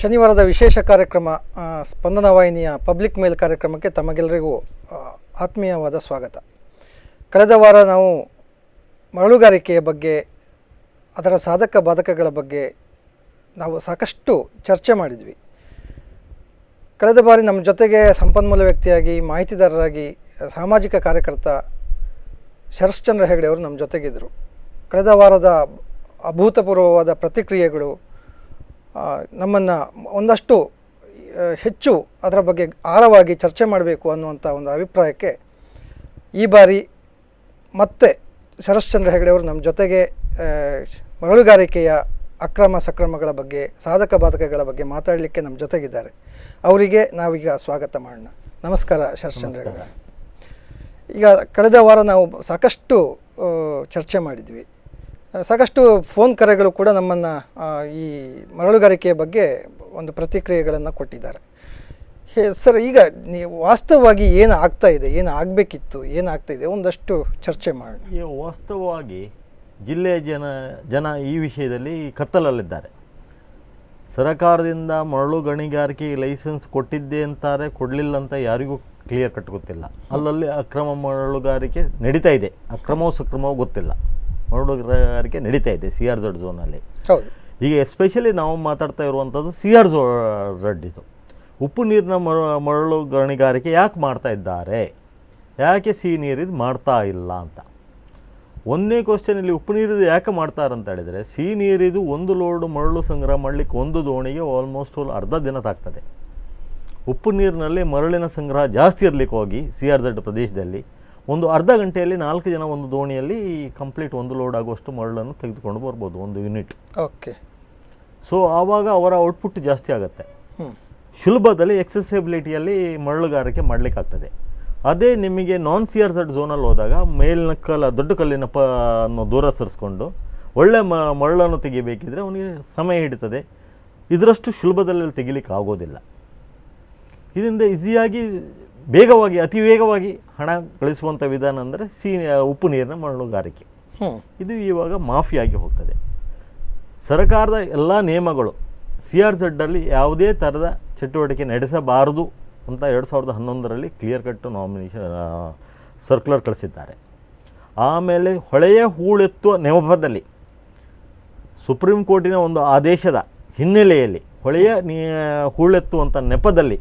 ಶನಿವಾರದ ವಿಶೇಷ ಕಾರ್ಯಕ್ರಮ ಸ್ಪಂದನ ವಾಹಿನಿಯ ಪಬ್ಲಿಕ್ ಮೇಲ್ ಕಾರ್ಯಕ್ರಮಕ್ಕೆ ತಮಗೆಲ್ಲರಿಗೂ ಆತ್ಮೀಯವಾದ ಸ್ವಾಗತ. ಕಳೆದ ವಾರ ನಾವು ಮರಳುಗಾರಿಕೆಯ ಬಗ್ಗೆ, ಅದರ ಸಾಧಕ ಬಾಧಕಗಳ ಬಗ್ಗೆ ನಾವು ಸಾಕಷ್ಟು ಚರ್ಚೆ ಮಾಡಿದ್ವಿ. ಕಳೆದ ಬಾರಿ ನಮ್ಮ ಜೊತೆಗೆ ಸಂಪನ್ಮೂಲ ವ್ಯಕ್ತಿಯಾಗಿ, ಮಾಹಿತಿದಾರರಾಗಿ, ಸಾಮಾಜಿಕ ಕಾರ್ಯಕರ್ತ ಶರಶ್ಚಂದ್ರ ಹೆಗಡೆ ಅವರು ನಮ್ಮ ಜೊತೆಗಿದ್ದರು. ಕಳೆದ ವಾರದ ಅಭೂತಪೂರ್ವವಾದ ಪ್ರತಿಕ್ರಿಯೆಗಳು ನಮ್ಮನ್ನು ಒಂದಷ್ಟು ಹೆಚ್ಚು ಅದರ ಬಗ್ಗೆ ಆಳವಾಗಿ ಚರ್ಚೆ ಮಾಡಬೇಕು ಅನ್ನುವಂಥ ಒಂದು ಅಭಿಪ್ರಾಯಕ್ಕೆ ಈ ಬಾರಿ ಮತ್ತೆ ಶರಶ್ಚಂದ್ರ ಹೆಗಡೆ ಅವರು ನಮ್ಮ ಜೊತೆಗೆ ಮರಳುಗಾರಿಕೆಯ ಅಕ್ರಮ ಸಕ್ರಮಗಳ ಬಗ್ಗೆ, ಸಾಧಕ ಬಾಧಕಗಳ ಬಗ್ಗೆ ಮಾತಾಡಲಿಕ್ಕೆ ನಮ್ಮ ಜೊತೆಗಿದ್ದಾರೆ. ಅವರಿಗೆ ನಾವೀಗ ಸ್ವಾಗತ ಮಾಡೋಣ. ನಮಸ್ಕಾರ ಶರಶ್ಚಂದ್ರ ಹೆಗಡೆ. ಈಗ ಕಳೆದ ವಾರ ನಾವು ಸಾಕಷ್ಟು ಚರ್ಚೆ ಮಾಡಿದ್ವಿ. ಸಾಕಷ್ಟು ಫೋನ್ ಕರೆಗಳು ಕೂಡ ನಮ್ಮನ್ನು ಈ ಮರಳುಗಾರಿಕೆಯ ಬಗ್ಗೆ ಒಂದು ಪ್ರತಿಕ್ರಿಯೆಗಳನ್ನು ಕೊಟ್ಟಿದ್ದಾರೆ. ಸರ್, ಈಗ ನೀವು ವಾಸ್ತವವಾಗಿ ಏನು ಆಗ್ತಾ ಇದೆ, ಏನು ಆಗಬೇಕಿತ್ತು, ಏನಾಗ್ತಾಯಿದೆ, ಒಂದಷ್ಟು ಚರ್ಚೆ ಮಾಡೋಣ. ಈಗ ವಾಸ್ತವವಾಗಿ ಜಿಲ್ಲೆಯ ಜನ ಈ ವಿಷಯದಲ್ಲಿ ಕತ್ತಲಲ್ಲಿದ್ದಾರೆ. ಸರಕಾರದಿಂದ ಮರಳು ಗಣಿಗಾರಿಕೆಗೆ ಲೈಸೆನ್ಸ್ ಕೊಟ್ಟಿದ್ದೆ ಅಂತಾರೆ, ಕೊಡಲಿಲ್ಲ ಅಂತ ಯಾರಿಗೂ ಕ್ಲಿಯರ್ ಕಟ್ ಗೊತ್ತಿಲ್ಲ. ಅಲ್ಲಲ್ಲಿ ಅಕ್ರಮ ಮರಳುಗಾರಿಕೆ ನಡೀತಾ ಇದೆ. ಅಕ್ರಮವೋ ಸಕ್ರಮವೋ ಗೊತ್ತಿಲ್ಲ, ಮರಳುಗಾರಿಕೆ ನಡೀತಾ ಇದೆ CRZ ಝೋನಲ್ಲಿ. ಈಗ ಎಸ್ಪೆಷಲಿ ನಾವು ಮಾತಾಡ್ತಾ ಇರುವಂಥದ್ದು CRZ ಇದು. ಉಪ್ಪು ನೀರಿನ ಮರಳು ಗಣಿಗಾರಿಕೆ ಯಾಕೆ ಮಾಡ್ತಾ ಇದ್ದಾರೆ, ಯಾಕೆ ಸಿಹಿ ನೀರಿದು ಮಾಡ್ತಾ ಇಲ್ಲ ಅಂತ ಒಂದೇ ಕ್ವಶನ್. ಇಲ್ಲಿ ಉಪ್ಪು ನೀರಿದು ಯಾಕೆ ಮಾಡ್ತಾರೆ ಅಂತ ಹೇಳಿದರೆ, ಸಿಹಿ ನೀರಿದು ಒಂದು ಲೋಡ್ ಮರಳು ಸಂಗ್ರಹ ಮಾಡಲಿಕ್ಕೆ ಒಂದು ದೋಣಿಗೆ ಆಲ್ಮೋಸ್ಟ್ ಅರ್ಧ ದಿನ ತಾಗ್ತದೆ. ಉಪ್ಪು ನೀರಿನಲ್ಲಿ ಮರಳಿನ ಸಂಗ್ರಹ ಜಾಸ್ತಿ ಇರಲಿಕ್ಕೆ ಹೋಗಿ CRZ ಪ್ರದೇಶದಲ್ಲಿ ಒಂದು ಅರ್ಧ ಗಂಟೆಯಲ್ಲಿ 4 ಜನ ಒಂದು ದೋಣಿಯಲ್ಲಿ ಕಂಪ್ಲೀಟ್ ಒಂದು ಲೋಡ್ ಆಗುವಷ್ಟು ಮರಳನ್ನು ತೆಗೆದುಕೊಂಡು ಬರ್ಬೋದು, ಒಂದು ಯೂನಿಟ್. ಓಕೆ. ಸೊ ಆವಾಗ ಅವರ ಔಟ್ಪುಟ್ ಜಾಸ್ತಿ ಆಗುತ್ತೆ. ಸುಲಭದಲ್ಲಿ ಎಕ್ಸೆಸಿಬಿಲಿಟಿಯಲ್ಲಿ ಮರಳುಗಾರಿಕೆ ಮಾಡಲಿಕ್ಕಾಗ್ತದೆ. ಅದೇ ನಿಮಗೆ ನಾನ್ CRZ ಝೋನಲ್ಲಿ ಹೋದಾಗ ಮೇಲಿನ ದೊಡ್ಡ ಕಲ್ಲಿನ ಅನ್ನು ದೂರ ಸರಿಸ್ಕೊಂಡು ಒಳ್ಳೆ ಮರಳನ್ನು ತೆಗಿಬೇಕಿದ್ರೆ ಅವನಿಗೆ ಸಮಯ ಹಿಡಿತದೆ. ಇದರಷ್ಟು ಸುಲಭದಲ್ಲಿ ತೆಗಿಲಿಕ್ಕೆ ಆಗೋದಿಲ್ಲ. ಇದರಿಂದ ಈಸಿಯಾಗಿ ಬೇಗವಾಗಿ, ಅತಿ ವೇಗವಾಗಿ ಹಣ ಗಳಿಸುವಂಥ ವಿಧಾನ ಅಂದರೆ ಉಪ್ಪು ನೀರಿನ ಮರಳುಗಾರಿಕೆ. ಇದು ಇವಾಗ ಮಾಫಿಯಾಗಿ ಹೋಗ್ತದೆ. ಸರ್ಕಾರದ ಎಲ್ಲ ನಿಯಮಗಳು CRZಲ್ಲಿ ಯಾವುದೇ ಥರದ ಚಟುವಟಿಕೆ ನಡೆಸಬಾರದು ಅಂತ 2011ರಲ್ಲಿ ಕ್ಲಿಯರ್ ಕಟ್ ಸರ್ಕ್ಯುಲರ್ ಕಳಿಸಿದ್ದಾರೆ. ಆಮೇಲೆ ಹೊಳೆಯ ಹೂಳೆತ್ತುವ ನೆಪದಲ್ಲಿ ಸುಪ್ರೀಂ ಕೋರ್ಟಿನ ಒಂದು ಆದೇಶದ ಹಿನ್ನೆಲೆಯಲ್ಲಿ ಹೊಳೆಯ ಹೂಳೆತ್ತುವಂಥ ನೆಪದಲ್ಲಿ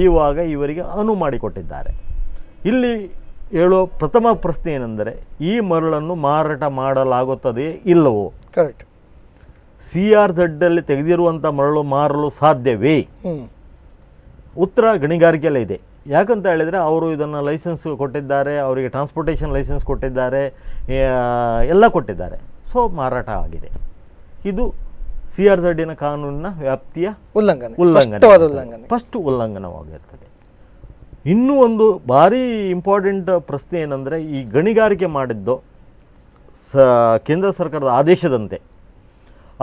ಇವಾಗ ಇವರಿಗೆ ಅನುವು ಮಾಡಿಕೊಟ್ಟಿದ್ದಾರೆ. ಇಲ್ಲಿ ಹೇಳೋ ಪ್ರಥಮ ಪ್ರಶ್ನೆ ಏನೆಂದರೆ, ಈ ಮರಳನ್ನು ಮಾರಾಟ ಮಾಡಲಾಗುತ್ತದೆಯೇ ಇಲ್ಲವೋ? ಕರೆಕ್ಟ್. CRZಲ್ಲಿ ತೆಗೆದಿರುವಂಥ ಮರಳು ಮಾರಲು ಸಾಧ್ಯವೇ? ಉತ್ತರ ಗಣಿಗಾರಿಕೆಯಲ್ಲೇ ಇದೆ. ಯಾಕಂತ ಹೇಳಿದರೆ ಅವರು ಇದನ್ನು ಲೈಸೆನ್ಸ್ ಕೊಟ್ಟಿದ್ದಾರೆ, ಅವರಿಗೆ ಟ್ರಾನ್ಸ್ಪೋರ್ಟೇಷನ್ ಲೈಸೆನ್ಸ್ ಕೊಟ್ಟಿದ್ದಾರೆ, ಎಲ್ಲ ಕೊಟ್ಟಿದ್ದಾರೆ. ಸೊ ಮಾರಾಟ ಆಗಿದೆ. ಇದು CRZನ ಕಾನೂನಿನ ವ್ಯಾಪ್ತಿಯ ಫಸ್ಟ್ ಉಲ್ಲಂಘನವಾಗಿರ್ತದೆ. ಇನ್ನೂ ಒಂದು ಭಾರಿ ಇಂಪಾರ್ಟೆಂಟ್ ಪ್ರಶ್ನೆ ಏನಂದರೆ, ಈ ಗಣಿಗಾರಿಕೆ ಮಾಡಿದ್ದು ಕೇಂದ್ರ ಸರ್ಕಾರದ ಆದೇಶದಂತೆ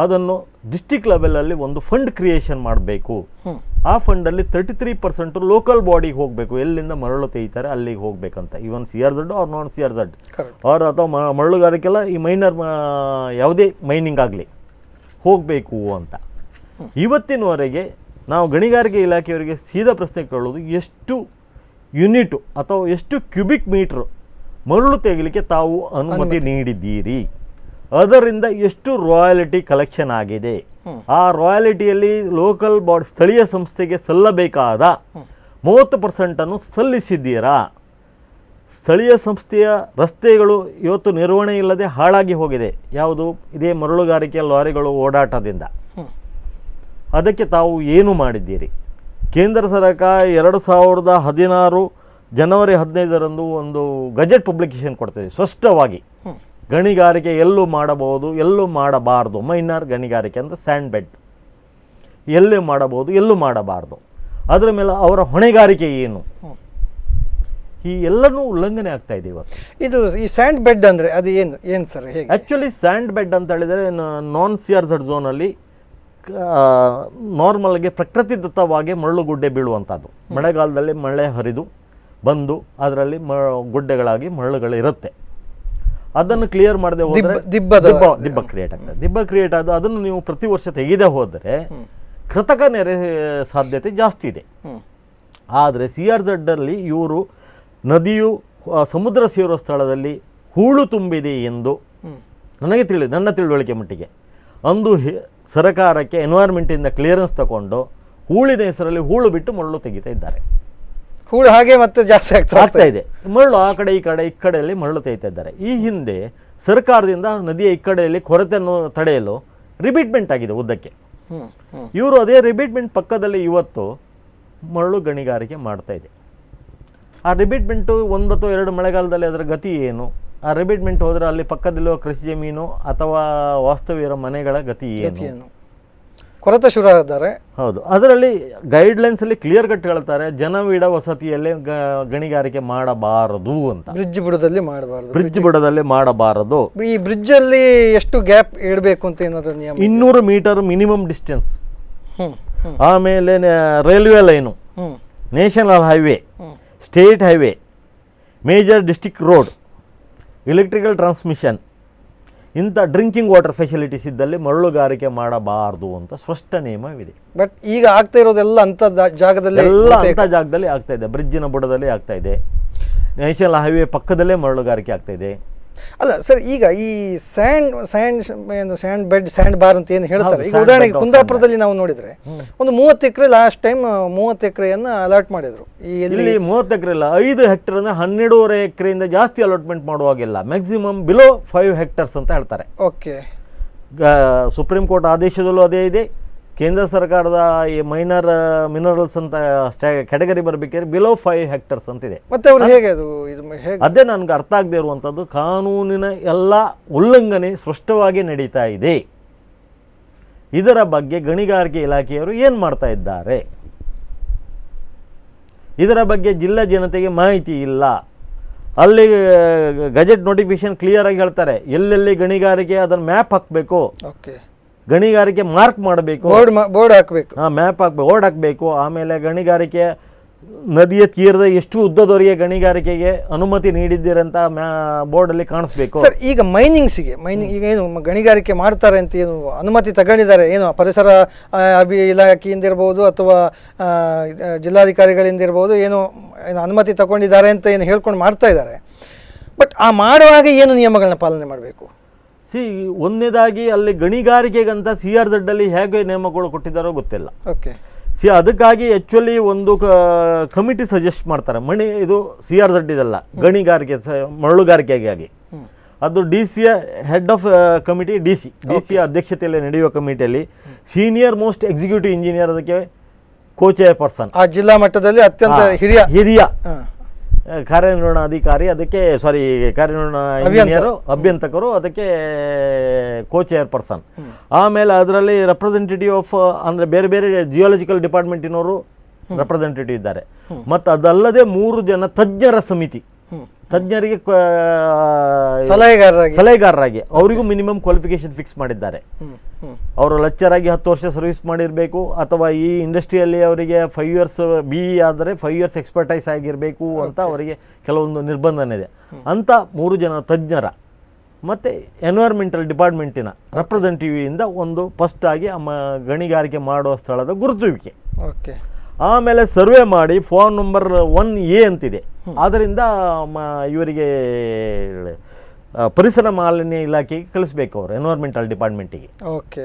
ಅದನ್ನು ಡಿಸ್ಟಿಕ್ ಲೆವೆಲಲ್ಲಿ ಒಂದು ಫಂಡ್ ಕ್ರಿಯೇಷನ್ ಮಾಡಬೇಕು. ಆ ಫಂಡಲ್ಲಿ 33% ಲೋಕಲ್ ಬಾಡಿಗೆ ಹೋಗಬೇಕು. ಎಲ್ಲಿಂದ ಮರಳು ತೆಗಿತಾರೆ ಅಲ್ಲಿಗೆ ಹೋಗ್ಬೇಕಂತ. ಈವನ್ CRZ ಆರ್ ನಾನ್ CRZ ಅವ್ರು ಅಥವಾ ಮರಳುಗಾರಿಕೆಲ್ಲ ಈ ಮೈನರ್ ಯಾವುದೇ ಮೈನಿಂಗ್ ಆಗಲಿ ಹೋಗಬೇಕು ಅಂತ. ಇವತ್ತಿನವರೆಗೆ ನಾವು ಗಣಿಗಾರಿಕೆ ಇಲಾಖೆಯವರಿಗೆ ಸೀದಾ ಪ್ರಶ್ನೆ ಕೇಳೋದು, ಎಷ್ಟು ಯೂನಿಟು ಅಥವಾ ಎಷ್ಟು ಕ್ಯೂಬಿಕ್ ಮೀಟ್ರ್ ಮರಳು ತೆಗಿಲಿಕ್ಕೆ ತಾವು ಅನುಮತಿ ನೀಡಿದ್ದೀರಿ, ಅದರಿಂದ ಎಷ್ಟು ರಾಯಲ್ಟಿ ಕಲೆಕ್ಷನ್ ಆಗಿದೆ, ಆ ರಾಯಲ್ಟಿಯಲ್ಲಿ ಲೋಕಲ್ ಬಾಡಿ ಸ್ಥಳೀಯ ಸಂಸ್ಥೆಗೆ ಸಲ್ಲಬೇಕಾದ 30% ಸಲ್ಲಿಸಿದ್ದೀರಾ? ಸ್ಥಳೀಯ ಸಂಸ್ಥೆಯ ರಸ್ತೆಗಳು ಇವತ್ತು ನಿರ್ವಹಣೆ ಇಲ್ಲದೆ ಹಾಳಾಗಿ ಹೋಗಿದೆ. ಯಾವುದು? ಇದೇ ಮರಳುಗಾರಿಕೆಯ ಲಾರಿಗಳು ಓಡಾಟದಿಂದ. ಅದಕ್ಕೆ ತಾವು ಏನು ಮಾಡಿದ್ದೀರಿ? ಕೇಂದ್ರ ಸರ್ಕಾರ 2016 ಜನವರಿ 15ರಂದು ಒಂದು ಗಜೆಟ್ ಪಬ್ಲಿಕೇಶನ್ ಕೊಡ್ತದೆ, ಸ್ಪಷ್ಟವಾಗಿ ಗಣಿಗಾರಿಕೆ ಎಲ್ಲೂ ಮಾಡಬಹುದು, ಎಲ್ಲೂ ಮಾಡಬಾರ್ದು. ಮೈನರ್ ಗಣಿಗಾರಿಕೆ ಅಂದರೆ ಸ್ಯಾಂಡ್ ಬೆಡ್ ಎಲ್ಲೇ ಮಾಡಬಹುದು, ಎಲ್ಲೂ ಮಾಡಬಾರ್ದು. ಅದರ ಮೇಲೆ ಅವರ ಹೊಣೆಗಾರಿಕೆ ಏನು? ಈ ಎಲ್ಲನೂ ಉಲ್ಲಂಘನೆ ಆಗ್ತಾ ಇದೆ ಇವತ್ತು. ಇದು ಈ ಸ್ಯಾಂಡ್ ಬೆಡ್ ಅಂದರೆ ಅದು ಏನು ಸರ್? ಆ್ಯಕ್ಚುಲಿ ಸ್ಯಾಂಡ್ ಬೆಡ್ ಅಂತ ಹೇಳಿದರೆ ನಾನ್ CRZ ಝೋನಲ್ಲಿ ನಾರ್ಮಲ್ಗೆ ಪ್ರಕೃತಿದತ್ತವಾಗಿ ಮರಳುಗುಡ್ಡೆ ಬೀಳುವಂಥದ್ದು. ಮಳೆಗಾಲದಲ್ಲಿ ಮಳೆ ಹರಿದು ಬಂದು ಅದರಲ್ಲಿ ಗುಡ್ಡೆಗಳಾಗಿ ಮರಳುಗಳಿರುತ್ತೆ. ಅದನ್ನು ಕ್ಲಿಯರ್ ಮಾಡದೆ ಹೋದರೆ ದಿಬ್ಬ ಕ್ರಿಯೇಟ್ ಆಗ್ತದೆ. ದಿಬ್ಬ ಕ್ರಿಯೇಟ್ ಆದ ಅದನ್ನು ನೀವು ಪ್ರತಿ ವರ್ಷ ತೆಗೆದೇ ಹೋದರೆ ಕೃತಕ ನೆರೆ ಸಾಧ್ಯತೆ ಜಾಸ್ತಿ ಇದೆ. ಆದರೆ CRZ ಅಲ್ಲಿ ಇವರು ನದಿಯು ಸಮುದ್ರ ಸೇರುವ ಸ್ಥಳದಲ್ಲಿ ಹೂಳು ತುಂಬಿದೆ ಎಂದು ನನ್ನ ತಿಳುವಳಿಕೆ ಮಟ್ಟಿಗೆ ಅಂದು ಸರ್ಕಾರಕ್ಕೆ ಎನ್ವೈರ್ಮೆಂಟಿಂದ ಕ್ಲಿಯರೆನ್ಸ್ ತಗೊಂಡು ಹೂಳಿನ ಹೆಸರಲ್ಲಿ ಹೂಳು ಬಿಟ್ಟು ಮರಳು ತೆಗಿತಾ ಇದ್ದಾರೆ. ಹೂಳು ಹಾಗೆ ಮತ್ತೆ ಜಾಸ್ತಿ ಆಗ್ತಾ ಇದೆ. ಮರಳು ಆ ಕಡೆ ಈ ಕಡೆಯಲ್ಲಿ ಮರಳು ತೆಗಿತಾ ಇದ್ದಾರೆ. ಈ ಹಿಂದೆ ಸರ್ಕಾರದಿಂದ ನದಿಯ ಈ ಕಡೆಯಲ್ಲಿ ಕೊರತೆಯನ್ನು ತಡೆಯಲು ರಿಬೀಟ್ಮೆಂಟ್ ಆಗಿದೆ ಉದ್ದಕ್ಕೆ. ಇವರು ಅದೇ ರಿಬೀಟ್ಮೆಂಟ್ ಪಕ್ಕದಲ್ಲಿ ಇವತ್ತು ಮರಳು ಗಣಿಗಾರಿಕೆ ಮಾಡ್ತಾ ಇದೆ. ಆ ರಿಬೀಟ್ಮೆಂಟು 1 ಅಥವಾ 2 ಮಳೆಗಾಲದಲ್ಲಿ ಅದರ ಗತಿ ಏನು? ಆ ರಿಬೀಟ್ಮೆಂಟ್ ಹೋದರೆ ಅಲ್ಲಿ ಪಕ್ಕದಲ್ಲಿರುವ ಕೃಷಿ ಜಮೀನು ಅಥವಾ ವಾಸ್ತವ್ಯರ ಮನೆಗಳ ಗತಿ ಏನು? ಕೊರತೆ ಶುರು ಆಗಿದ್ದಾರೆ. ಹೌದು, ಅದರಲ್ಲಿ ಗೈಡ್ಲೈನ್ಸಲ್ಲಿ ಕ್ಲಿಯರ್ ಕಟ್ ಹೇಳ್ತಾರೆ, ಜನವಿಡ ವಸತಿಯಲ್ಲೇ ಗಣಿಗಾರಿಕೆ ಮಾಡಬಾರದು ಅಂತ. ಬ್ರಿಡ್ಜ್ ಬುಡದಲ್ಲಿ ಮಾಡಬಾರದು. ಈ ಬ್ರಿಡ್ಜ್ ಅಲ್ಲಿ ಎಷ್ಟು ಗ್ಯಾಪ್ ಇಡಬೇಕು ಅಂತ ಏನಾದ್ರು ನಿಯಮ? 200 ಮೀಟರ್ ಮಿನಿಮಮ್ ಡಿಸ್ಟೆನ್ಸ್. ಆಮೇಲೆ railway line, national highway, state highway, major district road, electrical transmission, ಇಂಥ ಡ್ರಿಂಕಿಂಗ್ ವಾಟರ್ ಫೆಸಿಲಿಟೀಸ್ ಇದ್ದಲ್ಲಿ ಮರಳುಗಾರಿಕೆ ಮಾಡಬಾರದು ಅಂತ ಸ್ಪಷ್ಟ ನಿಯಮವಿದೆ. ಬಟ್ ಈಗ ಆಗ್ತಾ ಇರೋದೆಲ್ಲ ಅಂತ ಜಾಗದಲ್ಲಿ ಆಗ್ತಾ ಇದೆ. ಬ್ರಿಡ್ಜಿನ ಬುಡದಲ್ಲಿ ಆಗ್ತಾ ಇದೆ, ನ್ಯಾಷನಲ್ ಹೈವೇ ಪಕ್ಕದಲ್ಲೇ ಮರಳುಗಾರಿಕೆ ಆಗ್ತಾ ಇದೆ. ಅಲ್ಲ ಸರ್, ಈಗ ಈ ಸ್ಯಾಂಡ್ ಬೆಡ್ ಸ್ಯಾಂಡ್ ಬಾರ್ ಅಂತ ಏನು ಹೇಳ್ತಾರೆ, ಈಗ ಉದಾಹರಣೆಗೆ ಕುಂದಾಪುರದಲ್ಲಿ ನಾವು ನೋಡಿದ್ರೆ ಒಂದು 30 ಎಕರೆ ಲಾಸ್ಟ್ ಟೈಮ್ 30 ಎಕರೆಯನ್ನು ಅಲಾಟ್ ಮಾಡಿದ್ರು. ಇಲ್ಲಿ 30 ಎಕರೆ ಇಲ್ಲ, 5 ಹೆಕ್ಟೇರ್ ಅಂದ್ರೆ 12.5 ಎಕರೆಯಿಂದ ಜಾಸ್ತಿ ಅಲಾಟ್ಮೆಂಟ್ ಮಾಡುವಾಗಿಲ್ಲ. ಮ್ಯಾಕ್ಸಿಮಮ್ ಬಿಲೋ 5 ಹೆಕ್ಟರ್ಸ್ ಅಂತ ಹೇಳ್ತಾರೆ. ಓಕೆ, ಸುಪ್ರೀಂ ಕೋರ್ಟ್ ಆದೇಶದಲ್ಲೂ ಅದೇ ಇದೆ. ಕೇಂದ್ರ ಸರ್ಕಾರದ ಈ ಮೈನರ್ ಮಿನರಲ್ಸ್ ಅಂತ ಕ್ಯಾಟಗರಿ ಬರಬೇಕಾದ್ರೆ ಬಿಲೋ 5 ಹೆಕ್ಟರ್ಸ್ ಅಂತಿದೆ. ಮತ್ತೆ ಅವರು ಹೇಗೆ ಅದು ಅದೇ ನನಗೆ ಅರ್ಥ ಆಗದೆ ಇರುವಂಥದ್ದು, ಕಾನೂನಿನ ಎಲ್ಲ ಉಲ್ಲಂಘನೆ ಸ್ಪಷ್ಟವಾಗಿ ನಡೀತಾ ಇದೆ. ಇದರ ಬಗ್ಗೆ ಗಣಿಗಾರಿಕೆ ಇಲಾಖೆಯವರು ಏನು ಮಾಡ್ತಾ ಇದ್ದಾರೆ? ಇದರ ಬಗ್ಗೆ ಜಿಲ್ಲಾ ಜನತೆಗೆ ಮಾಹಿತಿ ಇಲ್ಲ. ಅಲ್ಲಿ ಗೆಜೆಟ್ ನೋಟಿಫಿಕೇಶನ್ ಕ್ಲಿಯರ್ ಆಗಿ ಹೇಳ್ತಾರೆ, ಎಲ್ಲೆಲ್ಲಿ ಗಣಿಗಾರಿಕೆ ಅದನ್ನು ಮ್ಯಾಪ್ ಹಾಕಬೇಕು, ಗಣಿಗಾರಿಕೆ ಮಾರ್ಕ್ ಮಾಡಬೇಕು, ಬೋರ್ಡ್ ಹಾಕಬೇಕು, ಮ್ಯಾಪ್ ಹಾಕಬೇಕು, ಬೋರ್ಡ್ ಹಾಕಬೇಕು. ಆಮೇಲೆ ಗಣಿಗಾರಿಕೆ ನದಿಯ ತೀರದ ಎಷ್ಟು ಉದ್ದದವರೆಗೆ ಗಣಿಗಾರಿಕೆಗೆ ಅನುಮತಿ ನೀಡಿದ್ದೀರಂತ ಬೋರ್ಡಲ್ಲಿ ಕಾಣಿಸ್ಬೇಕು. ಸರ್, ಈಗ ಮೈನಿಂಗ್ ಈಗ ಏನು ಗಣಿಗಾರಿಕೆ ಮಾಡ್ತಾರೆ ಅಂತ ಏನು ಅನುಮತಿ ತಗೊಂಡಿದ್ದಾರೆ, ಏನು ಪರಿಸರ ಇಲಾಖೆಯಿಂದ ಇರ್ಬೋದು ಅಥವಾ ಜಿಲ್ಲಾಧಿಕಾರಿಗಳಿಂದ ಇರ್ಬೋದು, ಏನು ಅನುಮತಿ ತಗೊಂಡಿದ್ದಾರೆ ಅಂತ ಏನು ಹೇಳ್ಕೊಂಡು ಮಾಡ್ತಾ ಇದ್ದಾರೆ. ಬಟ್ ಆ ಮಾಡುವಾಗ ಏನು ನಿಯಮಗಳನ್ನ ಪಾಲನೆ ಮಾಡಬೇಕು? ಒಂದನೇದಾಗಿ ಅಲ್ಲಿ ಗಣಿಗಾರಿಕೆಗಂತ CRZ ಅಲ್ಲಿ ಹೇಗೆ ನಿಯಮಗಳು ಕೊಟ್ಟಿದ್ದಾರೋ ಗೊತ್ತಿಲ್ಲ. ಓಕೆ, ಅದಕ್ಕಾಗಿ ಆ್ಯಕ್ಚುಲಿ ಒಂದು ಕಮಿಟಿ ಸಜೆಸ್ಟ್ ಮಾಡ್ತಾರೆ. ಇದು CRZ ಇದಲ್ಲ, ಗಣಿಗಾರಿಕೆ ಮರಳುಗಾರಿಕೆಗಾಗಿ. ಅದು DC head of committee, DC ಅಧ್ಯಕ್ಷತೆಯಲ್ಲಿ ನಡೆಯುವ ಕಮಿಟಿಯಲ್ಲಿ ಸೀನಿಯರ್ ಮೋಸ್ಟ್ ಎಕ್ಸಿಕ್ಯೂಟಿವ್ ಇಂಜಿನಿಯರ್ ಅದಕ್ಕೆ ಕೋ-ಚೇರ್ಪರ್ಸನ್. ಆ ಜಿಲ್ಲಾ ಮಟ್ಟದಲ್ಲಿ ಅತ್ಯಂತ ಹಿರಿಯ ಕಾರ್ಯನಿರ್ವಹಣಾಧಿಕಾರಿ, ಅದಕ್ಕೆ ಕಾರ್ಯನಿರ್ವಹಣಾ ಇಂಜಿನಿಯರು, ಅಭಿಯಂತಕರು ಅದಕ್ಕೆ ಕೋ-ಚೇರ್ಪರ್ಸನ್. ಆಮೇಲೆ ಅದರಲ್ಲಿ ರೆಪ್ರೆಸೆಂಟೇಟಿವ್ ಆಫ್ ಅಂದರೆ ಬೇರೆ ಬೇರೆ ಜಿಯೋಲಜಿಕಲ್ ಡಿಪಾರ್ಟ್ಮೆಂಟಿನವರು ರೆಪ್ರೆಸೆಂಟೇಟಿವ್ ಇದ್ದಾರೆ. ಮತ್ತು ಅದಲ್ಲದೆ 3 ಜನ ತಜ್ಞರ ಸಮಿತಿ, ತಜ್ಞರಿಗೆ ಸಲಹೆಗಾರರಾಗಿ ಅವರಿಗೂ ಮಿನಿಮಮ್ ಕ್ವಾಲಿಫಿಕೇಶನ್ ಫಿಕ್ಸ್ ಮಾಡಿದ್ದಾರೆ. ಅವರು ಲೆಕ್ಚರ್ ಆಗಿ 10 ವರ್ಷ ಸರ್ವಿಸ್ ಮಾಡಿರಬೇಕು, ಅಥವಾ ಈ ಇಂಡಸ್ಟ್ರಿಯಲ್ಲಿ ಅವರಿಗೆ 5 ಇಯರ್ಸ್ BE ಆದರೆ 5 ಇಯರ್ಸ್ ಎಕ್ಸ್ಪರ್ಟೈಸ್ ಆಗಿರಬೇಕು ಅಂತ ಅವರಿಗೆ ಕೆಲವೊಂದು ನಿರ್ಬಂಧನೆ ಇದೆ. ಅಂತ 3 ಜನ ತಜ್ಞರ ಮತ್ತು ಎನ್ವೈರ್ಮೆಂಟಲ್ ಡಿಪಾರ್ಟ್ಮೆಂಟಿನ ರೆಪ್ರೆಸೆಂಟೇಟಿವ್ ಇಂದ ಒಂದು ಫಸ್ಟ್ ಆಗಿ ಗಣಿಗಾರಿಕೆ ಮಾಡುವ ಸ್ಥಳದ ಗುರುತುವಿಕೆ. ಓಕೆ, ಆಮೇಲೆ ಸರ್ವೆ ಮಾಡಿ ಫಾರ್ಮ್ ನಂಬರ್ 1A ಅಂತಿದೆ, ಅದರಿಂದ ಇವರಿಗೆ ಪರಿಸರ ಮಾಲಿನ್ಯ ಇಲಾಖೆಗೆ ಕಳಿಸ್ಬೇಕು, ಅವರು ಎನ್ವೈರ್ಮೆಂಟಲ್ ಡಿಪಾರ್ಟ್ಮೆಂಟಿಗೆ. ಓಕೆ,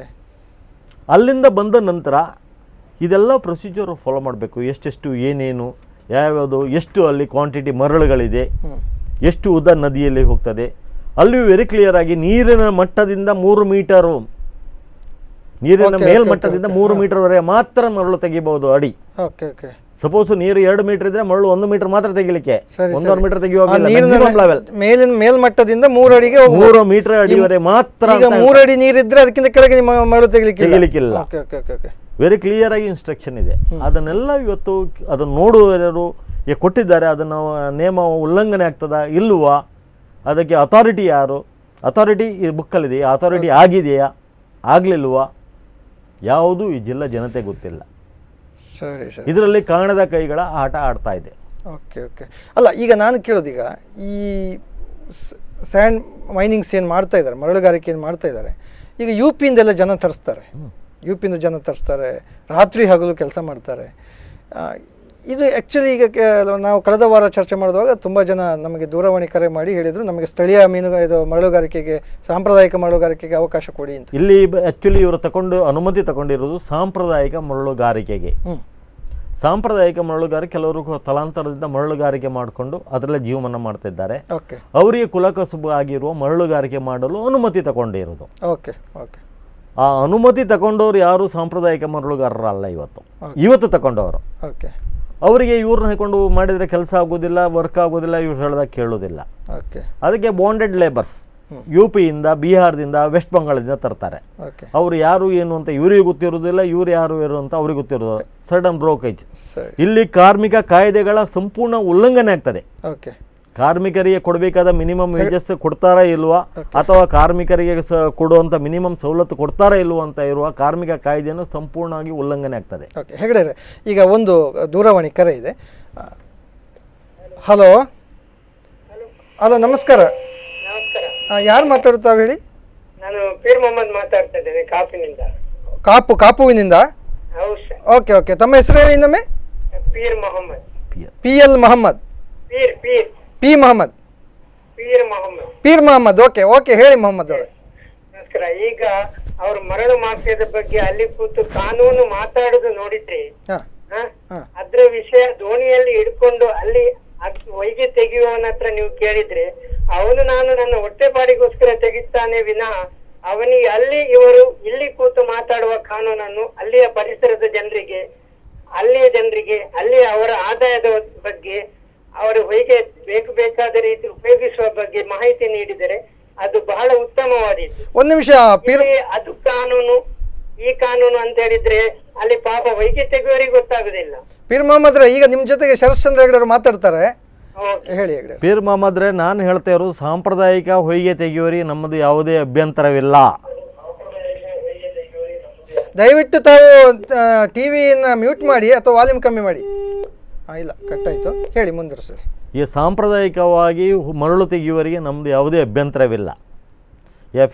ಅಲ್ಲಿಂದ ಬಂದ ನಂತರ ಇದೆಲ್ಲ ಪ್ರೊಸೀಜರ್ ಫಾಲೋ ಮಾಡಬೇಕು. ಎಷ್ಟೆಷ್ಟು ಏನೇನು ಯಾವ್ಯಾವುದು, ಎಷ್ಟು ಅಲ್ಲಿ ಕ್ವಾಂಟಿಟಿ ಮರಳುಗಳಿದೆ, ಎಷ್ಟು ಉದ್ದ ನದಿಯಲ್ಲಿ ಹೋಗ್ತದೆ, ಅಲ್ಲಿ ವೆರಿ ಕ್ಲಿಯರ್ ಆಗಿ ನೀರಿನ ಮಟ್ಟದಿಂದ 3 ಮೀಟರು, ನೀರಿನ ಮೇಲ್ಮಟ್ಟದಿಂದ 3 ಮೀಟರ್ವರೆಗೆ ಮಾತ್ರ ಮರಳು ತೆಗಿಬಹುದು ಅಡಿ. ಸಪೋಸ್ ನೀರು 2 ಮೀಟರ್ ಇದ್ರೆ ಮರಳು 1 ಮೀಟರ್ ಮಾತ್ರ ತೆಗಿಲಿಕ್ಕೆ, 1.5 ಮೀಟರ್ ತೆಗೆಯುವಾಗ ಮೇಲ್ಮಟ್ಟದಿಂದ 3 ಅಡಿಗೆ 3 ಮೀಟರ್ ಅಡಿವರೆಗೆ ಮಾತ್ರ. 3 ಅಡಿ ನೀರಿದ್ರೆ ಅದಕ್ಕಿಂತ ಕೆಳಗೆ ಮರಳು ತೆಗಿಲಿಕ್ಕಿಲ್ಲ. ವೆರಿ ಕ್ಲಿಯರ್ ಆಗಿ ಇನ್ಸ್ಟ್ರಕ್ಷನ್ ಇದೆ. ಅದನ್ನೆಲ್ಲ ಇವತ್ತು ಅದನ್ನು ನೋಡುವವರು ಕೊಟ್ಟಿದ್ದಾರೆ. ಅದನ್ನು ನಿಯಮ ಉಲ್ಲಂಘನೆ ಆಗ್ತದಾ ಇಲ್ವಾ, ಅದಕ್ಕೆ ಅಥಾರಿಟಿ ಯಾರು, ಅಥಾರಿಟಿ ಈ ಬುಕ್ಕಲ್ಲಿದೆ, ಅಥಾರಿಟಿ ಆಗಿದೆಯಾ ಆಗಲಿಲ್ವಾ, ಯಾವುದು ಈ ಜಿಲ್ಲಾ ಜನತೆ ಗೊತ್ತಿಲ್ಲ. ಇದರಲ್ಲಿ ಕಾಣದ ಕೈಗಳ ಆಟ ಆಡ್ತಾ ಇದೆ. ಓಕೆ, ಅಲ್ಲ, ಈಗ ನಾನು ಕೇಳೋದೀಗ ಈ ಸ್ಯಾಂಡ್ ಮೈನಿಂಗ್ಸ್ ಏನು ಮಾಡ್ತಾ ಇದ್ದಾರೆ, ಮರಳುಗಾರಿಕೆ ಏನು ಮಾಡ್ತಾ ಇದ್ದಾರೆ, ಈಗ UP ಇಂದೆಲ್ಲ ಜನ ತರಿಸ್ತಾರೆ. ಯು ಪಿಯಿಂದ ಜನ ತರಿಸ್ತಾರೆ, ರಾತ್ರಿ ಹಗಲು ಕೆಲಸ ಮಾಡ್ತಾರೆ. ಇದು ಆ್ಯಕ್ಚುಲಿ ಈಗ ನಾವು ಕಳೆದ ವಾರ ಚರ್ಚೆ ಮಾಡಿದಾಗ ತುಂಬ ಜನ ನಮಗೆ ದೂರವಾಣಿ ಕರೆ ಮಾಡಿ ಹೇಳಿದರು ನಮಗೆ ಸ್ಥಳೀಯ ಇದು ಮರಳುಗಾರಿಕೆಗೆ, ಸಾಂಪ್ರದಾಯಿಕ ಮರಳುಗಾರಿಕೆಗೆ ಅವಕಾಶ ಕೊಡಿ ಅಂತ. ಇಲ್ಲಿ ಆ್ಯಕ್ಚುಲಿ ಇವರು ಅನುಮತಿ ತಗೊಂಡಿರೋದು ಸಾಂಪ್ರದಾಯಿಕ ಮರಳುಗಾರಿಕೆಗೆ. ಸಾಂಪ್ರದಾಯಿಕ ಮರಳುಗಾರಿಕೆ ಕೆಲವರು ತಲಾಂತರದಿಂದ ಮರಳುಗಾರಿಕೆ ಮಾಡಿಕೊಂಡು ಅದರಲ್ಲೇ ಜೀವನ ಮಾಡ್ತಿದ್ದಾರೆ. ಅವರಿಗೆ ಕುಲಕಸುಬು ಆಗಿರುವ ಮರಳುಗಾರಿಕೆ ಮಾಡಲು ಅನುಮತಿ ತಗೊಂಡಿರೋದು. ಆ ಅನುಮತಿ ತಗೊಂಡವ್ರು ಯಾರು ಸಾಂಪ್ರದಾಯಿಕ ಮರಳುಗಾರರಲ್ಲ. ಇವತ್ತು ತಗೊಂಡವರು ಅವರಿಗೆ ಇವ್ರನ್ನ ಹಾಕೊಂಡು ಮಾಡಿದರೆ ಕೆಲಸ ಆಗೋದಿಲ್ಲ, ವರ್ಕ್ ಆಗೋದಿಲ್ಲ, ಇವ್ರು ಹೇಳಿದಾಗ ಕೇಳೋದಿಲ್ಲ. ಅದಕ್ಕೆ ಬಾಂಡೆಡ್ ಲೇಬರ್ಸ್ ಯು ಪಿಯಿಂದ, ಬಿಹಾರದಿಂದ, ವೆಸ್ಟ್ ಬಂಗಾಳದಿಂದ ತರ್ತಾರೆ. ಅವ್ರು ಯಾರು ಏನು ಅಂತ ಇವರಿಗೆ ಗೊತ್ತಿರೋದಿಲ್ಲ, ಇವ್ರು ಯಾರು ಅಂತ ಅವ್ರಿಗೆ ಗೊತ್ತಿರೋದು. ಸಡನ್ ಬ್ರೋಕೇಜ್. ಇಲ್ಲಿ ಕಾರ್ಮಿಕ ಕಾಯ್ದೆಗಳ ಸಂಪೂರ್ಣ ಉಲ್ಲಂಘನೆ ಆಗ್ತದೆ. ಕಾರ್ಮಿಕರಿಗೆ ಕೊಡಬೇಕಾದ ಮಿನಿಮಮ್ ವೇಜಸ್ ಕೊಡ್ತಾರಾ ಇಲ್ವಾ, ಅಥವಾ ಕಾರ್ಮಿಕರಿಗೆ ಕೊಡುವಂಥ ಮಿನಿಮಮ್ ಸವಲತ್ತು ಕೊಡ್ತಾರಾ ಇಲ್ವಾ ಅಂತ ಇರುವ ಕಾರ್ಮಿಕ ಕಾಯ್ದೆಯನ್ನು ಸಂಪೂರ್ಣವಾಗಿ ಉಲ್ಲಂಘನೆ ಆಗ್ತದೆ. ಹೆಗಡೆ, ಈಗ ಒಂದು ದೂರವಾಣಿ ಕರೆ ಇದೆ. ಹಲೋ ಹಲೋ, ನಮಸ್ಕಾರ. ಯಾರು ಮಾತಾಡ್ತಾವೆ ಹೇಳಿ? ನಾನು ಪೀರ್ ಮೊಹಮ್ಮದ್ ಮಾತಾಡ್ತಾ ಇದ್ದೇನೆ, ಕಾಪುವಿನಿಂದ. ಕಾಪುವಿನಿಂದ? ಓಕೆ ಓಕೆ, ತಮ್ಮ ಹೆಸರು ಹೇಳಿ ಇನ್ನೊಮ್ಮೆ? Peer Mohammad. PL Mohammad? P Mohammad? Peer Mohammad. Okay okay, ಹೇಳಿ ಮೊಹಮ್ಮದ್ ಅವರೇ. ನಮಸ್ಕಾರ. ಈಗ ಅವ್ರ ಮರಳು ಮಾಫಿಯಾದ ಬಗ್ಗೆ ಅಲ್ಲಿ ಕೂತು ಕಾನೂನು ಮಾತಾಡುದು ನೋಡಿದ್ರಿ, ಅದ್ರ ವಿಷಯ ದೋಣಿಯಲ್ಲಿ ಹಿಡ್ಕೊಂಡು ಅಲ್ಲಿ ಹೊಯ್ಗೆ ತೆಗೆಯುವವನ ಹತ್ರ ನೀವು ಕೇಳಿದ್ರೆ ಅವನು ನಾನು ನನ್ನ ಹೊಟ್ಟೆಪಾಡಿಗೋಸ್ಕರ ತೆಗಿತಾನೆ ವಿನಃ ಅವನಿಗೆ ಅಲ್ಲಿ ಇವರು ಇಲ್ಲಿ ಕೂತು ಮಾತಾಡುವ ಕಾನೂನನ್ನು ಅಲ್ಲಿಯ ಪರಿಸರದ ಜನರಿಗೆ, ಅಲ್ಲಿಯ ಅವರ ಆದಾಯದ ಬಗ್ಗೆ, ಅವರು ಹೇಗೆ ಬೇಕಾದ ರೀತಿ ಉಪಯೋಗಿಸುವ ಬಗ್ಗೆ ಮಾಹಿತಿ ನೀಡಿದರೆ ಅದು ಬಹಳ ಉತ್ತಮವಾದದ್ದು. ಒಂದು ನಿಮಿಷ, ಅದು ಕಾನೂನು ಈ ಕಾನೂನು ಅಂತ ಹೇಳಿದ್ರೆ ಅಲ್ಲಿ ಪಾಪ ಹೊಯ್ಗೆ ತೆಗೆಯುವವರಿಗೆ ಗೊತ್ತಾಗುದಿಲ್ಲ. ಪೀರ್ ಮೊಹಮ್ಮದ್, ಈಗ ನಿಮ್ ಜೊತೆಗೆ ಶರತ್ ಚಂದ್ರ ಹೆಗಡೆ ಅವರು ಮಾತಾಡ್ತಾರೆ, ಹೇಳಿ. ಪೀರ್ ಮೊಹಮ್ಮದ್, ನಾನು ಹೇಳ್ತಾ ಇರೋದು ಸಾಂಪ್ರದಾಯಿಕ ಹೊಯ್ಗೆ ತೆಗೆಯುವವರಿಗೆ ನಮ್ಮದು ಯಾವುದೇ ಅಭ್ಯಂತರವಿಲ್ಲ. ದಯವಿಟ್ಟು ತಾವು ಟಿವಿಯನ್ನು ಮ್ಯೂಟ್ ಮಾಡಿ ಅಥವಾ ವಾಲ್ಯೂಮ್ ಕಮ್ಮಿ ಮಾಡಿ. ಇಲ್ಲ, ಕಟ್ಟಾಯಿತು, ಹೇಳಿ ಮುಂದುವರಿಸಿ. ಈ ಸಾಂಪ್ರದಾಯಿಕವಾಗಿ ಮರಳು ತೆಗೆಯುವವರಿಗೆ ನಮ್ಮದು ಯಾವುದೇ ಅಭ್ಯಂತರವಿಲ್ಲ.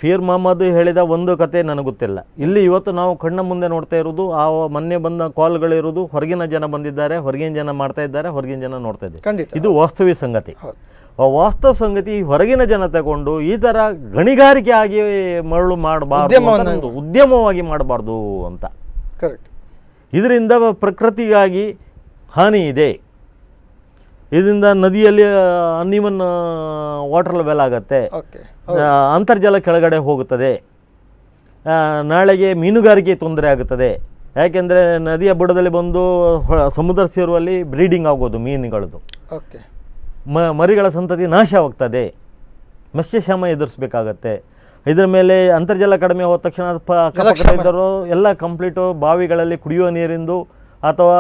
ಫೀರ್ ಮೊಹಮ್ಮದ್ ಹೇಳಿದ ಒಂದು ಕತೆ ನನಗೆ ಗೊತ್ತಿಲ್ಲ. ಇಲ್ಲಿ ಇವತ್ತು ನಾವು ಕಣ್ಣ ಮುಂದೆ ನೋಡ್ತಾ ಇರೋದು ಆ ಮೊನ್ನೆ ಬಂದ ಕಾಲ್ಗಳಿರೋದು ಹೊರಗಿನ ಜನ ಬಂದಿದ್ದಾರೆ, ಹೊರಗಿನ ಜನ ಮಾಡ್ತಾ ಇದ್ದಾರೆ, ಹೊರಗಿನ ಜನ ನೋಡ್ತಾ ಇದ್ದಾರೆ. ಇದು ವಾಸ್ತವಿಕ ಸಂಗತಿ. ವಾಸ್ತವ ಸಂಗತಿ, ಹೊರಗಿನ ಜನ ತಗೊಂಡು ಈ ಥರ ಗಣಿಗಾರಿಕೆ ಆಗಿ ಮರಳು ಮಾಡಬಾರ್ದು, ಉದ್ಯಮವಾಗಿ ಮಾಡಬಾರ್ದು ಅಂತ. ಇದರಿಂದ ಪ್ರಕೃತಿಗಾಗಿ ಹಾನಿ ಇದೆ. ಇದರಿಂದ ನದಿಯಲ್ಲಿ ಅನ್ಇವನ್ ವಾಟರ್ ಲೆವೆಲ್ ಆಗುತ್ತೆ, ಅಂತರ್ಜಲ ಕೆಳಗಡೆ ಹೋಗುತ್ತದೆ, ನಾಳೆಗೆ ಮೀನುಗಾರಿಕೆ ತೊಂದರೆ ಆಗುತ್ತದೆ. ಯಾಕೆಂದರೆ ನದಿಯ ಬುಡದಲ್ಲಿ ಬಂದು ಸಮುದ್ರ ಸೇರುವಲ್ಲಿ ಬ್ರೀಡಿಂಗ್ ಆಗೋದು ಮೀನುಗಳದ್ದು, ಮರಿಗಳ ಸಂತತಿ ನಾಶವಾಗ್ತದೆ, ಮತ್ಸ್ಯಕ್ಷಾಮ ಎದುರಿಸಬೇಕಾಗತ್ತೆ. ಇದರ ಮೇಲೆ ಅಂತರ್ಜಲ ಕಡಿಮೆ ಹೋದ ತಕ್ಷಣ ಅಕ್ಕಪಕ್ಕದವರು ಎಲ್ಲ ಕಂಪ್ಲೀಟು ಬಾವಿಗಳಲ್ಲಿ ಕುಡಿಯುವ ನೀರಿಂದು ಅಥವಾ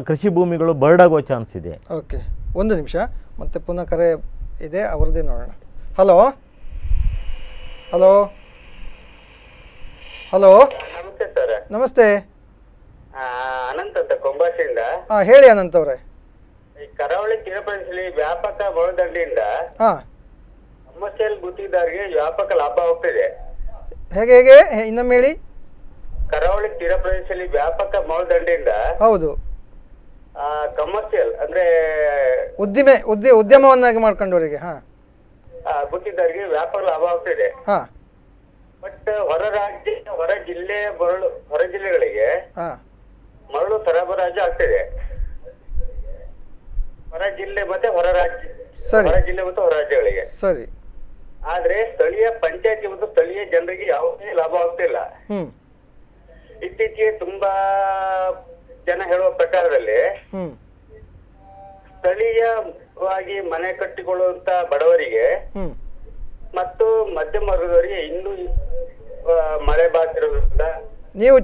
ಕೃಷಿ ಭೂಮಿಗಳು ಬರ್ಡಾಗೋ ಚಾನ್ಸ್ ಇದೆ. ಓಕೆ, ಒಂದು ನಿಮಿಷ, ಮತ್ತೆ ಪುನಃ ಕರೆ ಇದೆ, ಅವ್ರದ್ದೇ ನೋಡೋಣ. ಹಲೋ ಹಲೋ ಹಲೋ, ನಮಸ್ತೆ ಸರ್. ನಮಸ್ತೆ, ಅನಂತ್ ಅಂತ ಕೊಂಬಾಸಿಯಿಂದ. ಹೇಳಿ ಅನಂತ್ ಅವರೇ. ಈ ಕರಾವಳಿ ತೀರ ಪ್ರದೇಶದಲ್ಲಿ ವ್ಯಾಪಕ ಮರಳುದಂಡಿಯಿಂದ ಕಮರ್ಷಿಯಲ್ ಗುತ್ತಿಗೆದಾರರಿಗೆ ವ್ಯಾಪಕ ಲಾಭ ಹೋಗ್ತಿದೆ. ಹೇಗೆ ಇನ್ನೊಮ್ಮೆ ಹೇಳಿ. ಕರಾವಳಿ ತೀರ ಪ್ರದೇಶದಲ್ಲಿ ವ್ಯಾಪಕ ಮರಳುದಂಡಿಯಿಂದ ಹೌದು, ಕಮರ್ಷಿಯಲ್ ಅಂದ್ರೆ ಉದ್ಯಮವನ್ನಾಗಿ ಮಾಡ್ಕೊಂಡವರಿಗೆ ಗುತ್ತಿಗೆದಾರರಿಗೆ ವ್ಯಾಪಕ ಲಾಭ ಆಗ್ತಿದೆ. ಬಟ್ ಹೊರ ಜಿಲ್ಲೆಗಳಿಗೆ ಮರಳು ಸರಬರಾಜು ಆಗ್ತಿದೆ. ಹೊರ ಜಿಲ್ಲೆ ಮತ್ತೆ ಹೊರ ರಾಜ್ಯಗಳಿಗೆ. ಸರಿ. ಆದ್ರೆ ಸ್ಥಳೀಯ ಪಂಚಾಯತಿ ಮತ್ತು ಸ್ಥಳೀಯ ಜನರಿಗೆ ಯಾವುದೇ ಲಾಭ ಆಗ್ತಿಲ್ಲ. ಇತ್ತೀಚೆಗೆ ತುಂಬಾ ಜನ ಹೇಳುವ ಪ್ರಕಾರದಲ್ಲಿ ಸ್ಥಳೀಯವಾಗಿ ಮನೆ ಕಟ್ಟಿಕೊಳ್ಳುವಂತ ಬಡವರಿಗೆ ಮತ್ತು ಮಧ್ಯಮ ವರ್ಗದವರಿಗೆ ಇನ್ನೂ ಮಳೆ ಬಾತಿರೋದ್ರಿಂದ. ನೀವು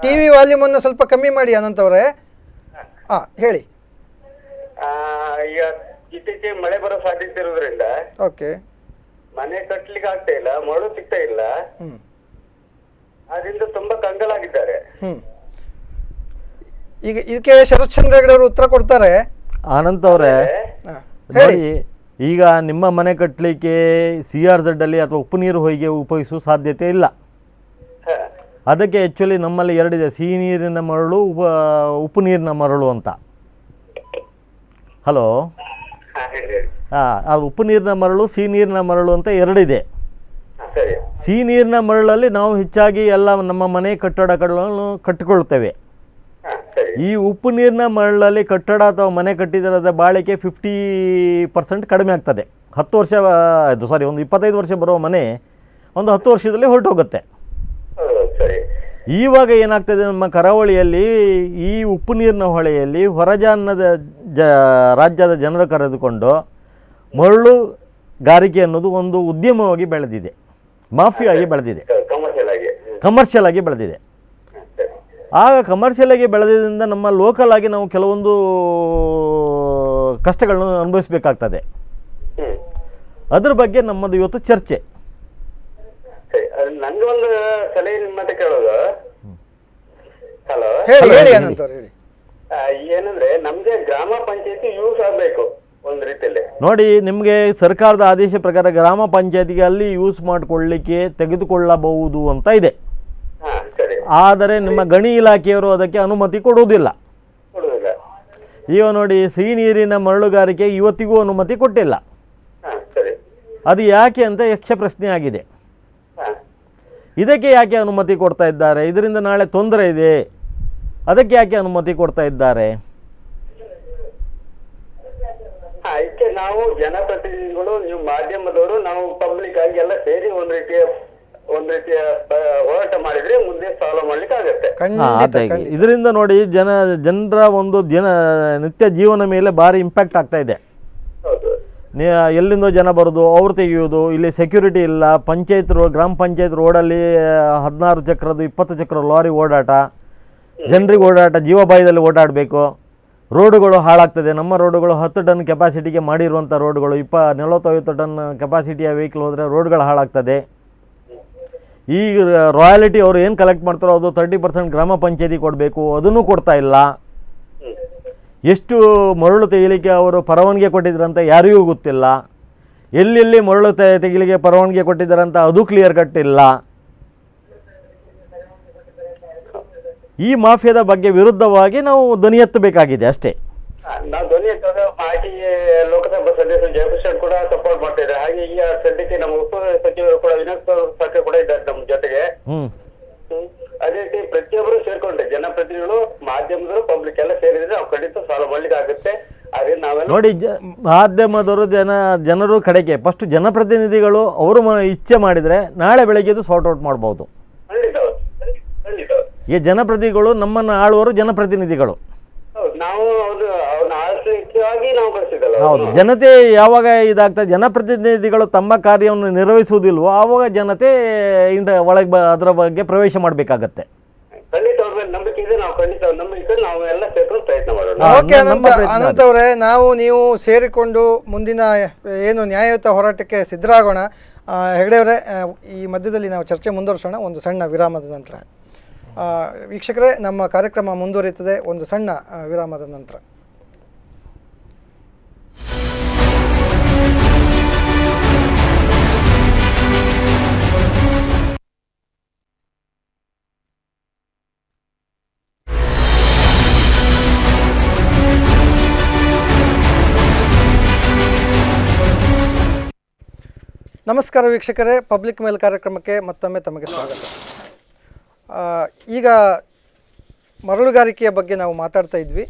ಟಿವಿ ವಾಲ್ಯೂಮ್ ಅನ್ನು ಸ್ವಲ್ಪ ಕಮ್ಮಿ ಮಾಡಿ ಅನಂತ್ ಅವರೇ. ಹೇಳಿ. ಈಗ ಇತ್ತೀಚೆಗೆ ಮಳೆ ಬರೋ ಸಾಧ್ಯತೆ ಇರೋದ್ರಿಂದ ಮನೆ ಕಟ್ಲಿಕ್ಕೆ ಆಗ್ತಾ ಇಲ್ಲ, ಮರಳು ಸಿಗ್ತಾ ಇಲ್ಲ, ಅದರಿಂದ ತುಂಬಾ ಕಂಗಾಲಾಗಿದ್ದಾರೆ. ಈಗ ಇದಕ್ಕೆ ಶರತ್ ಚಂದ್ರ ಹೆಗಡೆ ಅವರು ಉತ್ತರ ಕೊಡ್ತಾರೆ. ಆನಂದ್ ಅವರೇ, ಈಗ ನಿಮ್ಮ ಮನೆ ಕಟ್ಟಲಿಕ್ಕೆ CRZ ಅಲ್ಲಿ ಅಥವಾ ಉಪ್ಪು ನೀರು ಹೊಯ್ಗೆ ಉಪಯೋಗಿಸುವ ಸಾಧ್ಯತೆ ಇಲ್ಲ. ಅದಕ್ಕೆ ಆ್ಯಕ್ಚುಲಿ ನಮ್ಮಲ್ಲಿ ಎರಡಿದೆ, ಸಿಹಿ ನೀರಿನ ಮರಳು, ಉಪ್ಪು ನೀರಿನ ಮರಳು ಅಂತ. ಹಲೋ, ಆ ಉಪ್ಪು ನೀರಿನ ಮರಳು, ಸಿಹಿ ನೀರಿನ ಮರಳು ಅಂತ ಎರಡಿದೆ. ಸಿಹಿ ನೀರಿನ ಮರಳಲ್ಲಿ ನಾವು ಹೆಚ್ಚಾಗಿ ಎಲ್ಲ ನಮ್ಮ ಮನೆ ಕಟ್ಟಡಗಳನ್ನು ಕಟ್ಟಿಕೊಳ್ತೇವೆ. ಈ ಉಪ್ಪು ನೀರಿನ ಮರಳಲ್ಲಿ ಕಟ್ಟಡ ಅಥವಾ ಮನೆ ಕಟ್ಟಿದರದ ಬಾಳಿಕೆ 50% ಕಡಿಮೆ ಆಗ್ತದೆ. 10 ವರ್ಷ ಒಂದು 25 ವರ್ಷ ಬರುವ ಮನೆ ಒಂದು 10 ವರ್ಷದಲ್ಲಿ ಹೊರಟೋಗುತ್ತೆ. ಈವಾಗ ಏನಾಗ್ತದೆ, ನಮ್ಮ ಕರಾವಳಿಯಲ್ಲಿ ಈ ಉಪ್ಪು ನೀರಿನ ಹೊಳೆಯಲ್ಲಿ ಹೊರಜಾನದ ರಾಜ್ಯದ ಜನರು ಕರೆದುಕೊಂಡು ಮರಳುಗಾರಿಕೆ ಅನ್ನೋದು ಒಂದು ಉದ್ಯಮವಾಗಿ ಬೆಳೆದಿದೆ, ಮಾಫಿಯಾಗಿ ಬೆಳೆದಿದೆ, ಕಮರ್ಷಿಯಲ್ ಆಗಿ ಬೆಳೆದಿದೆ. ಆಗ ಕಮರ್ಷಿಯಲ್ ಆಗಿ ಬೆಳೆದಿದ್ದರಿಂದ ನಮ್ಮ ಲೋಕಲ್ ಆಗಿ ನಾವು ಕೆಲವೊಂದು ಕಷ್ಟಗಳನ್ನು ಅನುಭವಿಸಬೇಕಾಗ್ತದೆ. ಅದ್ರ ಬಗ್ಗೆ ನಮ್ಮದು ಇವತ್ತು ಚರ್ಚೆ. ನಂಗೊಂದು ಸಲಹೆ ನಿಮ್ಮತ್ತೆ ಕೇಳೋದು. ಹಲೋ, ಏನಂದ್ರೆ ನಮ್ಗೆ ಗ್ರಾಮ ಪಂಚಾಯತಿ ಯೂಸ್ ಆಗ್ಬೇಕು ಒಂದ್ ರೀತಿಯಲ್ಲಿ. ನೋಡಿ, ನಿಮಗೆ ಸರ್ಕಾರದ ಆದೇಶ ಪ್ರಕಾರ ಗ್ರಾಮ ಪಂಚಾಯತಿಗೆ ಅಲ್ಲಿ ಯೂಸ್ ಮಾಡಿಕೊಳ್ಳಿಕ್ಕೆ ತೆಗೆದುಕೊಳ್ಳಬಹುದು ಅಂತ ಇದೆ. ಆದರೆ ನಿಮ್ಮ ಗಣಿ ಇಲಾಖೆಯವರು ಅದಕ್ಕೆ ಅನುಮತಿ ಕೊಡುವುದಿಲ್ಲ. ಈಗ ನೋಡಿ, ಸಿಹಿ ನೀರಿನ ಮರಳುಗಾರಿಕೆ ಇವತ್ತಿಗೂ ಅನುಮತಿ ಕೊಟ್ಟಿಲ್ಲ. ಅದು ಯಾಕೆ ಅಂತ ಯಕ್ಷ ಪ್ರಶ್ನೆ ಆಗಿದೆ. ಇದಕ್ಕೆ ಯಾಕೆ ಅನುಮತಿ ಕೊಡ್ತಾ ಇದ್ದಾರೆ? ಇದರಿಂದ ನಾಳೆ ತೊಂದರೆ ಇದೆ, ಅದಕ್ಕೆ ಯಾಕೆ ಅನುಮತಿ ಕೊಡ್ತಾ ಇದ್ದಾರೆ? ಇದಕ್ಕೆ ನಾವು ಜನಪ್ರತಿನಿಧಿಗಳು, ನೀವು ಮಾಧ್ಯಮದವರು, ನಾವು ಪಬ್ಲಿಕ್ ಆಗಿ ಎಲ್ಲ ಸೇರಿ ಒಂದ್ ರೀತಿಯ ಹೋರಾಟ ಮಾಡಿದ್ರೆ ಮುಂದೆ ಸಾಲ್ವ್ ಮಾಡ್ಲಿಕ್ಕೆ ಆಗುತ್ತೆ. ಇದರಿಂದ ನೋಡಿ ಜನರ ಒಂದು ನಿತ್ಯ ಜೀವನ ಮೇಲೆ ಭಾರಿ ಇಂಪ್ಯಾಕ್ಟ್ ಆಗ್ತಾ ಇದೆ. ಎಲ್ಲಿಂದೋ ಜನ ಬರೋದು, ಅವ್ರು ತೆಗೆಯೋದು, ಇಲ್ಲಿ ಸೆಕ್ಯೂರಿಟಿ ಇಲ್ಲ. ಗ್ರಾಮ ಪಂಚಾಯತ್ ರೋಡಲ್ಲಿ 16 ಚಕ್ರದ 20 ಚಕ್ರ ಲಾರಿ ಓಡಾಟ, ಜನರಿಗೆ ಓಡಾಟ, ಜೀವಭಾಯದಲ್ಲಿ ಓಡಾಡಬೇಕು. ರೋಡುಗಳು ಹಾಳಾಗ್ತದೆ. ನಮ್ಮ ರೋಡುಗಳು 10 ಟನ್ ಕೆಪಾಸಿಟಿಗೆ ಮಾಡಿರುವಂಥ ರೋಡುಗಳು 40-50 ಟನ್ ಕೆಪಾಸಿಟಿಯ ವೆಹಿಕಲ್ ಹೋದರೆ ರೋಡ್ಗಳು ಹಾಳಾಗ್ತದೆ. ಈಗ ರಾಯಲ್ಟಿ ಅವರು ಏನು ಕಲೆಕ್ಟ್ ಮಾಡ್ತಾರೋ ಅದು 30% ಗ್ರಾಮ ಪಂಚಾಯತಿ ಕೊಡಬೇಕು, ಅದನ್ನು ಕೊಡ್ತಾ ಇಲ್ಲ. ಎಷ್ಟು ಮರಳು ತೆಗಿಲಿಕ್ಕೆ ಅವರು ಪರವಾನಗಿ ಕೊಟ್ಟಿದ್ರಂತ ಯಾರಿಗೂ ಗೊತ್ತಿಲ್ಲ. ಎಲ್ಲೆಲ್ಲಿ ಮರಳು ತೆಗಿಲಿಕ್ಕೆ ಪರವಾನಗಿ ಕೊಟ್ಟಿದ್ದಾರಂತ ಅದು ಕ್ಲಿಯರ್ ಕಟ್ ಇಲ್ಲ. ಈ ಮಾಫಿಯಾದ ಬಗ್ಗೆ ವಿರುದ್ಧವಾಗಿ ನಾವು ಧ್ವನಿ ಎತ್ತಬೇಕಾಗಿದೆ ಅಷ್ಟೇ. ನಾವು ಧ್ವನಿ ಎತ್ತೋದು ಮಾಜಿ ಲೋಕಸಭಾ ಸದಸ್ಯರು ಜಯಪ್ರಕಾಶ್ ಕೂಡ ಸಪೋರ್ಟ್ ಮಾಡ್ತಾ ಇದ್ದಾರೆ. ಹಾಗೆ ಈಗ ಸದ್ಯಕ್ಕೆ ನಮ್ಮ ಉಪ ಸಚಿವರು ಕೂಡ ವಿನೋದ್ ಸರ್ಕಾರ ಕೂಡ ಇದ್ದಾರೆ ನಮ್ಮ ಜೊತೆಗೆ. ಅದೇ ರೀತಿ ಪ್ರತಿಯೊಬ್ಬರು ಸೇರ್ಕೊಂಡ್ರೆ, ಜನಪ್ರತಿನಿಧಿಗಳು, ಮಾಧ್ಯಮದವರು, ಪಬ್ಲಿಕ್ ಎಲ್ಲ ಸೇರಿದ್ರೆ ನಾವು ಖಂಡಿತ ಸಾಲ್ವ್ ಮಾಡ್ಲಿಕ್ಕೆ ಆಗುತ್ತೆ. ಅದೇ ನಾವೆಲ್ಲ ನೋಡಿ, ಮಾಧ್ಯಮದವರು ಜನರು ಕಡೆಗೆ ಫಸ್ಟ್ ಜನಪ್ರತಿನಿಧಿಗಳು ಅವರು ಇಚ್ಛೆ ಮಾಡಿದರೆ ನಾಳೆ ಬೆಳಗ್ಗೆ ಸಾರ್ಟ್ ಔಟ್ ಮಾಡ್ಬೋದು. ಈ ಜನಪ್ರತಿನಿಧಿಗಳು ನಮ್ಮನ್ನು ಆಳುವರು ಜನಪ್ರತಿನಿಧಿಗಳು. ಹೌದು, ಜನತೆ ಯಾವಾಗ ಇದಾಗ್ತದೆ, ಜನಪ್ರತಿನಿಧಿಗಳು ತಮ್ಮ ಕಾರ್ಯವನ್ನು ನಿರ್ವಹಿಸುವುದಿಲ್ವೋ ಆವಾಗ ಜನತೆ ಒಳಗೆ ಅದರ ಬಗ್ಗೆ ಪ್ರವೇಶ ಮಾಡಬೇಕಾಗತ್ತೆ. ಅನಂತ್ ಅವರೇ, ನೀವು ಸೇರಿಕೊಂಡು ಮುಂದಿನ ಏನು ನ್ಯಾಯಯುತ ಹೋರಾಟಕ್ಕೆ ಸಿದ್ಧರಾಗೋಣ. ಹೆಗಡೆ ಅವರೇ, ಈ ಮಧ್ಯದಲ್ಲಿ ನಾವು ಚರ್ಚೆ ಮುಂದುವರಿಸೋಣ ಒಂದು ಸಣ್ಣ ವಿರಾಮದ ನಂತರ. ವೀಕ್ಷಕರೇ, ನಮ್ಮ ಕಾರ್ಯಕ್ರಮ ಮುಂದುವರಿಯುತ್ತದೆ ಒಂದು ಸಣ್ಣ ವಿರಾಮದ ನಂತರ. ನಮಸ್ಕಾರ ವೀಕ್ಷಕರೇ, ಪಬ್ಲಿಕ್ ಮೇಲ್ ಕಾರ್ಯಕ್ರಮಕ್ಕೆ ಮತ್ತೊಮ್ಮೆ ತಮಗೆ ಸ್ವಾಗತ. ಈಗ ಮರಳುಗಾರಿಕೆಯ ಬಗ್ಗೆ ನಾವು ಮಾತಾಡ್ತಾ ಇದ್ವಿ.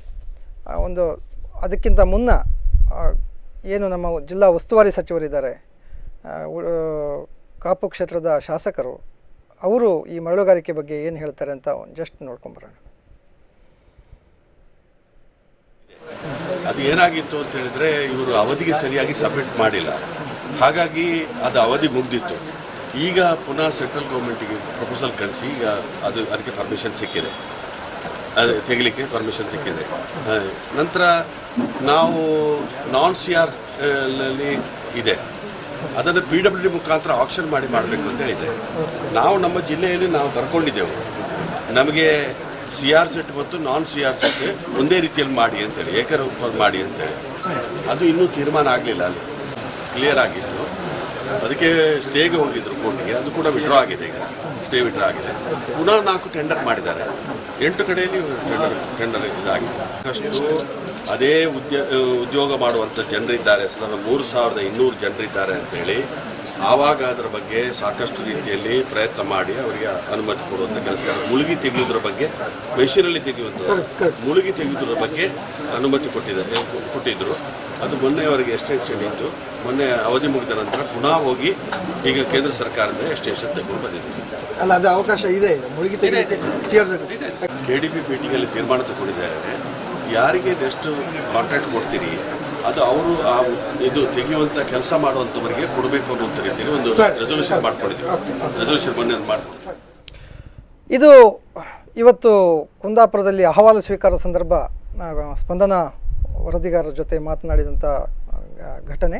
ಅದಕ್ಕಿಂತ ಮುನ್ನ ಏನು ನಮ್ಮ ಜಿಲ್ಲಾ ಉಸ್ತುವಾರಿ ಸಚಿವರಿದ್ದಾರೆ, ಕಾಪು ಕ್ಷೇತ್ರದ ಶಾಸಕರು, ಅವರು ಈ ಮರಳುಗಾರಿಕೆ ಬಗ್ಗೆ ಏನು ಹೇಳ್ತಾರೆ ಅಂತ ಜಸ್ಟ್ ನೋಡ್ಕೊಂಬರೋಣ. ಅದು ಏನಾಗಿತ್ತು ಅಂತ ಹೇಳಿದ್ರೆ, ಇವರು ಅವಧಿಗೆ ಸರಿಯಾಗಿ ಸಬ್ಮಿಟ್ ಮಾಡಿಲ್ಲ. ಹಾಗಾಗಿ ಅದು ಅವಧಿ ಮುಗ್ದಿತ್ತು. ಈಗ ಪುನಃ ಸೆಂಟ್ರಲ್ ಗೌರ್ಮೆಂಟಿಗೆ ಪ್ರಪೋಸಲ್ ಕಳಿಸಿ ಈಗ ಅದಕ್ಕೆ ಪರ್ಮಿಷನ್ ಸಿಕ್ಕಿದೆ, ಅದು ತೆಗಿಲಿಕ್ಕೆ ಪರ್ಮಿಷನ್ ಸಿಕ್ಕಿದೆ. ನಂತರ ನಾವು ನಾನ್ CR ಇದೆ, ಅದನ್ನು PWD ಮುಖಾಂತರ ಆಕ್ಷನ್ ಮಾಡಬೇಕು ಅಂತ ಹೇಳಿದೆ. ನಾವು ನಮ್ಮ ಜಿಲ್ಲೆಯಲ್ಲಿ ನಾವು ಬರ್ಕೊಂಡಿದ್ದೆವು, ನಮಗೆ CR ಸೆಟ್ ಮತ್ತು ನಾನ್ CR ಸೆಟ್ ಒಂದೇ ರೀತಿಯಲ್ಲಿ ಮಾಡಿ ಅಂತೇಳಿ, ಏಕರೂಪ ಮಾಡಿ ಅಂತೇಳಿ. ಅದು ಇನ್ನೂ ತೀರ್ಮಾನ ಆಗಲಿಲ್ಲ, ಅಲ್ಲಿ ಕ್ಲಿಯರ್ ಆಗಿತ್ತು. ಅದಕ್ಕೆ ಸ್ಟೇಗೆ ಹೋಗಿದ್ರು ಕೋರ್ಟಿಗೆ, ಅದು ಕೂಡ ವಿಡ್ರಾ ಆಗಿದೆ ಈಗ. ಸ್ಟೇ ವಿಡ್ರಾ ಆಗಿದೆ. ಪುನಃ 4 ಟೆಂಡರ್ ಮಾಡಿದ್ದಾರೆ, 8 ಕಡೆಯಲ್ಲಿ ಟೆಂಡರ್ ಇದಾಗಿದೆ. ಅಷ್ಟು ಅದೇ ಉದ್ಯೋಗ ಮಾಡುವಂಥ ಜನರಿದ್ದಾರೆ, 3200 ಜನರಿದ್ದಾರೆ ಅಂತೇಳಿ ಆವಾಗ ಅದರ ಬಗ್ಗೆ ಸಾಕಷ್ಟು ರೀತಿಯಲ್ಲಿ ಪ್ರಯತ್ನ ಮಾಡಿ ಅವರಿಗೆ ಅನುಮತಿ ಕೊಡುವಂಥ ಕೆಲಸ. ಮುಳುಗಿ ತೆಗೆಯುವುದರ ಬಗ್ಗೆ, ಮೆಷಿನಲ್ಲಿ ತೆಗೆಯುವಂಥ ಮುಳುಗಿ ತೆಗೆಯುವುದರ ಬಗ್ಗೆ ಅನುಮತಿ ಕೊಟ್ಟಿದ್ದರು. ಅದು ಮೊನ್ನೆ ಅವರಿಗೆ ಎಕ್ಸ್ಟೆನ್ಷನ್ ಇತ್ತು. ಮೊನ್ನೆ ಅವಧಿ ಮುಗಿದ ನಂತರ ಪುನಃ ಹೋಗಿ ಈಗ ಕೇಂದ್ರ ಸರ್ಕಾರದಿಂದ ಎಕ್ಸ್ಟೆನ್ಷನ್ ತಗೊಂಡು ಬಂದಿದೆ. ಅಲ್ಲ, ಅದು ಅವಕಾಶ ಇದೆ ಮುಳುಗಿ ತೆಗೆಯಲಿಕ್ಕೆ. KDP ಮೀಟಿಂಗಲ್ಲಿ ತೀರ್ಮಾನ ತಗೊಂಡಿದ್ದಾರೆ, ಯಾರಿಗೆ ನೆಕ್ಸ್ಟ್ ಕಾಂಟ್ರಾಕ್ಟ್ ಕೊಡ್ತೀರಿ ಅದು ಅವರು ಇದು ತೆಗೆಯುವಂಥ ಕೆಲಸ ಮಾಡುವಂಥವರಿಗೆ ಕೊಡಬೇಕು ಅನ್ನುವಂಥ ರೀತಿಯಲ್ಲಿ ಒಂದು ರೆಸೊಲ್ಯೂಷನ್ ಮಾಡ್ಕೊಂಡಿದ್ದೀವಿ. ರೆಸೊಲ್ಯೂಷನ್ ಮೊನ್ನೆ ಮಾಡ್ಕೊಂಡಿದ್ದೀವಿ. ಇದು ಇವತ್ತು ಕುಂದಾಪುರದಲ್ಲಿ ಅಹವಾಲು ಸ್ವೀಕಾರ ಸಂದರ್ಭ ಸ್ಪಂದನ ವರದಿಗಾರರ ಜೊತೆ ಮಾತನಾಡಿದಂಥ ಘಟನೆ.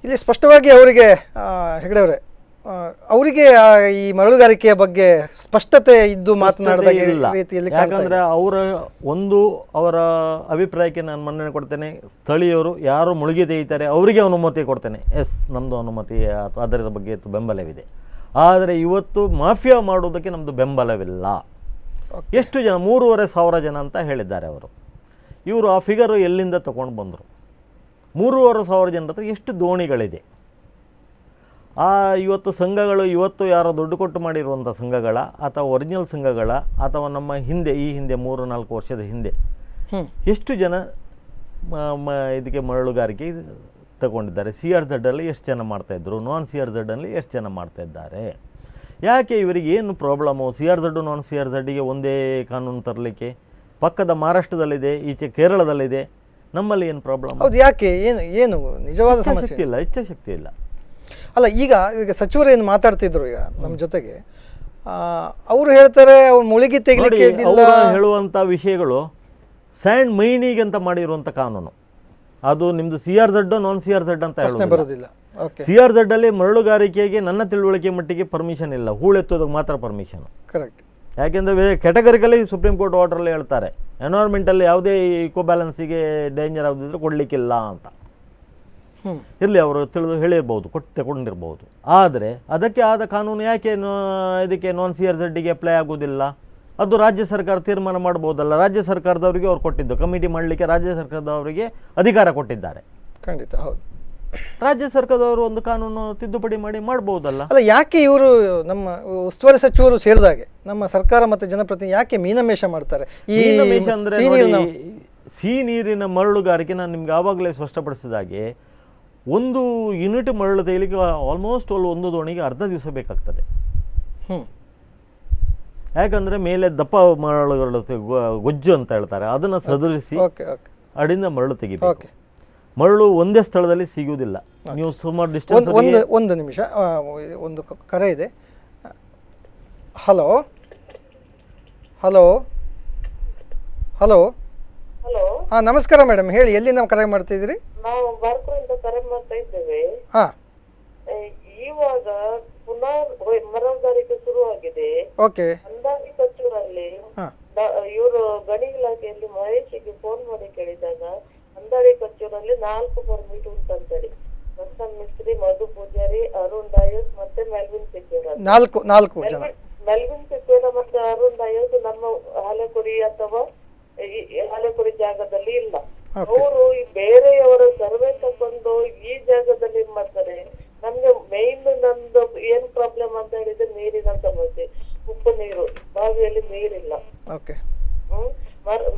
ಇಲ್ಲಿ ಸ್ಪಷ್ಟವಾಗಿ ಅವರಿಗೆ ಹೆಗಡೆ ಅವರೇ, ಅವರಿಗೆ ಈ ಮರಳುಗಾರಿಕೆಯ ಬಗ್ಗೆ ಸ್ಪಷ್ಟತೆ ಇದ್ದು ಮಾತನಾಡಿದ ರೀತಿಯಲ್ಲಿ, ಯಾಕಂದರೆ ಅವರ ಅಭಿಪ್ರಾಯಕ್ಕೆ ನಾನು ಮನ್ನಣೆ ಕೊಡ್ತೇನೆ. ಸ್ಥಳೀಯರು ಯಾರು ಮುಳುಗಿ ತೆಗಿತಾರೆ ಅವರಿಗೆ ಅನುಮತಿ ಕೊಡ್ತೇನೆ, ಎಸ್ ನಮ್ಮದು ಅನುಮತಿ ಅದರ ಬಗ್ಗೆ ಬೆಂಬಲವಿದೆ. ಆದರೆ ಇವತ್ತು ಮಾಫಿಯಾ ಮಾಡೋದಕ್ಕೆ ನಮ್ಮದು ಬೆಂಬಲವಿಲ್ಲ. ಎಷ್ಟು ಜನ? 3,500 ಜನ ಅಂತ ಹೇಳಿದ್ದಾರೆ ಅವರು. ಇವರು ಆ ಫಿಗರು ಎಲ್ಲಿಂದ ತೊಗೊಂಡು ಬಂದರು? 3,500 ಜನರ ಹತ್ರ ಎಷ್ಟು ದೋಣಿಗಳಿದೆ? ಇವತ್ತು ಸಂಘಗಳು ಇವತ್ತು ಯಾರೋ ದುಡ್ಡು ಕೊಟ್ಟು ಮಾಡಿರುವಂಥ ಸಂಘಗಳ ಅಥವಾ ಒರಿಜಿನಲ್ ಸಂಘಗಳ ಅಥವಾ ನಮ್ಮ ಈ ಹಿಂದೆ 3-4 ವರ್ಷದ ಹಿಂದೆ ಎಷ್ಟು ಜನ ಇದಕ್ಕೆ ಮರಳುಗಾರಿಕೆ ತಗೊಂಡಿದ್ದಾರೆ? CRZ ಅಲ್ಲಿ ಎಷ್ಟು ಜನ ಮಾಡ್ತಾಯಿದ್ರು? ನಾನ್ CRZ ಅಲ್ಲಿ ಎಷ್ಟು ಜನ ಮಾಡ್ತಾಯಿದ್ದಾರೆ? ಯಾಕೆ ಇವರಿಗೆ ಏನು ಪ್ರಾಬ್ಲಮ್ಮು? CRZ ನಾನ್ CRZಗೆ ಒಂದೇ ಕಾನೂನು ತರಲಿಕ್ಕೆ? ಪಕ್ಕದ ಮಹಾರಾಷ್ಟ್ರದಲ್ಲಿದೆ, ಈಚೆ ಕೇರಳದಲ್ಲಿದೆ, ನಮ್ಮಲ್ಲಿ ಏನು ಪ್ರಾಬ್ಲಮ್? ಹೌದು, ಯಾಕೆ? ಏನು ನಿಜವಾದ ಸಮಸ್ಯೆ ಇಲ್ಲ, ಇಚ್ಛಾಶಕ್ತಿ ಇಲ್ಲ. ಅಲ್ಲ, ಈಗ ಸಚಿವರು ಏನು ಮಾತಾಡ್ತಿದ್ರು ಈಗ ನಮ್ಮ ಜೊತೆಗೆ, ಅವರು ಹೇಳ್ತಾರೆ ಅವ್ರು ಮುಳುಗಿ ತೆಗಿಲಿಕ್ಕೆ ಹೇಳುವಂಥ ವಿಷಯಗಳು ಸ್ಯಾಂಡ್ ಮೈನಿಗೆ ಅಂತ ಮಾಡಿರುವಂಥ ಕಾನೂನು. ಅದು ನಿಮ್ಮದು CRZ ನಾನ್ CRZ ಅಂತ ಬರೋದಿಲ್ಲ. CRZ ಅಲ್ಲಿ ಮರಳುಗಾರಿಕೆಗೆ ನನ್ನ ತಿಳುವಳಿಕೆ ಮಟ್ಟಿಗೆ ಪರ್ಮಿಷನ್ ಇಲ್ಲ, ಹೂಳೆತ್ತೋದಕ್ಕೆ ಮಾತ್ರ ಪರ್ಮಿಷನ್. ಕರೆಕ್ಟ್. ಯಾಕೆಂದರೆ ಕ್ಯಾಟಗರಿಕಲಿ ಸುಪ್ರೀಂ ಕೋರ್ಟ್ ಆರ್ಡ್ರಲ್ಲಿ ಹೇಳ್ತಾರೆ, ಎನ್ವೈರ್ಮೆಂಟಲ್ಲಿ ಯಾವುದೇ ಇಕೋ ಬ್ಯಾಲೆನ್ಸಿಗೆ ಡೇಂಜರ್ ಯಾವುದಿದ್ರೆ ಕೊಡಲಿಕ್ಕಿಲ್ಲ ಅಂತ. ಇರಲಿ, ಅವರು ಹೇಳಿರ್ಬೋದು, ತಗೊಂಡಿರ್ಬೋದು. ಆದರೆ ಅದಕ್ಕೆ ಆದ ಕಾನೂನು ಯಾಕೆ ಇದಕ್ಕೆ ನಾನ್ CRZಗೆ ಅಪ್ಲೈ ಆಗೋದಿಲ್ಲ? ಅದು ರಾಜ್ಯ ಸರ್ಕಾರ ತೀರ್ಮಾನ ಮಾಡ್ಬೋದಲ್ಲ. ರಾಜ್ಯ ಸರ್ಕಾರದವರಿಗೆ ಅವ್ರು ಕೊಟ್ಟಿದ್ದು, ಕಮಿಟಿ ಮಾಡಲಿಕ್ಕೆ ರಾಜ್ಯ ಸರ್ಕಾರದವರಿಗೆ ಅಧಿಕಾರ ಕೊಟ್ಟಿದ್ದಾರೆ. ಖಂಡಿತ ಹೌದು. ರಾಜ್ಯ ಸರ್ಕಾರದವರು ಒಂದು ಕಾನೂನು ತಿದ್ದುಪಡಿ ಮಾಡ್ಬೋದಲ್ಲ. ಅಲ್ಲ, ಯಾಕೆ ಇವರು ನಮ್ಮ ಉಸ್ತುವಾರಿ ಸಚಿವರು ಸೇರಿದಾಗೆ ನಮ್ಮ ಸರ್ಕಾರ ಮತ್ತು ಜನಪ್ರತಿನಿಧಿ ಯಾಕೆ ಮೀನಮೇಷ ಮಾಡ್ತಾರೆ? ಈ ಮೀನಮೇಷ ಅಂದರೆ ಸಿಹಿ ನೀರಿನ ಮರಳುಗಾರಿಕೆ ನಾನು ನಿಮ್ಗೆ ಆವಾಗಲೇ ಸ್ಪಷ್ಟಪಡಿಸಿದಾಗೆ, 1 ಯೂನಿಟ್ ಮರಳು ತೆಗಿಲಿಕ್ಕೆ ಆಲ್ಮೋಸ್ಟ್ ಒಂದು ದೋಣಿಗೆ ಅರ್ಧ ದಿವಸ ಬೇಕಾಗ್ತದೆ. ಯಾಕಂದರೆ ಮೇಲೆ ದಪ್ಪ ಮರಳುಗಳು ಗೊಜ್ಜು ಅಂತ ಹೇಳ್ತಾರೆ, ಅದನ್ನು ಸದರಿಸಿ ಅಡಿಂದ ಮರಳು ತೆಗಿಬೇಕು. ಮರಳು ಒಂದೇ ಸ್ಥಳದಲ್ಲಿ ಸಿಗುವುದಿಲ್ಲ, ನೀವು ಸುಮಾರು ಡಿಸ್ಟೆನ್ಸ್. ಒಂದು ನಿಮಿಷ, ಒಂದು ಕರೆ ಇದೆ. Hello hello hello hello. ಹಾಂ, ನಮಸ್ಕಾರ ಮೇಡಮ್, ಹೇಳಿ, ಎಲ್ಲಿಂದ ಕರೆ ಮಾಡ್ತಿದ್ದೀರಿ? ನಾವು ಬಾರ್ಕೂರಿಂದ ಕರೆ ಮಾಡ್ತಾ ಇದ್ದೇವೆ. ಹಾಂ, ಇವಾಗ ಪುನಃ ಮರಳುಗಾರಿಕೆ ಶುರುವಾಗಿದೆ. ಓಕೆ. ಅಂದಾಜಿ ಕಚೂರಲ್ಲಿ ಇವರು ಗಣಿ ಇಲಾಖೆಯಲ್ಲಿ ಮಹೇಶಿಗೆ ಫೋನ್ ಮಾಡಿ ಕೇಳಿದಾಗ ಅಂದಾಡಿ ಕಚೂರಲ್ಲಿ 4 ಪರ್ಮಿಟ್ ಉಂಟಂತೇಳಿ. ದರ್ಶನ್ ಮಿಸ್ತ್ರಿ, ಮಧು ಪೂಜಾರಿ, ಅರುಣ್ ಡಾಯಸ್ ಮತ್ತೆ ಮೆಲ್ವಿನ್ ಸೆಕ್ಯೂರ. 4 ಜನ. ಮೆಲ್ವಿನ್ ಸೆಕ್ಯೂರ ಮತ್ತೆ ಅರುಣ್ ಡಾಯಸ್ ನಮ್ಮ ಹಾಲೆಕುರಿ ಅಥವಾ ಹಾಲೆಕುರಿ ಜಾಗದಲ್ಲಿ ಇಲ್ಲ. ಅವರು ಬೇರೆಯವರ ಸರ್ವೆ ತಗೊಂಡು ಈ ಜಾಗದಲ್ಲಿ ಮಾಡ್ತಾರೆ. ನಮ್ಗೆ ಮೇನ್ ನಮ್ದು ಏನ್ ಪ್ರಾಬ್ಲಮ್ ಅಂತ ಹೇಳಿದ್ರೆ ನೀರಿನ ಸಮಸ್ಯೆ. ಉಪ್ಪು ನೀರು, ಬಾವಿಯಲ್ಲಿ ನೀರಿಲ್ಲ.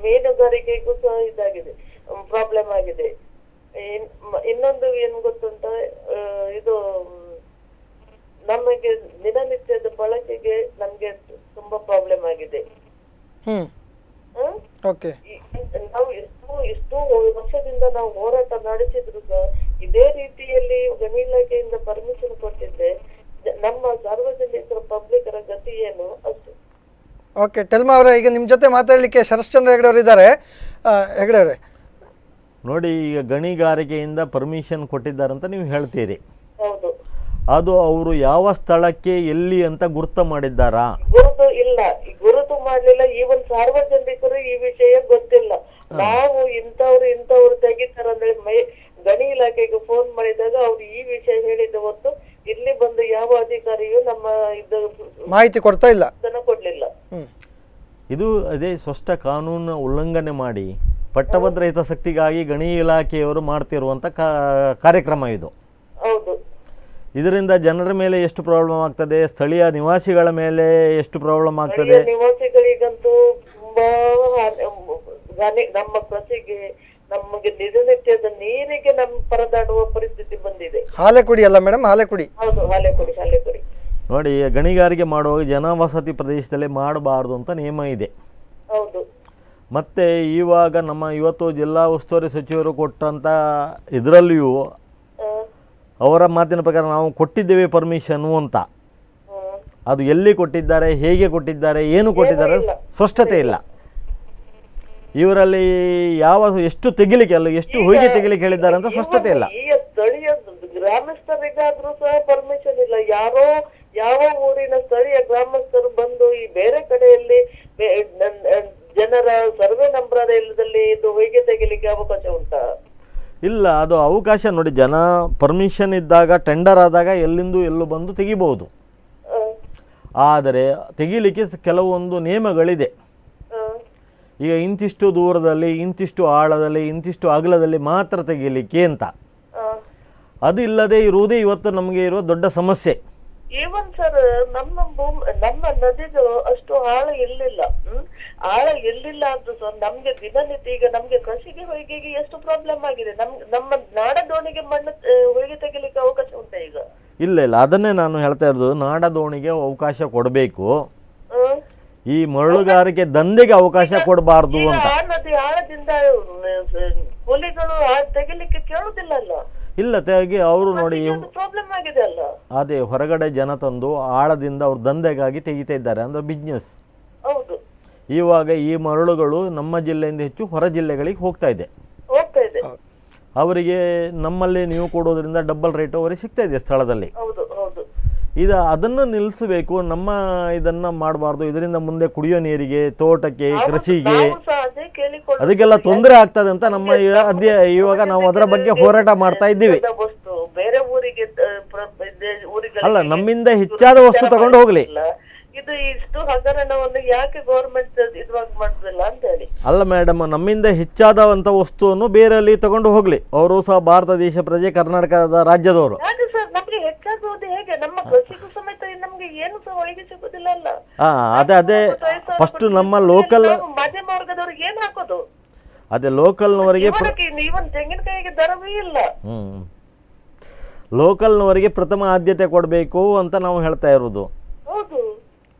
ಮೀನುಗಾರಿಕೆಗೂ ಸಹ ಇದಾಗಿದೆ, ಪ್ರಾಬ್ಲಮ್ ಆಗಿದೆ. ಇನ್ನೊಂದು ಏನ್ ಗೊತ್ತುಂಟ, ಇದು ನಮಗೆ ದಿನನಿತ್ಯದ ಬಳಕೆಗೆ ನಮ್ಗೆ ತುಂಬಾ ಪ್ರಾಬ್ಲಮ್ ಆಗಿದೆ. ನಾವು ಎಷ್ಟು ವರ್ಷದಿಂದ ನಾವು ಹೋರಾಟ ನಡೆಸಿದ್ರು ಸಹ ಇದೇ ರೀತಿಯಲ್ಲಿ ಗಣಿ ಇಲಾಖೆಯಿಂದ ಪರ್ಮಿಷನ್ ಕೊಟ್ಟಿದ್ರೆ ನಮ್ಮ ಸಾರ್ವಜನಿಕರ ಪಬ್ಲಿಕರ ಗತಿ ಏನು ಅಷ್ಟು. ಓಕೆ, ಟೆಲ್ಮಾ ಅವರೇ, ಈಗ ನಿಮ್ಮ ಜೊತೆ ಮಾತಾಡಲಿಕ್ಕೆ ಶರಶ್ಚಂದ್ರ ಹೆಗಡೆ ಅವರು ಇದ್ದಾರೆ. ಹೆಗಡೆ ಅವರೇ ನೋಡಿ, ಈಗ ಗಣಿಗಾರಿಕೆಯಿಂದ ಪರ್ಮಿಷನ್ ಕೊಟ್ಟಿದ್ದಾರಂತ ನೀವು ಹೇಳ್ತೀರಿ. ಹೌದು. ಅದು ಅವರು ಯಾವ ಸ್ಥಳಕ್ಕೆ ಎಲ್ಲಿ ಅಂತ ಗುರುತು ಮಾಡಿದ್ದಾರಾ? ಗುರುತು ಇಲ್ಲ, ಗುರುತು ಮಾಡ್ಲಿಲ್ಲ. ಈವನ್ ಸಾರ್ವಜನಿಕರು ಈ ವಿಷಯ ಗೊತ್ತಿಲ್ಲ. ನಾವು ಇಂಥವ್ರು ತೆಗಿತಾರಂದ್ರೆ ಗಣಿ ಇಲಾಖೆಗೆ ಫೋನ್ ಮಾಡಿದಾಗ ಅವ್ರು ಈ ವಿಷಯ ಹೇಳಿದ ಹೊತ್ತು ಇಲ್ಲಿ ಬಂದು ಯಾವ ಅಧಿಕಾರಿಯು ನಮ್ಮ ಇದು ಮಾಹಿತಿ ಕೊಡ್ತಾ ಇಲ್ಲ. ಕೊಡ್ಲಿಲ್ಲ. ಇದು ಅದೇ ಸ್ಪಷ್ಟ ಕಾನೂನು ಉಲ್ಲಂಘನೆ ಮಾಡಿ ಪಟ್ಟಭದ್ರ ಹಿತಾಸಕ್ತಿಗಾಗಿ ಗಣಿ ಇಲಾಖೆಯವರು ಮಾಡ್ತಿರುವಂಥ ಕಾರ್ಯಕ್ರಮ ಇದು. ಹೌದು. ಇದರಿಂದ ಜನರ ಮೇಲೆ ಎಷ್ಟು ಪ್ರಾಬ್ಲಮ್ ಆಗ್ತದೆ, ಸ್ಥಳೀಯ ನಿವಾಸಿಗಳ ಮೇಲೆ ಎಷ್ಟು ಪ್ರಾಬ್ಲಮ್ ಆಗ್ತದೆ. ನಿವಾಸಿಗಳಿಗಂತೂ ತುಂಬಾ ನಮ್ಮ ಕೃಷಿಗೆ, ನಮಗೆ ದಿನನಿತ್ಯದ ನೀರಿಗೆ ಪರದಾಡುವ ಪರಿಸ್ಥಿತಿ ಬಂದಿದೆ. ಹಾಲೆ ಕುಡಿ ಅಲ್ಲ ಮೇಡಮ್, ಹಾಲೆ ಕುಡಿ. ಹೌದು, ಹಾಲೆ ಕುಡಿ, ಹಾಲೆ ಕುಡಿ. ನೋಡಿ, ಗಣಿಗಾರಿಕೆ ಮಾಡುವಾಗ ಜನವಸತಿ ಪ್ರದೇಶದಲ್ಲಿ ಮಾಡಬಾರ್ದು ಅಂತ ನಿಯಮ ಇದೆ. ಹೌದು. ಮತ್ತು ಇವಾಗ ಇವತ್ತು ಜಿಲ್ಲಾ ಉಸ್ತುವಾರಿ ಸಚಿವರು ಕೊಟ್ಟಂಥ ಇದರಲ್ಲಿಯೂ ಅವರ ಮಾತಿನ ಪ್ರಕಾರ ನಾವು ಕೊಟ್ಟಿದ್ದೇವೆ ಪರ್ಮಿಷನ್ನು ಅಂತ. ಅದು ಎಲ್ಲಿ ಕೊಟ್ಟಿದ್ದಾರೆ, ಹೇಗೆ ಕೊಟ್ಟಿದ್ದಾರೆ, ಏನು ಕೊಟ್ಟಿದ್ದಾರೆ ಸ್ಪಷ್ಟತೆ ಇಲ್ಲ. ಇವರಲ್ಲಿ ಎಷ್ಟು ತೆಗಿಲಿಕ್ಕೆ ಅಲ್ಲ, ಎಷ್ಟು ಹೊಯ್ಗೆ ತೆಗಿಲಿಕ್ಕೆ ಹೇಳಿದ್ದಾರೆ ಅಂತ ಸ್ಪಷ್ಟತೆ ಇಲ್ಲ. ಈಗ ಸ್ಥಳೀಯ ಗ್ರಾಮಸ್ಥರಿಗಾದ್ರೂ ಸಹ ಪರ್ಮಿಷನ್ ಇಲ್ಲ. ಯಾವ ಊರಿನ ಸ್ಥಳೀಯ ಗ್ರಾಮಸ್ಥರು ಬಂದು ಈ ಬೇರೆ ಕಡೆಯಲ್ಲಿ ಜನರ ಸರ್ವೆ ನಂಬರ್ ಇಲ್ಲದಲ್ಲಿ ಇದು ಹೊಯ್ಗೆ ತೆಗಿಲಿಕ್ಕೆ ಅವಕಾಶ ಉಂಟಾ? ಇಲ್ಲ, ಅದು ಅವಕಾಶ ನೋಡಿ, ಜನ ಪರ್ಮಿಷನ್ ಇದ್ದಾಗ, ಟೆಂಡರ್ ಆದಾಗ ಎಲ್ಲೂ ಬಂದು ತೆಗಿಬಹುದು. ಆದರೆ ತೆಗಿಲಿಕ್ಕೆ ಕೆಲವೊಂದು ನಿಯಮಗಳಿದೆ. ಈಗ ಇಂತಿಷ್ಟು ದೂರದಲ್ಲಿ, ಇಂತಿಷ್ಟು ಆಳದಲ್ಲಿ, ಇಂತಿಷ್ಟು ಅಗಲದಲ್ಲಿ ಮಾತ್ರ ತೆಗಿಲಿಕ್ಕೆ ಅಂತ. ಅದು ಇಲ್ಲದೆ ಇರುವುದೇ ಇವತ್ತು ನಮಗೆ ಇರುವ ದೊಡ್ಡ ಸಮಸ್ಯೆ. ಈವನ್ ಸರ್, ನಮ್ಮ ನದಿಗಳು ಅಷ್ಟು ಆಳ ಇರ್ಲಿಲ್ಲ. ಆಳ ಇರ್ಲಿಲ್ಲ ಅಂದ್ರೂ ಸರ್ ನಮ್ಗೆ ದಿನನಿತ್ಯ ಈಗ ನಮ್ಗೆ ಕೃಷಿಗೆ ಹೊಯ್ಗೆಗೆ ಎಷ್ಟು ಪ್ರಾಬ್ಲಮ್ ಆಗಿದೆ. ನಮ್ಮ ನಾಡ ದೋಣಿಗೆ ಮಣ್ಣು ಹೊಯ್ಗೆ ತೆಗಿಲಿಕ್ಕೆ ಅವಕಾಶ ಉಂಟಾ ಈಗ? ಇಲ್ಲ, ಅದನ್ನೇ ನಾನು ಹೇಳ್ತಾ ಇರೋದು. ನಾಡ ದೋಣಿಗೆ ಅವಕಾಶ ಕೊಡಬೇಕು, ಈ ಮರಳುಗಾರಿಕೆ ದಂಧೆಗೆ ಅವಕಾಶ ಕೊಡಬಾರ್ದು ಅಂತ. ನದಿ ಆಳದಿಂದ ಹುಲಿಗಳು ತೆಗಿಲಿಕ್ಕೆ ಕೇಳುದಿಲ್ಲ ಅಲ್ಲ? ಇಲ್ಲ, ಅವರು ನೋಡಿ ಪ್ರಾಬ್ಲಮ್ ಆಗಿದೆ ಅಲ್ಲ? ಅದೇ ಹೊರಗಡೆ ಜನ ತಂದು ಆಳದಿಂದ ಅವ್ರ ದಂಧೆಗಾಗಿ ತೆಗಿತಾ ಇದ್ದಾರೆ, ಅಂದ್ರೆ ಬಿಸ್ನೆಸ್. ಹೌದು. ಇವಾಗ ಈ ಮರಳುಗಳು ನಮ್ಮ ಜಿಲ್ಲೆಯಿಂದ ಹೆಚ್ಚು ಹೊರ ಜಿಲ್ಲೆಗಳಿಗೆ ಹೋಗ್ತಾ ಇದೆ. ಅವರಿಗೆ ನಮ್ಮಲ್ಲಿ ನೀವು ಕೊಡೋದ್ರಿಂದ ಡಬಲ್ ರೇಟ್ ಅವರಿಗೆ ಸಿಗ್ತಾ ಇದೆ ಸ್ಥಳದಲ್ಲಿ. ಅದನ್ನು ನಿಲ್ಲಿಸಬೇಕು. ನಮ್ಮ ಇದನ್ನ ಮಾಡಬಾರ್ದು. ಇದರಿಂದ ಮುಂದೆ ಕುಡಿಯೋ ನೀರಿಗೆ, ತೋಟಕ್ಕೆ, ಕೃಷಿಗೆ ಅದಕ್ಕೆಲ್ಲ ತೊಂದರೆ ಆಗ್ತದೆ ಅಂತ ಇವಾಗ ನಾವು ಅದರ ಬಗ್ಗೆ ಹೋರಾಟ ಮಾಡ್ತಾ ಇದ್ದೀವಿ. ಅಲ್ಲ, ನಮ್ಮಿಂದ ಹೆಚ್ಚಾದ ವಸ್ತು ತಗೊಂಡು ಹೋಗ್ಲಿ. ಇದು ಇಷ್ಟು ಹಗರಣವನ್ನು ಯಾಕೆ ಗೌರ್ಮೆಂಟ್ ಇದುವಾಗ ಮಾಡುದಿಲ್ಲ ಅಂತ ಹೇಳಿ. ಅಲ್ಲ ಮೇಡಮ್, ನಮ್ಮಿಂದ ಹೆಚ್ಚಾದಂತ ವಸ್ತುವನ್ನು ಬೇರೆಯಲ್ಲಿ ತಗೊಂಡು ಹೋಗ್ಲಿ. ಅವರು ಸಹ ಭಾರತ ದೇಶ ಪ್ರಜೆ, ಕರ್ನಾಟಕದ ರಾಜ್ಯದವರು. ನಮ್ಗೆ ಹೆಚ್ಚಾಗುವುದು ಹೇಗೆ? ನಮ್ಮ ಕೃಷಿಗೂ ಸಮೇತ ನಮ್ಗೆ ಏನು ಸಹ ಒಳಗೆ ಸಿಗುದಿಲ್ಲ ಅಲ್ಲ? ಅದೇ ಫಸ್ಟ್ ನಮ್ಮ ಲೋಕಲ್ ಮಧ್ಯಮ ವರ್ಗದವ್ರಿಗೆ ಏನ್ ಹಾಕೋದು? ಅದೇ ಲೋಕಲ್ನವರಿಗೆ, ಇವನ್ ತೆಂಗಿನಕಾಯಿಗೆ ದರವೇ ಇಲ್ಲ. ಲೋಕಲ್ನವರಿಗೆ ಪ್ರಥಮ ಆದ್ಯತೆ ಕೊಡಬೇಕು ಅಂತ ನಾವು ಹೇಳ್ತಾ ಇರೋದು.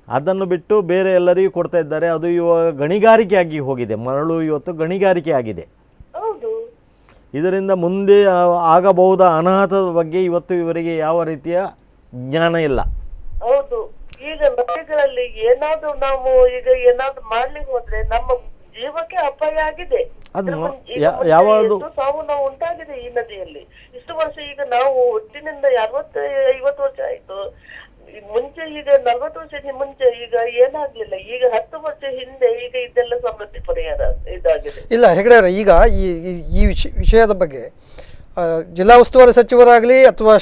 ಅದನ್ನು ಬಿಟ್ಟು ಬೇರೆ ಎಲ್ಲರಿಗೂ ಕೊಡ್ತಾ ಇದ್ದಾರೆ. ಅದು ಇವಾಗ ಗಣಿಗಾರಿಕೆ ಆಗಿ ಹೋಗಿದೆ. ಮರಳು ಇವತ್ತು ಗಣಿಗಾರಿಕೆ ಆಗಿದೆ. ಇದರಿಂದ ಮುಂದೆ ಆಗಬಹುದ ಅನಾಹುತದ ಬಗ್ಗೆ ಇವತ್ತು ಇವರಿಗೆ ಯಾವ ರೀತಿಯ ಜ್ಞಾನ ಇಲ್ಲ. ಹೌದು. ಈಗ ನದಿಗಳಲ್ಲಿ ಏನಾದ್ರೂ ನಾವು ಈಗ ಏನಾದ್ರೂ ಮಾಡ್ಲಿಕ್ಕೆ ಹೋದ್ರೆ ನಮ್ಮ ಜೀವಕ್ಕೆ ಅಪಾಯ ಆಗಿದೆ. ಯಾವುದು ಸಾವು ನಾವು ಉಂಟಾಗಿದೆ ಈ ನದಿಯಲ್ಲಿ. ಇಷ್ಟು ವರ್ಷ ಈಗ ನಾವು ಹುಟ್ಟಿನಿಂದ 60-50 ವರ್ಷ ಆಯ್ತು. ಮುಂಚೆ ಈಗ 40 ವರ್ಷ ಮುಂಚೆ ಈಗ ಏನಾಗ್ಲಿಲ್ಲ. ಈಗ 10 ವರ್ಷ ಹಿಂದೆ ಈಗ ಇದೆಲ್ಲ ಸಮೃದ್ಧಿ ಪರಿಹಾರ ಇದಾಗಿದೆ. ಇಲ್ಲ ಹೆಗಡೆ, ಈಗ ಈ ವಿಷಯದ ಬಗ್ಗೆ ಜಿಲ್ಲಾ ಉಸ್ತುವಾರಿ ಸಚಿವರಾಗಲಿ ಅಥವಾ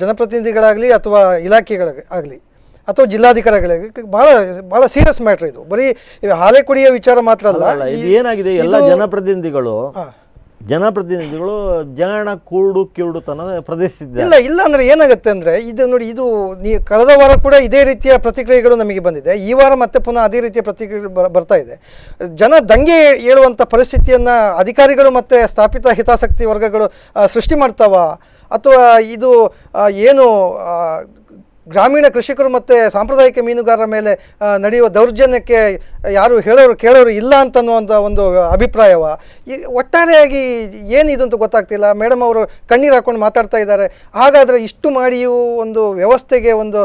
ಜನಪ್ರತಿನಿಧಿಗಳಾಗಲಿ ಅಥವಾ ಇಲಾಖೆಗಳಾಗಲಿ ಅಥವಾ ಜಿಲ್ಲಾಧಿಕಾರಿಗಳಿಗೆ ಬಹಳ ಸೀರಿಯಸ್ ಮ್ಯಾಟರ್ ಇದು. ಬರೀ ಹಾಲೆ ಕುಡಿಯೋ ವಿಚಾರ ಮಾತ್ರ ಅಲ್ಲ. ಏನಾಗಿದೆ, ಎಲ್ಲ ಜನಪ್ರತಿನಿಧಿಗಳು ಜಾಣ ಕೂಡು ಕಿರುಡುತನ ಪ್ರದರ್ಶಿಸಿದ್ದಾರೆ. ಇಲ್ಲ ಅಂದ್ರೆ ಏನಾಗುತ್ತೆ ಅಂದ್ರೆ, ಇದು ನೋಡಿ, ಇದು ಕಳೆದ ವಾರ ಕೂಡ ಇದೇ ರೀತಿಯ ಪ್ರತಿಕ್ರಿಯೆಗಳು ನಮಗೆ ಬಂದಿದೆ. ಈ ವಾರ ಮತ್ತೆ ಪುನಃ ಅದೇ ರೀತಿಯ ಪ್ರತಿಕ್ರಿಯೆ ಬರ್ತಾ ಇದೆ. ಜನ ದಂಗೆ ಏಳುವಂಥ ಪರಿಸ್ಥಿತಿಯನ್ನು ಅಧಿಕಾರಿಗಳು ಮತ್ತು ಸ್ಥಾಪಿತ ಹಿತಾಸಕ್ತಿ ವರ್ಗಗಳು ಸೃಷ್ಟಿ ಮಾಡ್ತಾವ, ಅಥವಾ ಇದು ಏನು ಗ್ರಾಮೀಣ ಕೃಷಿಕರು ಮತ್ತು ಸಾಂಪ್ರದಾಯಿಕ ಮೀನುಗಾರರ ಮೇಲೆ ನಡೆಯುವ ದೌರ್ಜನ್ಯಕ್ಕೆ ಯಾರು ಕೇಳೋರು ಇಲ್ಲ ಅಂತನ್ನುವಂಥ ಒಂದು ಅಭಿಪ್ರಾಯವ? ಈ ಒಟ್ಟಾರೆಯಾಗಿ ಏನಿದು ಅಂತ ಗೊತ್ತಾಗ್ತಿಲ್ಲ. ಮೇಡಮ್ ಅವರು ಕಣ್ಣೀರು ಹಾಕ್ಕೊಂಡು ಮಾತಾಡ್ತಾ ಇದ್ದಾರೆ. ಹಾಗಾದರೆ ಇಷ್ಟು ಮಾಡಿಯೂ ಒಂದು ವ್ಯವಸ್ಥೆಗೆ, ಒಂದು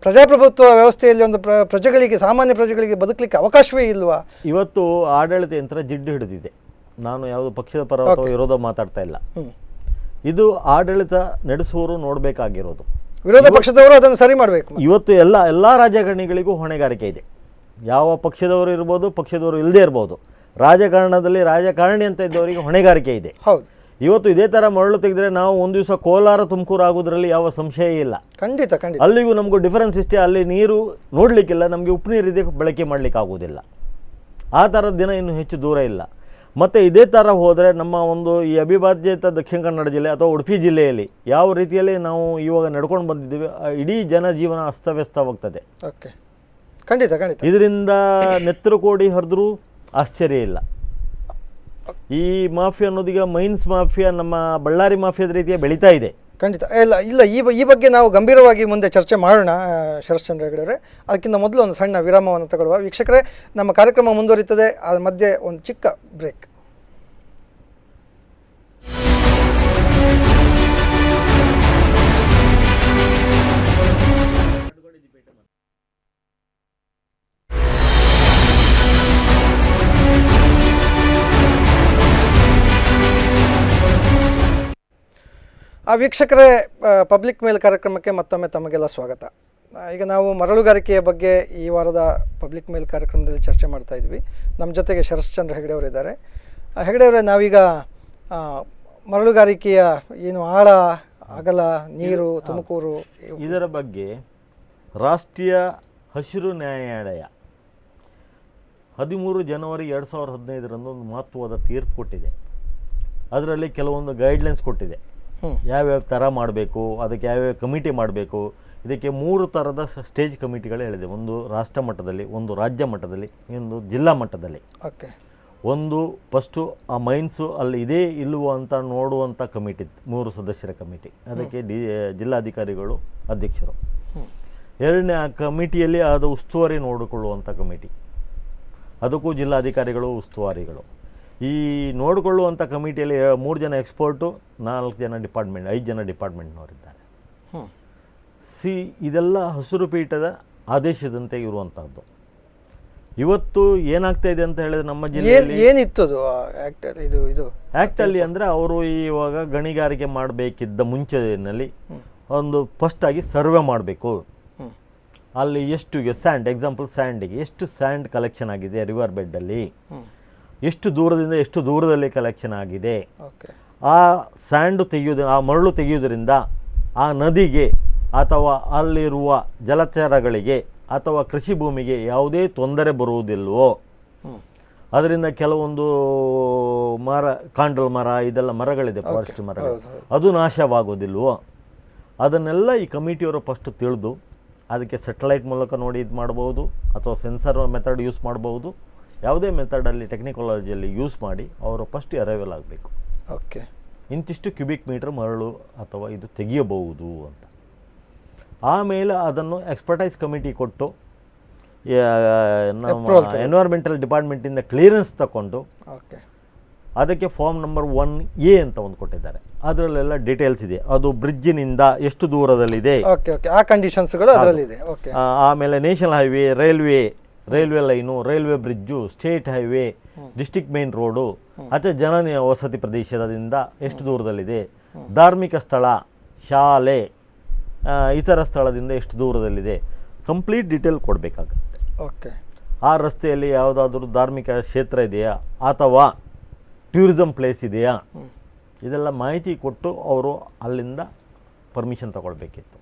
ಪ್ರಜಾಪ್ರಭುತ್ವ ವ್ಯವಸ್ಥೆಯಲ್ಲಿ ಒಂದು ಪ್ರಜೆಗಳಿಗೆ, ಸಾಮಾನ್ಯ ಪ್ರಜೆಗಳಿಗೆ ಬದುಕಲಿಕ್ಕೆ ಅವಕಾಶವೇ ಇಲ್ವಾ? ಇವತ್ತು ಆಡಳಿತ ಯಂತ್ರ ಜಿಡ್ಡು ಹಿಡಿದಿದೆ. ನಾನು ಯಾವುದು ಪಕ್ಷದ ಪರ ಅಥವಾ ವಿರೋಧ ಮಾತಾಡ್ತಾ ಇಲ್ಲ. ಇದು ಆಡಳಿತ ನಡೆಸುವವರು ನೋಡಬೇಕಾಗಿರೋದು. ವಿರೋಧ ಪಕ್ಷದವರು ಅದನ್ನು ಸರಿ ಮಾಡಬೇಕು. ಇವತ್ತು ಎಲ್ಲ ರಾಜಕಾರಣಿಗಳಿಗೂ ಹೊಣೆಗಾರಿಕೆ ಇದೆ. ಯಾವ ಪಕ್ಷದವರು ಇರ್ಬೋದು, ಪಕ್ಷದವರು ಇಲ್ಲದೇ ಇರ್ಬೋದು. ರಾಜಕಾರಣದಲ್ಲಿ ರಾಜಕಾರಣಿ ಅಂತ ಇದ್ದವರಿಗೆ ಹೊಣೆಗಾರಿಕೆ ಇದೆ. ಹೌದು. ಇವತ್ತು ಇದೇ ಥರ ಮರಳು ತೆಗೆದ್ರೆ ನಾವು ಒಂದು ದಿವಸ ಕೋಲಾರ ತುಮಕೂರು ಆಗೋದ್ರಲ್ಲಿ ಯಾವ ಸಂಶಯ ಇಲ್ಲ. ಖಂಡಿತ ಖಂಡಿತ. ಅಲ್ಲಿಗೂ ನಮಗೂ ಡಿಫರೆನ್ಸ್ ಇಷ್ಟೇ, ಅಲ್ಲಿ ನೀರು ನೋಡಲಿಕ್ಕಿಲ್ಲ, ನಮಗೆ ಉಪ್ಪು ನೀರಿದೆ ಬಳಕೆ ಮಾಡಲಿಕ್ಕೆ ಆಗೋದಿಲ್ಲ. ಆ ಥರದ ದಿನ ಇನ್ನು ಹೆಚ್ಚು ದೂರ ಇಲ್ಲ. ಮತ್ತು ಇದೇ ಥರ ಹೋದರೆ ನಮ್ಮ ಒಂದು ಈ ಅವಿಭಾಜ್ಯತ ದಕ್ಷಿಣ ಕನ್ನಡ ಜಿಲ್ಲೆ ಅಥವಾ ಉಡುಪಿ ಜಿಲ್ಲೆಯಲ್ಲಿ ಯಾವ ರೀತಿಯಲ್ಲಿ ನಾವು ಇವಾಗ ನಡ್ಕೊಂಡು ಬಂದಿದ್ದೀವಿ, ಇಡೀ ಜನಜೀವನ ಅಸ್ತವ್ಯಸ್ತವಾಗ್ತದೆ. ಓಕೆ, ಖಂಡಿತ ಖಂಡಿತ. ಇದರಿಂದ ನೆತ್ತರು ಕೋಡಿ ಹರಿದ್ರೂ ಆಶ್ಚರ್ಯ ಇಲ್ಲ. ಈ ಮಾಫಿಯಾ ಅನ್ನೋದೀಗ ಮೈನ್ಸ್ ಮಾಫಿಯಾ ನಮ್ಮ ಬಳ್ಳಾರಿ ಮಾಫಿಯಾದ ರೀತಿಯ ಬೆಳೀತಾ ಇದೆ. ಖಂಡಿತ ಇಲ್ಲ ಇಲ್ಲ ಈ ಬಗ್ಗೆ ನಾವು ಗಂಭೀರವಾಗಿ ಮುಂದೆ ಚರ್ಚೆ ಮಾಡೋಣ ಶರಶ್ಚಂದ್ರ ಹೆಗಡೆ ಅವರೇ. ಅದಕ್ಕಿಂತ ಮೊದಲು ಒಂದು ಸಣ್ಣ ವಿರಾಮವನ್ನು ತಗೊಳ್ಳುವ. ವೀಕ್ಷಕರೇ, ನಮ್ಮ ಕಾರ್ಯಕ್ರಮ ಮುಂದುವರಿತದೆ. ಅದ್ರ ಮಧ್ಯೆ ಒಂದು ಚಿಕ್ಕ ಬ್ರೇಕ್. ವೀಕ್ಷಕರೇ, ಪಬ್ಲಿಕ್ ಮೇಲ್ ಕಾರ್ಯಕ್ರಮಕ್ಕೆ ಮತ್ತೊಮ್ಮೆ ತಮಗೆಲ್ಲ ಸ್ವಾಗತ. ಈಗ ನಾವು ಮರಳುಗಾರಿಕೆಯ ಬಗ್ಗೆ ಈ ವಾರದ ಪಬ್ಲಿಕ್ ಮೇಲ್ ಕಾರ್ಯಕ್ರಮದಲ್ಲಿ ಚರ್ಚೆ ಮಾಡ್ತಾ ಇದ್ವಿ. ನಮ್ಮ ಜೊತೆಗೆ ಶರಶ್ಚಂದ್ರ ಹೆಗಡೆ ಅವರಿದ್ದಾರೆ. ಹೆಗಡೆ ಅವರೇ, ನಾವೀಗ ಮರಳುಗಾರಿಕೆಯ ಏನು ಆಳ, ಅಗಲ, ನೀರು, ತುಮಕೂರು, ಇದರ ಬಗ್ಗೆ ರಾಷ್ಟ್ರೀಯ ಹಸಿರು ನ್ಯಾಯಾಲಯ 13 ಜನವರಿ 2015 ಒಂದು ಮಹತ್ವದ ತೀರ್ಪು ಕೊಟ್ಟಿದೆ. ಅದರಲ್ಲಿ ಕೆಲವೊಂದು ಗೈಡ್ಲೈನ್ಸ್ ಕೊಟ್ಟಿದೆ. ಯಾವ್ಯಾವ ಥರ ಮಾಡಬೇಕು, ಅದಕ್ಕೆ ಯಾವ್ಯಾವ ಕಮಿಟಿ ಮಾಡಬೇಕು. ಇದಕ್ಕೆ 3 ಥರದ ಸ್ಟೇಜ್ ಕಮಿಟಿಗಳು ಹೇಳಿದೆ. ಒಂದು ರಾಷ್ಟ್ರ ಮಟ್ಟದಲ್ಲಿ, ಒಂದು ರಾಜ್ಯ ಮಟ್ಟದಲ್ಲಿ, ಇನ್ನೊಂದು ಜಿಲ್ಲಾ ಮಟ್ಟದಲ್ಲಿ. ಓಕೆ. ಒಂದು ಫಸ್ಟು ಆ ಮೈನ್ಸು ಅಲ್ಲಿ ಇದೇ ಇಲ್ಲವೋ ಅಂತ ನೋಡುವಂಥ ಕಮಿಟಿ, 3 ಸದಸ್ಯರ ಕಮಿಟಿ. ಅದಕ್ಕೆ ಜಿಲ್ಲಾಧಿಕಾರಿಗಳು ಅಧ್ಯಕ್ಷರು. ಎರಡನೇ ಆ ಕಮಿಟಿಯಲ್ಲಿ ಅದು ಉಸ್ತುವಾರಿ ನೋಡಿಕೊಳ್ಳುವಂಥ ಕಮಿಟಿ, ಅದಕ್ಕೂ ಜಿಲ್ಲಾಧಿಕಾರಿಗಳು ಉಸ್ತುವಾರಿಗಳು. ಈ ನೋಡಿಕೊಳ್ಳುವಂಥ ಕಮಿಟಿಯಲ್ಲಿ 3 ಜನ ಎಕ್ಸ್ಪರ್ಟು, 4 ಜನ ಡಿಪಾರ್ಟ್ಮೆಂಟ್, 5 ಜನ ಡಿಪಾರ್ಟ್ಮೆಂಟ್ನವರಿದ್ದಾರೆ. ಇದೆಲ್ಲ ಹಸಿರು ಪೀಠದ ಆದೇಶದಂತೆ ಇರುವಂಥದ್ದು. ಇವತ್ತು ಏನಾಗ್ತಾ ಇದೆ ಅಂತ ಹೇಳಿದ್ರೆ ನಮ್ಮ ಜಿಲ್ಲೆಯಲ್ಲಿ ಏನಿತ್ತು ಇದು ಆ್ಯಕ್ಟಲ್ಲಿ ಅಂದರೆ ಅವರು ಇವಾಗ ಗಣಿಗಾರಿಕೆ ಮಾಡಬೇಕಿದ್ದ ಮುಂಚೆನಲ್ಲಿ ಒಂದು ಫಸ್ಟಾಗಿ ಸರ್ವೆ ಮಾಡಬೇಕು. ಅಲ್ಲಿ ಎಷ್ಟು ಈಗ ಸ್ಯಾಂಡ್, ಎಕ್ಸಾಂಪಲ್ ಸ್ಯಾಂಡಿಗೆ ಎಷ್ಟು ಸ್ಯಾಂಡ್ ಕಲೆಕ್ಷನ್ ಆಗಿದೆ ರಿವರ್ ಬೆಡ್ಡಲ್ಲಿ, ಎಷ್ಟು ದೂರದಿಂದ ಎಷ್ಟು ದೂರದಲ್ಲಿ ಕಲೆಕ್ಷನ್ ಆಗಿದೆ. ಆ ಸ್ಯಾಂಡು ತೆಗೆಯೋದು, ಆ ಮರಳು ತೆಗೆಯೋದ್ರಿಂದ ಆ ನದಿಗೆ ಅಥವಾ ಅಲ್ಲಿರುವ ಜಲಚರಗಳಿಗೆ ಅಥವಾ ಕೃಷಿ ಭೂಮಿಗೆ ಯಾವುದೇ ತೊಂದರೆ ಬರುವುದಿಲ್ವೋ, ಅದರಿಂದ ಕೆಲವೊಂದು ಮರ, ಕಾಂಡಲ್ ಮರ, ಇದೆಲ್ಲ ಮರಗಳಿದೆ, ಫಾರೆಸ್ಟ್ ಮರಗಳು, ಅದು ನಾಶವಾಗೋದಿಲ್ವೋ, ಅದನ್ನೆಲ್ಲ ಈ ಕಮಿಟಿಯವರು ಫಸ್ಟ್ ತಿಳಿದು ಅದಕ್ಕೆ ಸ್ಯಾಟಲೈಟ್ ಮೂಲಕ ನೋಡಿ ಇದು ಮಾಡ್ಬೋದು, ಅಥವಾ ಸೆನ್ಸರ್ ಮೆಥಡ್ ಯೂಸ್ ಮಾಡ್ಬೋದು. ಯಾವುದೇ ಮೆಥಡಲ್ಲಿ ಟೆಕ್ನಿಕಾಲಜಿಯಲ್ಲಿ ಯೂಸ್ ಮಾಡಿ ಅವರು ಫಸ್ಟ್ ಅರೈವಲ್ ಆಗಬೇಕು. ಓಕೆ, ಇಂತಿಷ್ಟು ಕ್ಯೂಬಿಕ್ ಮೀಟರ್ ಮರಳು ಅಥವಾ ಇದು ತೆಗೆಯಬಹುದು ಅಂತ. ಆಮೇಲೆ ಅದನ್ನು ಎಕ್ಸ್ಪರ್ಟೈಸ್ ಕಮಿಟಿ ಕೊಟ್ಟು ನಮ್ಮ ಎನ್ವೈರ್ಮೆಂಟಲ್ ಡಿಪಾರ್ಟ್ಮೆಂಟಿಂದ ಕ್ಲಿಯರೆನ್ಸ್ ತಗೊಂಡು ಅದಕ್ಕೆ ಫಾರ್ಮ್ ನಂಬರ್ 1A ಅಂತ ಒಂದು ಕೊಟ್ಟಿದ್ದಾರೆ. ಅದರಲ್ಲೆಲ್ಲ ಡೀಟೇಲ್ಸ್ ಇದೆ. ಅದು ಬ್ರಿಡ್ಜಿನಿಂದ ಎಷ್ಟು ದೂರದಲ್ಲಿದೆ, ಆ ಕಂಡೀಷನ್ಸ್ಗಳು ಅದರಲ್ಲಿದೆ. ಆಮೇಲೆ national highway, railway line, railway bridge, state highway, district main road, ಅಥವಾ ಜನ ವಸತಿ ಪ್ರದೇಶದಿಂದ ಎಷ್ಟು ದೂರದಲ್ಲಿದೆ, ಧಾರ್ಮಿಕ ಸ್ಥಳ, ಶಾಲೆ, ಇತರ ಸ್ಥಳದಿಂದ ಎಷ್ಟು ದೂರದಲ್ಲಿದೆ, ಕಂಪ್ಲೀಟ್ ಡೀಟೇಲ್ ಕೊಡಬೇಕಾಗುತ್ತೆ. ಓಕೆ. ಆ ರಸ್ತೆಯಲ್ಲಿ ಯಾವುದಾದ್ರೂ ಧಾರ್ಮಿಕ ಕ್ಷೇತ್ರ ಇದೆಯಾ ಅಥವಾ ಟೂರಿಸಂ ಪ್ಲೇಸ್ ಇದೆಯಾ, ಇದೆಲ್ಲ ಮಾಹಿತಿ ಕೊಟ್ಟು ಅವರು ಅಲ್ಲಿಂದ ಪರ್ಮಿಷನ್ ತಗೊಳ್ಬೇಕಿತ್ತು.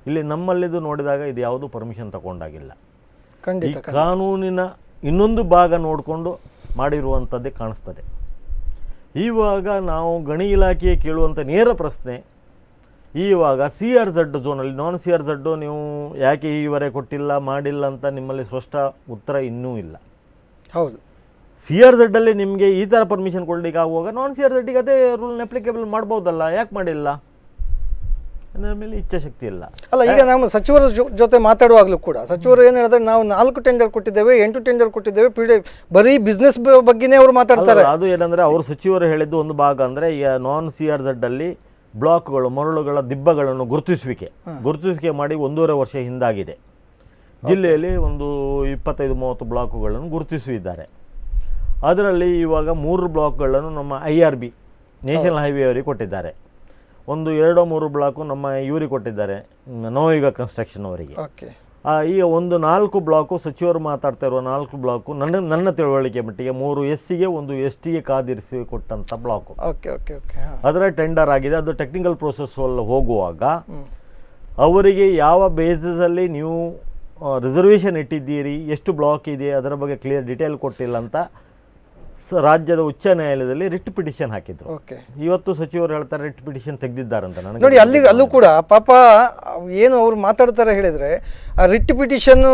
ಇಲ್ಲಿ ನಮ್ಮಲ್ಲಿದು ನೋಡಿದಾಗ ಇದು ಯಾವುದೂ ಪರ್ಮಿಷನ್ ತಗೊಂಡಾಗಿಲ್ಲ. ಈ ಕಾನೂನಿನ ಇನ್ನೊಂದು ಭಾಗ ನೋಡಿಕೊಂಡು ಮಾಡಿರುವಂಥದ್ದೇ ಕಾಣಿಸ್ತದೆ. ಇವಾಗ ನಾವು ಗಣಿ ಇಲಾಖೆಗೆ ಕೇಳುವಂಥ ನೇರ ಪ್ರಶ್ನೆ, ಇವಾಗ CRZ ಝೋನಲ್ಲಿ, ನಾನ್ CRZ ನೀವು ಯಾಕೆ ಈವರೆಗೆ ಕೊಟ್ಟಿಲ್ಲ, ಮಾಡಿಲ್ಲ ಅಂತ ನಿಮ್ಮಲ್ಲಿ ಸ್ಪಷ್ಟ ಉತ್ತರ ಇನ್ನೂ ಇಲ್ಲ. ಹೌದು, CRZ ಅಲ್ಲಿ ನಿಮಗೆ ಈ ಥರ ಪರ್ಮಿಷನ್ ಕೊಡ್ಲಿಕ್ಕೆ ಆಗುವಾಗ ನಾನ್ CRZಗೆ ಅದೇ ರೂಲ್ನ ಅಪ್ಲಿಕೇಬಲ್ ಮಾಡ್ಬೋದಲ್ಲ, ಯಾಕೆ ಮಾಡಿಲ್ಲ? ಅದರ ಮೇಲೆ ಇಚ್ಛಾಶಕ್ತಿ ಇಲ್ಲ. ಅಲ್ಲ, ಈಗ ನಾವು ಸಚಿವರ ಜೊತೆ ಮಾತಾಡುವಾಗಲೂ ಕೂಡ ಸಚಿವರು ಏನು ಹೇಳಿದ್ರೆ, ನಾವು 4 ಟೆಂಡರ್ ಕೊಟ್ಟಿದ್ದೇವೆ, 8 ಟೆಂಡರ್ ಕೊಟ್ಟಿದ್ದೇವೆ, ಬರೀ ಬಿಸ್ನೆಸ್ ಬಗ್ಗೆನೇ ಅವರು ಮಾತಾಡ್ತಾರೆ. ಅದು ಏನಂದರೆ ಅವರು ಸಚಿವರು ಹೇಳಿದ್ದು ಒಂದು ಭಾಗ ಅಂದರೆ, ಈಗ ನಾನ್ CRZ ಅಲ್ಲಿ ಬ್ಲಾಕ್ಗಳು, ಮರಳುಗಳ ದಿಬ್ಬಗಳನ್ನು ಗುರುತಿಸುವಿಕೆ ಮಾಡಿ 1.5 ವರ್ಷ ಹಿಂದಾಗಿದೆ. ಜಿಲ್ಲೆಯಲ್ಲಿ ಒಂದು 25-30 ಬ್ಲಾಕ್ಗಳನ್ನು ಗುರುತಿಸಿದ್ದಾರೆ. ಅದರಲ್ಲಿ ಇವಾಗ 3 ಬ್ಲಾಕ್ಗಳನ್ನು ನಮ್ಮ IRB ನ್ಯಾಷನಲ್ ಹೈವೇ ಅವರಿಗೆ ಕೊಟ್ಟಿದ್ದಾರೆ. ಒಂದು 2-3 ಬ್ಲಾಕು ನಮ್ಮ ಇವರಿಗೆ ಕೊಟ್ಟಿದ್ದಾರೆ, ನವಯುಗ ಕನ್ಸ್ಟ್ರಕ್ಷನ್ ಅವರಿಗೆ. ಈಗ ಒಂದು 4 ಬ್ಲಾಕು ಸಚಿವರು ಮಾತಾಡ್ತಾ ಇರುವ 4 ಬ್ಲಾಕು ನನ್ನ ತಿಳುವಳಿಕೆ ಮಟ್ಟಿಗೆ 3 SCಗೆ 1 STಗೆ ಕಾದಿರಿಸಿ ಕೊಟ್ಟಂಥ ಬ್ಲಾಕು. Okay okay okay. ಅದರ ಟೆಂಡರ್ ಆಗಿದೆ. ಅದು ಟೆಕ್ನಿಕಲ್ ಪ್ರೋಸೆಸ್ ಹೋಗುವಾಗ ಅವರಿಗೆ ಯಾವ ಬೇಸಿಸಲ್ಲಿ ನೀವು ರಿಸರ್ವೇಷನ್ ಇಟ್ಟಿದ್ದೀರಿ, ಎಷ್ಟು ಬ್ಲಾಕ್ ಇದೆ, ಅದರ ಬಗ್ಗೆ ಕ್ಲಿಯರ್ ಡೀಟೇಲ್ ಕೊಟ್ಟಿಲ್ಲ ಅಂತ ರಾಜ್ಯದ ಉಚ್ಚ ನ್ಯಾಯಾಲಯದಲ್ಲಿ ರಿಟ್ ಪಿಟಿಷನ್ ಹಾಕಿದ್ರು. ಓಕೆ. ಇವತ್ತು ಸಚಿವರು ಹೇಳ್ತಾರೆ ರಿಟ್ ಪಿಟಿಷನ್ ತೆಗೆದಿದ್ದಾರಂತ. ನನಗೆ ನೋಡಿ ಅಲ್ಲೂ ಕೂಡ ಪಾಪ ಏನು ಅವ್ರು ಮಾತಾಡ್ತಾರೆ ಹೇಳಿದರೆ ರಿಟ್ ಪಿಟಿಷನ್ನು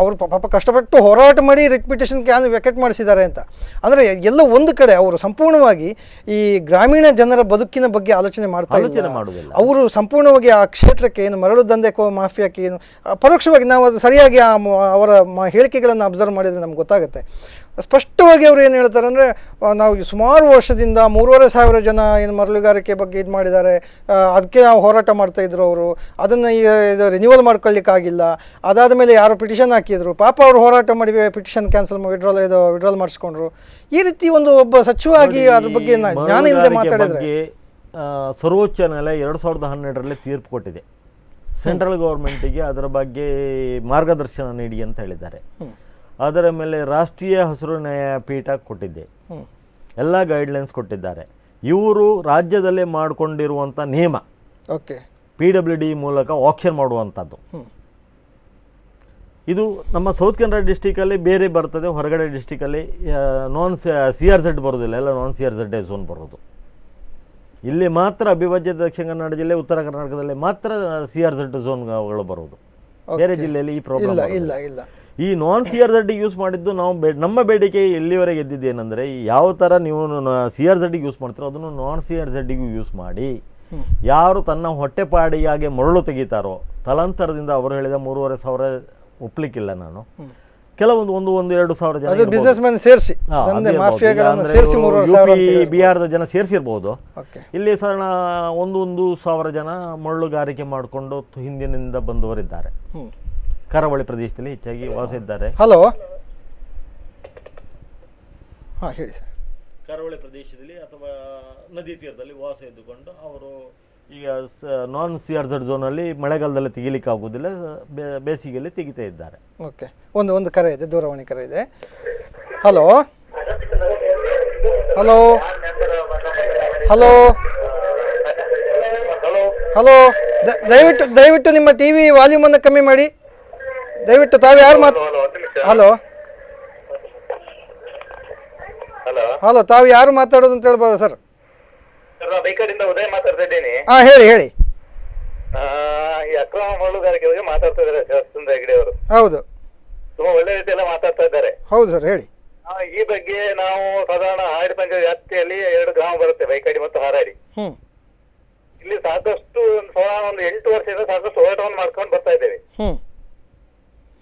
ಅವರು ಪಾಪ ಕಷ್ಟಪಟ್ಟು ಹೋರಾಟ ಮಾಡಿ ರಿಟ್ ಪಿಟಿಷನ್ ವೆಕೆಟ್ ಮಾಡಿಸಿದ್ದಾರೆ ಅಂತ. ಅಂದರೆ ಎಲ್ಲ ಒಂದು ಕಡೆ ಅವರು ಸಂಪೂರ್ಣವಾಗಿ ಈ ಗ್ರಾಮೀಣ ಜನರ ಬದುಕಿನ ಬಗ್ಗೆ ಆಲೋಚನೆ ಮಾಡುವುದಿಲ್ಲ. ಅವರು ಸಂಪೂರ್ಣವಾಗಿ ಆ ಕ್ಷೇತ್ರಕ್ಕೆ ಏನು ಮರಳು ದಂಧೆ ಮಾಫಿಯಾಕ್ಕೆ ಏನು ಪರೋಕ್ಷವಾಗಿ ನಾವು ಅದು ಸರಿಯಾಗಿ ಅವರ ಹೇಳಿಕೆಗಳನ್ನು ಅಬ್ಸರ್ವ್ ಮಾಡಿದರೆ ನಮ್ಗೆ ಗೊತ್ತಾಗುತ್ತೆ. ಸ್ಪಷ್ಟವಾಗಿ ಅವರು ಏನು ಹೇಳ್ತಾರೆ ಅಂದರೆ ನಾವು ಸುಮಾರು ವರ್ಷದಿಂದ 3,500 ಜನ ಏನು ಮರಳುಗಾರಿಕೆ ಬಗ್ಗೆ ಇದು ಮಾಡಿದ್ದಾರೆ, ಅದಕ್ಕೆ ನಾವು ಹೋರಾಟ ಮಾಡ್ತಾಯಿದ್ರು. ಅವರು ಅದನ್ನು ಈಗ ಇದು ರಿನ್ಯೂವಲ್ ಮಾಡ್ಕೊಳ್ಳಿಕ್ಕಾಗಿಲ್ಲ. ಅದಾದ ಮೇಲೆ ಯಾರೋ ಪಿಟಿಷನ್ ಹಾಕಿದ್ರು, ಪಾಪ ಅವರು ಹೋರಾಟ ಮಾಡಿ ಪಿಟಿಷನ್ ಕ್ಯಾನ್ಸಲ್ ವಿಡ್ರಾಲ್ ಮಾಡಿಸ್ಕೊಂಡ್ರು. ಈ ರೀತಿ ಒಬ್ಬ ಸಚಿವವಾಗಿ ಅದ್ರ ಬಗ್ಗೆ ಜ್ಞಾನ ಇಲ್ಲದೆ ಮಾತಾಡಿದ್ರೆ. ಸರ್ವೋಚ್ಚ ನ್ಯಾಯಾಲಯ 2012ರಲ್ಲಿ ತೀರ್ಪು ಕೊಟ್ಟಿದೆ. ಸೆಂಟ್ರಲ್ ಗೌರ್ಮೆಂಟಿಗೆ ಅದರ ಬಗ್ಗೆ ಮಾರ್ಗದರ್ಶನ ನೀಡಿ ಅಂತ ಹೇಳಿದ್ದಾರೆ. ಅದರ ಮೇಲೆ ರಾಷ್ಟ್ರೀಯ ಹಸಿರು ನ್ಯಾಯಪೀಠ ಕೊಟ್ಟಿದೆ, ಎಲ್ಲ ಗೈಡ್ಲೈನ್ಸ್ ಕೊಟ್ಟಿದ್ದಾರೆ. ಇವರು ರಾಜ್ಯದಲ್ಲೇ ಮಾಡಿಕೊಂಡಿರುವಂಥ ನಿಯಮ ಓಕೆ PWD ಮೂಲಕ ಆಕ್ಷನ್ ಮಾಡುವಂಥದ್ದು. ಇದು ನಮ್ಮ ಸೌತ್ ಕನ್ನಡ ಡಿಸ್ಟಿಕಲ್ಲಿ ಬೇರೆ ಬರ್ತದೆ, ಹೊರಗಡೆ ಡಿಸ್ಟಿಕಲ್ಲಿ ನಾನ್ CRZ ಬರೋದಿಲ್ಲ, ಎಲ್ಲ ನಾನ್ CRZ ಝೋನ್ ಬರೋದು. ಇಲ್ಲಿ ಮಾತ್ರ ಅವಿಭಾಜ್ಯ ದಕ್ಷಿಣ ಕನ್ನಡ ಜಿಲ್ಲೆ, ಉತ್ತರ ಕರ್ನಾಟಕದಲ್ಲಿ ಮಾತ್ರ CRZ ಝೋನ್ಗಳು ಬರೋದು. ಬೇರೆ ಜಿಲ್ಲೆಯಲ್ಲಿ ಈ ಪ್ರಾಬ್ಲಮ್ ಇಲ್ಲ. ಈ ನಾನ್ CRZ ಯೂಸ್ ಮಾಡಿದ್ದು ನಾವು ನಮ್ಮ ಬೇಡಿಕೆ ಎಲ್ಲಿವರೆಗೆ ಎದ್ದಿದ್ದೇನೆಂದರೆ, ಯಾವ ಥರ ನೀವು CRZ ಯೂಸ್ ಮಾಡ್ತೀರೋ ಅದನ್ನು ನಾನ್ CRZಗೂ ಯೂಸ್ ಮಾಡಿ. ಯಾರು ತನ್ನ ಹೊಟ್ಟೆಪಾಡಿಯಾಗೆ ಮರಳು ತೆಗಿತಾರೋ ತಲಾಂತರದಿಂದ ಅವರು ಹೇಳಿದ 3,500 ಒಪ್ಲಿಕ್ಕಿಲ್ಲ ನಾನು. ಕೆಲವೊಂದು 1-2 ಸಾವಿರ ಜನ ಬಿಸ್ನೆಸ್ ಮ್ಯಾನ್ ಸೇರಿಸಿ ಬಿಹಾರದ ಜನ ಸೇರಿಸಿರ್ಬೋದು. ಇಲ್ಲಿ ಸಾಧಾರಣ 1,000 ಜನ ಮರಳುಗಾರಿಕೆ ಮಾಡಿಕೊಂಡು ಹಿಂದಿನಿಂದ ಬಂದವರಿದ್ದಾರೆ. ಕರಾವಳಿ ಪ್ರದೇಶದಲ್ಲಿ ಹೆಚ್ಚಾಗಿ ವಾಸ ಇದ್ದಾರೆ. ಹಲೋ, ಹಾಂ ಹೇಳಿ ಸರ್. ಕರಾವಳಿ ಪ್ರದೇಶದಲ್ಲಿ ಅಥವಾ ನದಿ ತೀರದಲ್ಲಿ ವಾಸ ಇದ್ದುಕೊಂಡು ಅವರು ಈಗ ನಾನ್ CRZ ಝೋನಲ್ಲಿ ಮಳೆಗಾಲದಲ್ಲಿ ತೆಗಿಲಿಕ್ಕೆ ಆಗೋದಿಲ್ಲ, ಬೇಸಿಗೆಯಲ್ಲಿ ತೆಗಿತಾ ಇದ್ದಾರೆ. ಓಕೆ, ಒಂದು ಕರೆ ಇದೆ, ದೂರವಾಣಿ ಕರೆ ಇದೆ. ಹಲೋ ಹಲೋ ಹಲೋ ಹಲೋ ದಯವಿಟ್ಟು ನಿಮ್ಮ TV ವಾಲ್ಯೂಮನ್ನು ಕಮ್ಮಿ ಮಾಡಿ ದಯವಿಟ್ಟು. ತಾವು ಯಾರು ಹಲೋ ಹಲೋ ತಾವು ಯಾರು ಮಾತಾಡೋದು ಅಂತ ಹೇಳ್ಬೋದು ಸರ್? ಬೈಕಡಿಂದ ಉದಯ ಮಾತಾಡ್ತಾ ಇದ್ದೀನಿ. ಹಾಂ ಹೇಳಿ. ಈ ಅಕ್ರಮ ಮರಳುಗಾರಿಕೆ ಬಗ್ಗೆ ಮಾತಾಡ್ತಾ ಇದ್ದಾರೆ ಸುಂದರ ಹೆಗಡೆ ಅವರು. ಹೌದು, ತುಂಬಾ ಒಳ್ಳೆ ರೀತಿಯೆಲ್ಲ ಮಾತಾಡ್ತಾ ಇದ್ದಾರೆ. ಹೌದು ಸರ್, ಹೇಳಿ. ಈ ಬಗ್ಗೆ ನಾವು ಸಾಧಾರಣ ಹಾಡಿ ಪಂಚಾಯತ್ ವ್ಯಾಪ್ತಿಯಲ್ಲಿ 2 ಗ್ರಾಮ ಬರುತ್ತೆ, ಬೈಕಡಿ ಮತ್ತು ಹಾರಾಡಿ. ಇಲ್ಲಿ ಸಾಕಷ್ಟು ಒಂದು 8 ವರ್ಷದಿಂದ ಸಾಕಷ್ಟು ಹೋರಾಟವನ್ನು ಮಾಡ್ಕೊಂಡು ಬರ್ತಾ ಇದ್ದೇವೆ.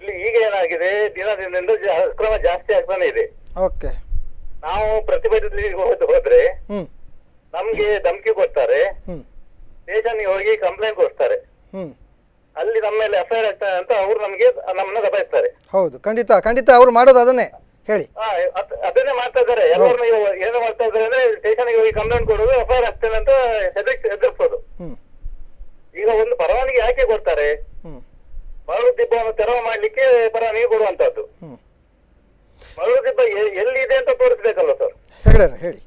ಇಲ್ಲಿ ಈಗ ಏನಾಗಿದೆ, ದಿನದಿಂದ ಅಕ್ರಮ ಜಾಸ್ತಿ ಆಗ್ತಾನೆ ಇದೆ. ಓಕೆ, ನಾವು ಪ್ರತಿಭಟನೆಗೆ ಹೋದ್ರೆ ನಮ್ಗೆ ಧಮಕಿ ಕೊಡ್ತಾರೆ, ಸ್ಟೇಷನ್ಗೆ ಹೋಗಿ ಕಂಪ್ಲೇಂಟ್ ಕೊಡ್ತಾರೆ, ಅಲ್ಲಿ ನಮ್ಮ ಮೇಲೆ FIR ಆಗ್ತಾರೆ ಅಂತ ಅವ್ರು ನಮ್ಮನ್ನ ದಬಾಯಿಸ್ತಾರೆ. ಹೌದು, ಖಂಡಿತ ಅವ್ರು ಮಾಡೋದು ಅದನ್ನೇ. ಹೇಳಿ. ಅದನ್ನೇ ಮಾಡ್ತಾ ಇದ್ದಾರೆ. ಎಲ್ಲರೂ ಏನು ಮಾಡ್ತಾ ಇದ್ದಾರೆ ಅಂದ್ರೆ ಸ್ಟೇಷನ್ಗೆ ಹೋಗಿ ಕಂಪ್ಲೇಂಟ್ ಕೊಡೋದು, FIR ಆಗ್ತೇನೆ ಅಂತ ಎದುರಿಸೋದು. ಈಗ ಒಂದು ಪರವಾನಗಿ ಯಾಕೆ ಕೊಡ್ತಾರೆ? ಮರಳು ದಿಬ್ಬವನ್ನು ತೆರವು ಮಾಡ್ಲಿಕ್ಕೆ ಪರವಾನಗಿ ಕೊಡುವಂತದ್ದು. ಮರಳು ದಿಬ್ಬ ಎಲ್ಲಿದೆ ಅಂತ ತೋರಿಸ್ಬೇಕಲ್ಲ ಸರ್? ಹೇಳಿ.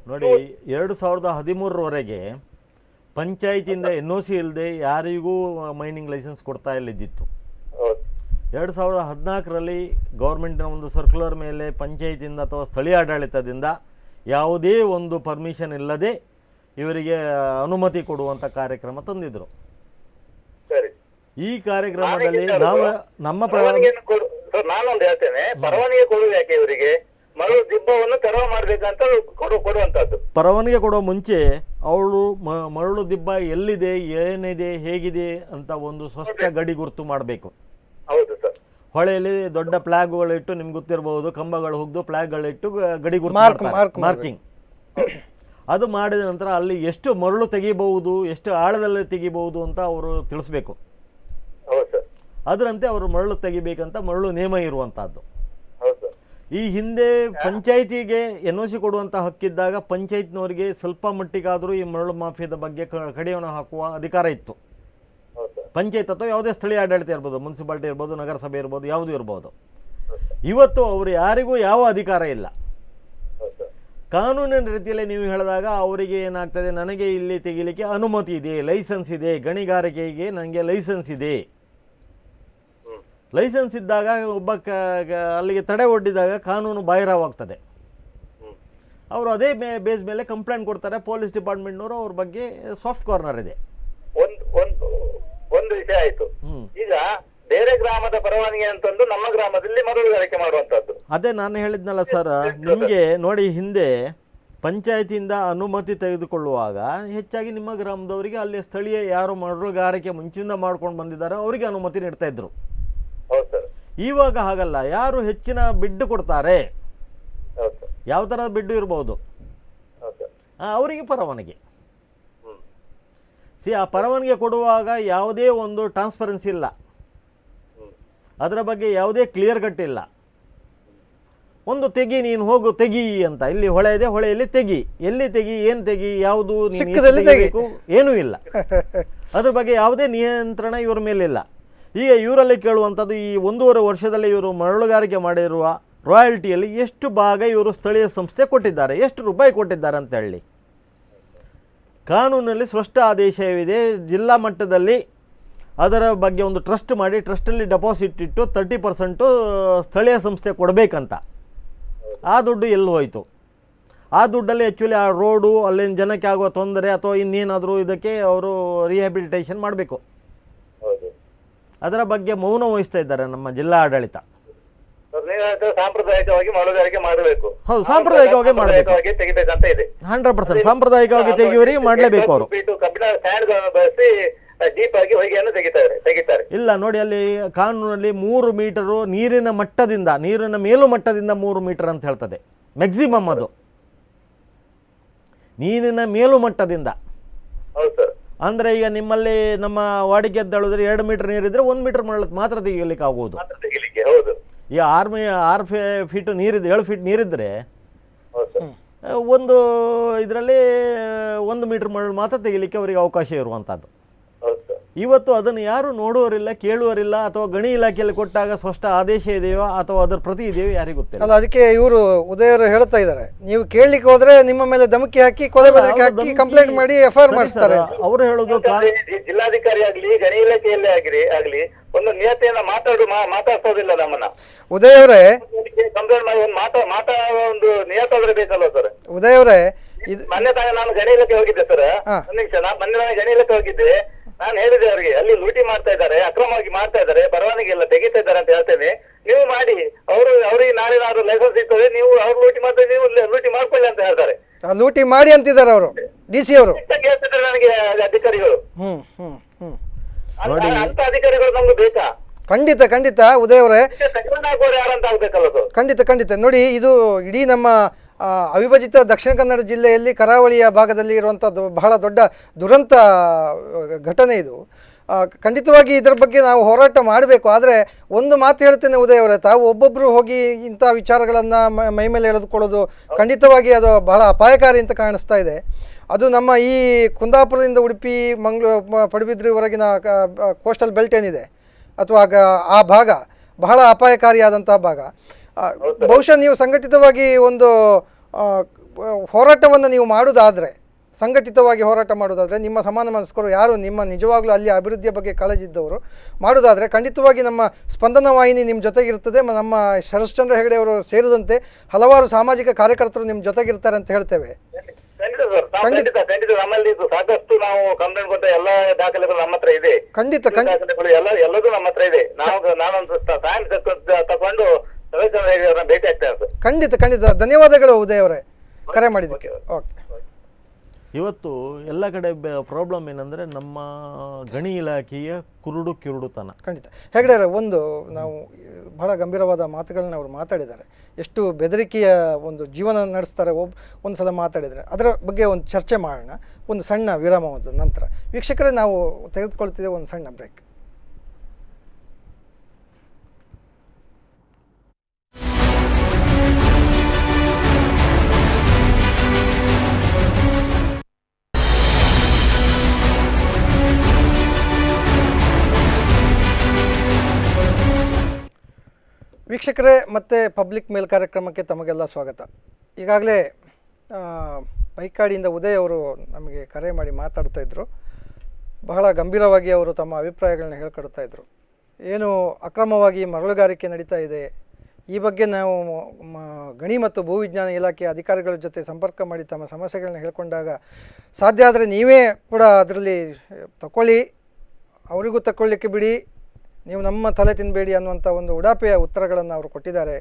ನೋಡಿ, 2013ರವರೆಗೆ ಪಂಚಾಯತಿಯಿಂದ NOC ಇಲ್ಲದೆ ಯಾರಿಗೂ ಮೈನಿಂಗ್ ಲೈಸೆನ್ಸ್ ಕೊಡ್ತಾ ಇಲ್ಲಿದ್ದಿತ್ತು. 2014ರಲ್ಲಿ ಗೌರ್ಮೆಂಟ್ನ ಒಂದು ಸರ್ಕ್ಯುಲರ್ ಮೇಲೆ ಪಂಚಾಯತಿಯಿಂದ ಅಥವಾ ಸ್ಥಳೀಯ ಆಡಳಿತದಿಂದ ಯಾವುದೇ ಒಂದು ಪರ್ಮಿಷನ್ ಇಲ್ಲದೆ ಇವರಿಗೆ ಅನುಮತಿ ಕೊಡುವಂಥ ಕಾರ್ಯಕ್ರಮ ತಂದಿದ್ರು. ಈ ಕಾರ್ಯಕ್ರಮದಲ್ಲಿ ನಾನೊಂದು ಹೇಳ್ತೇನೆ, ಪರವಾನಗಿ ಕೊಡುವುದು ಯಾಕೆ ಇವರಿಗೆ? ಮರಳು ದಿಬ್ಬವನ್ನು ತೆರವು ಮಾಡ್ಬೇಕಂತ ಕೊಡುವಂತದ್ದು. ಪರವಾನಗಿ ಕೊಡುವ ಮುಂಚೆ ಅವಳು ಮರಳು ದಿಬ್ಬ ಎಲ್ಲಿದೆ, ಏನಿದೆ, ಹೇಗಿದೆ ಅಂತ ಒಂದು ಸ್ಪಷ್ಟ ಗಡಿ ಗುರುತು ಮಾಡಬೇಕು. ಹೌದು ಸರ್. ಹೊಳೆಯಲ್ಲಿ ದೊಡ್ಡ ಫ್ಲಾಗ್ಗಳಿಟ್ಟು, ನಿಮ್ಗೆ ಗೊತ್ತಿರಬಹುದು, ಕಂಬಗಳು ಹೋಗ್ದು ಫ್ಲಾಗ್ಗಳಿಟ್ಟು ಗಡಿ ಗುರುತು ಮಾರ್ಕಿಂಗ್. ಅದು ಮಾಡಿದ ನಂತರ ಅಲ್ಲಿ ಎಷ್ಟು ಮರಳು ತೆಗಿಬಹುದು, ಎಷ್ಟು ಆಳದಲ್ಲಿ ತೆಗಿಬಹುದು ಅಂತ ಅವರು ತಿಳಿಸ್ಬೇಕು. ಅದರಂತೆ ಅವರು ಮರಳು ತೆಗಿಬೇಕಂತ ಮರಳು ನಿಯಮ ಇರುವಂತಹದ್ದು. ಈ ಹಿಂದೆ ಪಂಚಾಯಿತಿಗೆ NOC ಕೊಡುವಂಥ ಹಕ್ಕಿದ್ದಾಗ ಪಂಚಾಯತ್ನವರಿಗೆ ಸ್ವಲ್ಪ ಮಟ್ಟಿಗಾದರೂ ಈ ಮರಳು ಮಾಫಿಯಾದ ಬಗ್ಗೆ ಕಡಿವಾಣ ಹಾಕುವ ಅಧಿಕಾರ ಇತ್ತು. ಪಂಚಾಯತ್ ಅಥವಾ ಯಾವುದೇ ಸ್ಥಳೀಯ ಆಡಳಿತ ಇರ್ಬೋದು, ಮುನ್ಸಿಪಾಲ್ಟಿ ಇರ್ಬೋದು, ನಗರಸಭೆ ಇರ್ಬೋದು, ಯಾವುದೂ ಇರ್ಬೋದು. ಇವತ್ತು ಅವರು ಯಾರಿಗೂ ಯಾವ ಅಧಿಕಾರ ಇಲ್ಲ. ಕಾನೂನಿನ ರೀತಿಯಲ್ಲಿ ನೀವು ಹೇಳಿದಾಗ ಅವರಿಗೆ ಏನಾಗ್ತದೆ, ನನಗೆ ಇಲ್ಲಿ ತೆಗಿಲಿಕ್ಕೆ ಅನುಮತಿ ಇದೆ, ಲೈಸೆನ್ಸ್ ಇದೆ, ಗಣಿಗಾರಿಕೆಗೆ ನನಗೆ ಲೈಸೆನ್ಸ್ ಇದೆ. ಲೈಸೆನ್ಸ್ ಇದ್ದಾಗ ಒಬ್ಬ ಅಲ್ಲಿಗೆ ತಡೆ ಒಡ್ಡಿದಾಗ ಕಾನೂನು ಬಾಹಿರವಾಗ್ತದೆ. ಅವರು ಅದೇ ಬೇಸ್ ಮೇಲೆ ಕಂಪ್ಲೇಂಟ್ ಕೊಡ್ತಾರೆ. ಪೊಲೀಸ್ ಡಿಪಾರ್ಟ್ಮೆಂಟ್ನವರು ಅವ್ರ ಬಗ್ಗೆ ಸಾಫ್ಟ್ ಕಾರ್ನರ್ ಇದೆ. ಒಂದು ವಿಷಯ ಆಯ್ತು. ಈಗ ಬೇರೆ ಗ್ರಾಮದ ಪರವಾನಗಿ ಅಂತಂದು ನಮ್ಮ ಗ್ರಾಮದಲ್ಲಿ ಮರಳುಗಾರಿಕೆ ಮಾಡುವಂತದ್ದು. ಅದೇ ನಾನು ಹೇಳಿದ್ನಲ್ಲ ಸರ್, ನಿಮಗೆ ನೋಡಿ, ಹಿಂದೆ ಪಂಚಾಯತಿಯಿಂದ ಅನುಮತಿ ತೆಗೆದುಕೊಳ್ಳುವಾಗ ಹೆಚ್ಚಾಗಿ ನಿಮ್ಮ ಗ್ರಾಮದವರಿಗೆ ಅಲ್ಲಿ ಸ್ಥಳೀಯ ಯಾರು ಮರಳುಗಾರಿಕೆ ಮುಂಚಿನಿಂದ ಮಾಡ್ಕೊಂಡು ಬಂದಿದ್ದಾರೆ ಅವರಿಗೆ ಅನುಮತಿ ನೀಡ್ತಾ ಇದ್ರು. ಇವಾಗ ಹಾಗಲ್ಲ. ಯಾರು ಹೆಚ್ಚಿನ ಬಿಡ್ ಕೊಡ್ತಾರೆ, ಯಾವ ಥರದ ಬಿಡ್ಡು ಇರ್ಬೋದು, ಅವರಿಗೆ ಪರವಾನಗಿ. ಆ ಪರವಾನಗಿ ಕೊಡುವಾಗ ಯಾವುದೇ ಒಂದು ಟ್ರಾನ್ಸ್ಪರೆನ್ಸಿ ಇಲ್ಲ, ಅದರ ಬಗ್ಗೆ ಯಾವುದೇ ಕ್ಲಿಯರ್ ಕಟ್ ಇಲ್ಲ. ಒಂದು ತೆಗಿ, ನೀನು ಹೋಗು ತೆಗಿ ಅಂತ. ಇಲ್ಲಿ ಹೊಳೆ ಇದೆ, ಹೊಳೆಯಲ್ಲಿ ತೆಗಿ, ಎಲ್ಲಿ ತೆಗಿ, ಏನು ತೆಗಿ, ಯಾವುದು ತೆಗಿಬೇಕು, ಏನೂ ಇಲ್ಲ. ಅದ್ರ ಬಗ್ಗೆ ಯಾವುದೇ ನಿಯಂತ್ರಣ ಇವ್ರ ಮೇಲಿಲ್ಲ. ಈಗ ಇವರಲ್ಲಿ ಕೇಳುವಂಥದ್ದು, ಈ 1.5 ವರ್ಷದಲ್ಲಿ ಇವರು ಮರಳುಗಾರಿಕೆ ಮಾಡಿರುವ ರಾಯಲ್ಟಿಯಲ್ಲಿ ಎಷ್ಟು ಭಾಗ ಇವರು ಸ್ಥಳೀಯ ಸಂಸ್ಥೆ ಕೊಟ್ಟಿದ್ದಾರೆ, ಎಷ್ಟು ರೂಪಾಯಿ ಕೊಟ್ಟಿದ್ದಾರೆ ಅಂತ ಹೇಳಿ ಕಾನೂನಲ್ಲಿ ಸ್ಪಷ್ಟ ಆದೇಶವಿದೆ. ಜಿಲ್ಲಾ ಮಟ್ಟದಲ್ಲಿ ಅದರ ಬಗ್ಗೆ ಒಂದು ಟ್ರಸ್ಟ್ ಮಾಡಿ, ಟ್ರಸ್ಟಲ್ಲಿ ಡೆಪಾಸಿಟ್ ಇಟ್ಟು 30% ಸ್ಥಳೀಯ ಸಂಸ್ಥೆ ಕೊಡಬೇಕಂತ. ಆ ದುಡ್ಡು ಎಲ್ಲಿ ಹೋಯಿತು? ಆ ದುಡ್ಡಲ್ಲಿ ಆ್ಯಕ್ಚುಲಿ ಆ ರೋಡು, ಅಲ್ಲಿನ ಜನಕ್ಕೆ ಆಗುವ ತೊಂದರೆ ಅಥವಾ ಇನ್ನೇನಾದರೂ ಇದಕ್ಕೆ ಅವರು ರಿಹ್ಯಾಬಿಲಿಟೇಷನ್ ಮಾಡಬೇಕು. ಅದರ ಬಗ್ಗೆ ಮೌನ ವಹಿಸ್ತಾ ಇದ್ದಾರೆ ನಮ್ಮ ಜಿಲ್ಲಾ ಆಡಳಿತ. ಸಾಂಪ್ರದಾಯಿಕವಾಗಿ ಮರಳುಗಾರಿಕೆ ಮಾಡಬೇಕು. ಹೌದು, ಸಾಂಪ್ರದಾಯಿಕವಾಗಿ ಮಾಡಬೇಕು, ತೆಗಿಬೇಕಂತ ಇದೆ. 100% ಸಾಂಪ್ರದಾಯಿಕವಾಗಿ ತೆಗೆಯುವವರಿಗೆ ಮಾಡಲೇಬೇಕು. ಅವರು ಕಬ್ಬಿಣ ಸ್ಟ್ಯಾಂಡ್ಗಳನ್ನು ಬಳಸಿ ಡೀಪ್ ಆಗಿ ಹೊಯ್ಗೆಯನ್ನು ತೆಗಿತಾರೆ. ಇಲ್ಲ ನೋಡಿ, ಅಲ್ಲಿ ಕಾನೂನಲ್ಲಿ 3 ಮೀಟರು ನೀರಿನ ಮಟ್ಟದಿಂದ, ನೀರಿನ ಮೇಲು ಮಟ್ಟದಿಂದ 3 ಮೀಟರ್ ಅಂತ ಹೇಳ್ತದೆ ಮ್ಯಾಕ್ಸಿಮಮ್. ಅದು ನೀರಿನ ಮೇಲು ಮಟ್ಟದಿಂದ. ಹೌದು ಸರ್. ಅಂದರೆ ಈಗ ನಿಮ್ಮಲ್ಲಿ ನಮ್ಮ ವಾಡಿಕೆ ಎದ್ದೇಳಿದ್ರೆ 2 ಮೀಟರ್ ನೀರಿದ್ರೆ 1 ಮೀಟರ್ ಮಾತ್ರ ತೆಗಿಲಿಕ್ಕೆ ಆಗುವುದು. ಹೌದು. ಈ 6 ಫೀಟ್ ನೀರಿದ್ರೆ, 7 ಫೀಟ್ ನೀರಿದ್ರೆ ಒಂದು ಇದರಲ್ಲಿ 1 ಮೀಟರ್ ಮರಳು ಮಾತ್ರ ತೆಗಿಲಿಕ್ಕೆ ಅವರಿಗೆ ಅವಕಾಶ ಇರುವಂಥದ್ದು. ಇವತ್ತು ಅದನ್ನು ಯಾರು ನೋಡುವರಿಲ್ಲ, ಕೇಳುವರಿಲ್ಲ. ಅಥವಾ ಗಣಿ ಇಲಾಖೆಯಲ್ಲಿ ಕೊಟ್ಟಾಗ ಸ್ಪಷ್ಟ ಆದೇಶ ಇದೆಯೋ ಅಥವಾ ಅದರ ಪ್ರತಿ ಇದೆಯೋ ಯಾರಿಗೂ ಗೊತ್ತಿಲ್ಲ. ಅಲ್ಲ, ಅದಕ್ಕೆ ಇವರು ಉದಯವರು ಹೇಳ್ತಾ ಇದ್ದಾರೆ, ನೀವು ಕೇಳಲಿಕ್ಕೆ ಹೋದ್ರೆ ನಿಮ್ಮ ಮೇಲೆ ಧಮಕಿ ಹಾಕಿ, ಕೊಲೆ ಬೆದರಿಕೆ ಹಾಕಿ, ಕಂಪ್ಲೇಂಟ್ ಮಾಡಿ FIR ಮಾಡಿಸ್ತಾರೆ. ಅವರು ಹೇಳೋದು ಜಿಲ್ಲಾಧಿಕಾರಿ ಆಗ್ಲಿ, ಗಣಿ ಇಲಾಖೆಯಲ್ಲೇ ಆಗ್ಲಿ ಒಂದು ನಿಯತೆಯನ್ನ ಮಾತಾಡ್ಸೋದಿಲ್ಲ ನಮ್ಮನ್ನ. ಉದಯ್ ಅವರೇ, ಕಂಪ್ಲೇಂಟ್ ಮಾಡಿ ಒಂದು ನಿಯತಾದ್ರೆ ಬೇಕಲ್ವ ಸರ್? ಉದಯ್ ಅವರೇ, ಮೊನ್ನೆ ನಾನು ಗಣಿ ಇಲಾಖೆ ಹೋಗಿದ್ದೆ ಸರ್. ಒಂದು ನಿಮಿಷ, ಮೊನ್ನೆ ನಾನು ಗಣಿ ಇಲಾಖೆ ಹೋಗಿದ್ದೆ. ನಾನು ಹೇಳಿದೆ ಅವರಿಗೆ, ಅಲ್ಲಿ ಲೂಟಿ ಮಾಡ್ತಾ ಇದ್ದಾರೆ, ಅಕ್ರಮವಾಗಿ ಮಾಡ್ತಾ ಇದ್ದಾರೆ, ಪರವಾನಗಿ ಎಲ್ಲ ತೆಗಿತಾ ಇದ್ದಾರೆ ಅಂತ ಹೇಳ್ತೇನೆ. ನೀವು ಮಾಡಿ, ಅವ್ರಿಗೆ ನಾಳೆ ಲೈಸೆನ್ಸ್ ಇರ್ತದೆ, ನೀವು ಅವ್ರು ಲೂಟಿ ಮಾಡ್ತಾರೆ, ನೀವು ಲೂಟಿ ಮಾಡ್ಕೊಳ್ಳಿ ಅಂತ ಹೇಳ್ತಾರೆ. ಲೂಟಿ ಮಾಡಿ ಅಂತಿದ್ದಾರೆ ಅವರು, DC ಅವರು ಕೇಳ್ತಿದ್ದಾರೆ ನನಗೆ ಅಧಿಕಾರಿಗಳು. ಅಂತ ಅಧಿಕಾರಿಗಳು ನಮ್ಗೆ ಬೇಕಾ? ಖಂಡಿತ ಉದಯ್ ಅವರೇ, ಯಾರಂತ ಆಗ್ಬೇಕಲ್ಲ ಸರ್? ಖಂಡಿತ ನೋಡಿ, ಇದು ಇಡೀ ನಮ್ಮ ಅವಿಭಜಿತ ದಕ್ಷಿಣ ಕನ್ನಡ ಜಿಲ್ಲೆಯಲ್ಲಿ ಕರಾವಳಿಯ ಭಾಗದಲ್ಲಿ ಇರುವಂಥದ್ದು ಬಹಳ ದೊಡ್ಡ ದುರಂತ ಘಟನೆ ಇದು. ಖಂಡಿತವಾಗಿ ಇದರ ಬಗ್ಗೆ ನಾವು ಹೋರಾಟ ಮಾಡಬೇಕು. ಆದರೆ ಒಂದು ಮಾತು ಹೇಳ್ತೇನೆ ಉದಯ್ ಅವರೇ, ತಾವು ಒಬ್ಬೊಬ್ಬರು ಹೋಗಿ ಇಂಥ ವಿಚಾರಗಳನ್ನು ಮೈ ಮೇಲೆ ಎಳೆದುಕೊಳ್ಳೋದು ಖಂಡಿತವಾಗಿ ಅದು ಬಹಳ ಅಪಾಯಕಾರಿ ಅಂತ ಕಾಣಿಸ್ತಾ ಇದೆ. ಅದು ನಮ್ಮ ಈ ಕುಂದಾಪುರದಿಂದ ಉಡುಪಿ, ಪಡುಬಿದ್ರಿವರೆಗಿನ ಕೋಸ್ಟಲ್ ಬೆಲ್ಟ್ ಏನಿದೆ ಅಥವಾ ಆ ಭಾಗ ಬಹಳ ಅಪಾಯಕಾರಿಯಾದಂತಹ ಭಾಗ. ಬಹುಶಃ ನೀವು ಸಂಘಟಿತವಾಗಿ ಒಂದು ಹೋರಾಟವನ್ನು ನೀವು ಮಾಡೋದಾದರೆ, ಸಂಘಟಿತವಾಗಿ ಹೋರಾಟ ಮಾಡೋದಾದರೆ, ನಿಮ್ಮ ಸಮಾನ ಮನಸ್ಕರು ಯಾರು ನಿಮ್ಮ ನಿಜವಾಗ್ಲೂ ಅಲ್ಲಿ ಅಭಿವೃದ್ಧಿಯ ಬಗ್ಗೆ ಕಾಳಜಿದ್ದವರು ಮಾಡೋದಾದರೆ, ಖಂಡಿತವಾಗಿ ನಮ್ಮ ಸ್ಪಂದನ ವಾಹಿನಿ ನಿಮ್ಮ ಜೊತೆಗಿರ್ತದೆ. ನಮ್ಮ ಶರಶ್ಚಂದ್ರ ಹೆಗಡೆ ಅವರು ಸೇರಿದಂತೆ ಹಲವಾರು ಸಾಮಾಜಿಕ ಕಾರ್ಯಕರ್ತರು ನಿಮ್ಮ ಜೊತೆಗಿರ್ತಾರೆ ಅಂತ ಹೇಳ್ತೇವೆ. ಖಂಡಿತ ನಮ್ಮಲ್ಲಿ ಸಾಕಷ್ಟು ನಾವು ಕಂಪ್ಲೇಂಟ್ ಕೊಟ್ಟ ಎಲ್ಲ ದಾಖಲೆಗಳು ನಮ್ಮ ಹತ್ರ ಇದೆ. ಖಂಡಿತ ಎಲ್ಲದೂ ನಮ್ಮ ಹತ್ರ ಇದೆ. ನಾನೊಂದು ಟೈಮ್ ತಗೊಂಡು ಭೇಟಿ ಆಗ್ತೇನೆ ಸರ್. ಖಂಡಿತ ಧನ್ಯವಾದಗಳು ಉದಯ್ ಅವರೇ, ಕರೆ ಮಾಡಿದ್ದಕ್ಕೆ. ಓಕೆ. ಇವತ್ತು ಎಲ್ಲ ಕಡೆ ಪ್ರಾಬ್ಲಮ್ ಏನಂದರೆ ನಮ್ಮ ಗಣಿ ಇಲಾಖೆಯ ಕಿರುಡುತನ. ಖಂಡಿತ ಹೆಗಡೆ ಒಂದು ನಾವು ಬಹಳ ಗಂಭೀರವಾದ ಮಾತುಗಳನ್ನ ಅವರು ಮಾತಾಡಿದ್ದಾರೆ. ಎಷ್ಟು ಬೆದರಿಕೆಯ ಒಂದು ಜೀವನ ನಡೆಸ್ತಾರೆ ಒಂದು ಸಲ ಮಾತಾಡಿದರೆ. ಅದರ ಬಗ್ಗೆ ಒಂದು ಚರ್ಚೆ ಮಾಡೋಣ ಒಂದು ಸಣ್ಣ ವಿರಾಮದ ನಂತರ. ವೀಕ್ಷಕರೇ, ನಾವು ತೆಗೆದುಕೊಳ್ತಿದ್ದೇವೆ ಒಂದು ಸಣ್ಣ ಬ್ರೇಕ್. ವೀಕ್ಷಕರೇ ಮತ್ತು ಪಬ್ಲಿಕ್ ಮೇಲ್ ಕಾರ್ಯಕ್ರಮಕ್ಕೆ ತಮಗೆಲ್ಲ ಸ್ವಾಗತ. ಈಗಾಗಲೇ ಬೈಕಾಡಿಯಿಂದ ಉದಯ್ ಅವರು ನಮಗೆ ಕರೆ ಮಾಡಿ ಮಾತಾಡ್ತಾಯಿದ್ರು. ಬಹಳ ಗಂಭೀರವಾಗಿ ಅವರು ತಮ್ಮ ಅಭಿಪ್ರಾಯಗಳನ್ನ ಹೇಳ್ಕೊಡ್ತಾಯಿದ್ರು. ಏನು ಅಕ್ರಮವಾಗಿ ಮರಳುಗಾರಿಕೆ ನಡೀತಾ ಇದೆ, ಈ ಬಗ್ಗೆ ನಾವು ಗಣಿ ಮತ್ತು ಭೂವಿಜ್ಞಾನ ಇಲಾಖೆಯ ಅಧಿಕಾರಿಗಳ ಜೊತೆ ಸಂಪರ್ಕ ಮಾಡಿ ತಮ್ಮ ಸಮಸ್ಯೆಗಳನ್ನ ಹೇಳ್ಕೊಂಡಾಗ ಸಾಧ್ಯ ಆದರೆ ನೀವೇ ಕೂಡ ಅದರಲ್ಲಿ ತಗೊಳ್ಳಿ, ಅವರಿಗೂ ತಗೊಳ್ಳಿಕ್ಕೆ ಬಿಡಿ, ನೀವು ನಮ್ಮ ತಲೆ ತಿನ್ನಬೇಡಿ ಅನ್ನುವಂಥ ಒಂದು ಉಡಾಪೆಯ ಉತ್ತರಗಳನ್ನು ಅವರು ಕೊಟ್ಟಿದ್ದಾರೆ.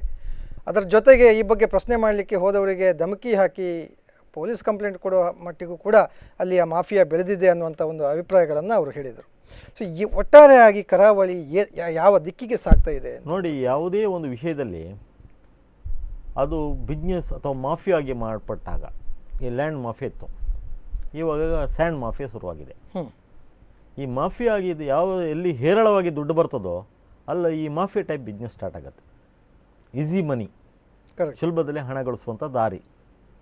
ಅದರ ಜೊತೆಗೆ ಈ ಬಗ್ಗೆ ಪ್ರಶ್ನೆ ಮಾಡಲಿಕ್ಕೆ ಹೋದವರಿಗೆ ಧಮಕಿ ಹಾಕಿ ಪೊಲೀಸ್ ಕಂಪ್ಲೇಂಟ್ ಕೊಡುವ ಮಟ್ಟಿಗೂ ಕೂಡ ಅಲ್ಲಿಯ ಮಾಫಿಯಾ ಬೆಳೆದಿದೆ ಅನ್ನುವಂಥ ಒಂದು ಅಭಿಪ್ರಾಯಗಳನ್ನು ಅವರು ಹೇಳಿದರು. ಸೊ ಈ ಒಟ್ಟಾರೆಯಾಗಿ ಕರಾವಳಿ ಯಾವ ದಿಕ್ಕಿಗೆ ಸಾಗ್ತಾ ಇದೆ ನೋಡಿ. ಯಾವುದೇ ಒಂದು ವಿಷಯದಲ್ಲಿ ಅದು ಬಿಸ್ನೆಸ್ ಅಥವಾ ಮಾಫಿಯಾ ಆಗಿ ಮಾರ್ಪಟ್ಟಾಗ, ಈ ಲ್ಯಾಂಡ್ ಮಾಫಿಯಾ ಇತ್ತು, ಇವಾಗ ಸ್ಯಾಂಡ್ ಮಾಫಿಯಾ ಶುರುವಾಗಿದೆ. ಈ ಮಾಫಿಯಾ ಆಗಿದೆ ಎಲ್ಲಿ ಹೇರಳವಾಗಿ ದುಡ್ಡು ಬರ್ತದೋ ಅಲ್ಲ ಈ ಮಾಫಿಯಾ ಟೈಪ್ ಬಿಸ್ನೆಸ್ ಸ್ಟಾರ್ಟ್ ಆಗುತ್ತೆ. ಈಸಿ ಮನಿ, ಸುಲಭದಲ್ಲಿ ಹಣ ಗಳಿಸುವಂಥ ದಾರಿ,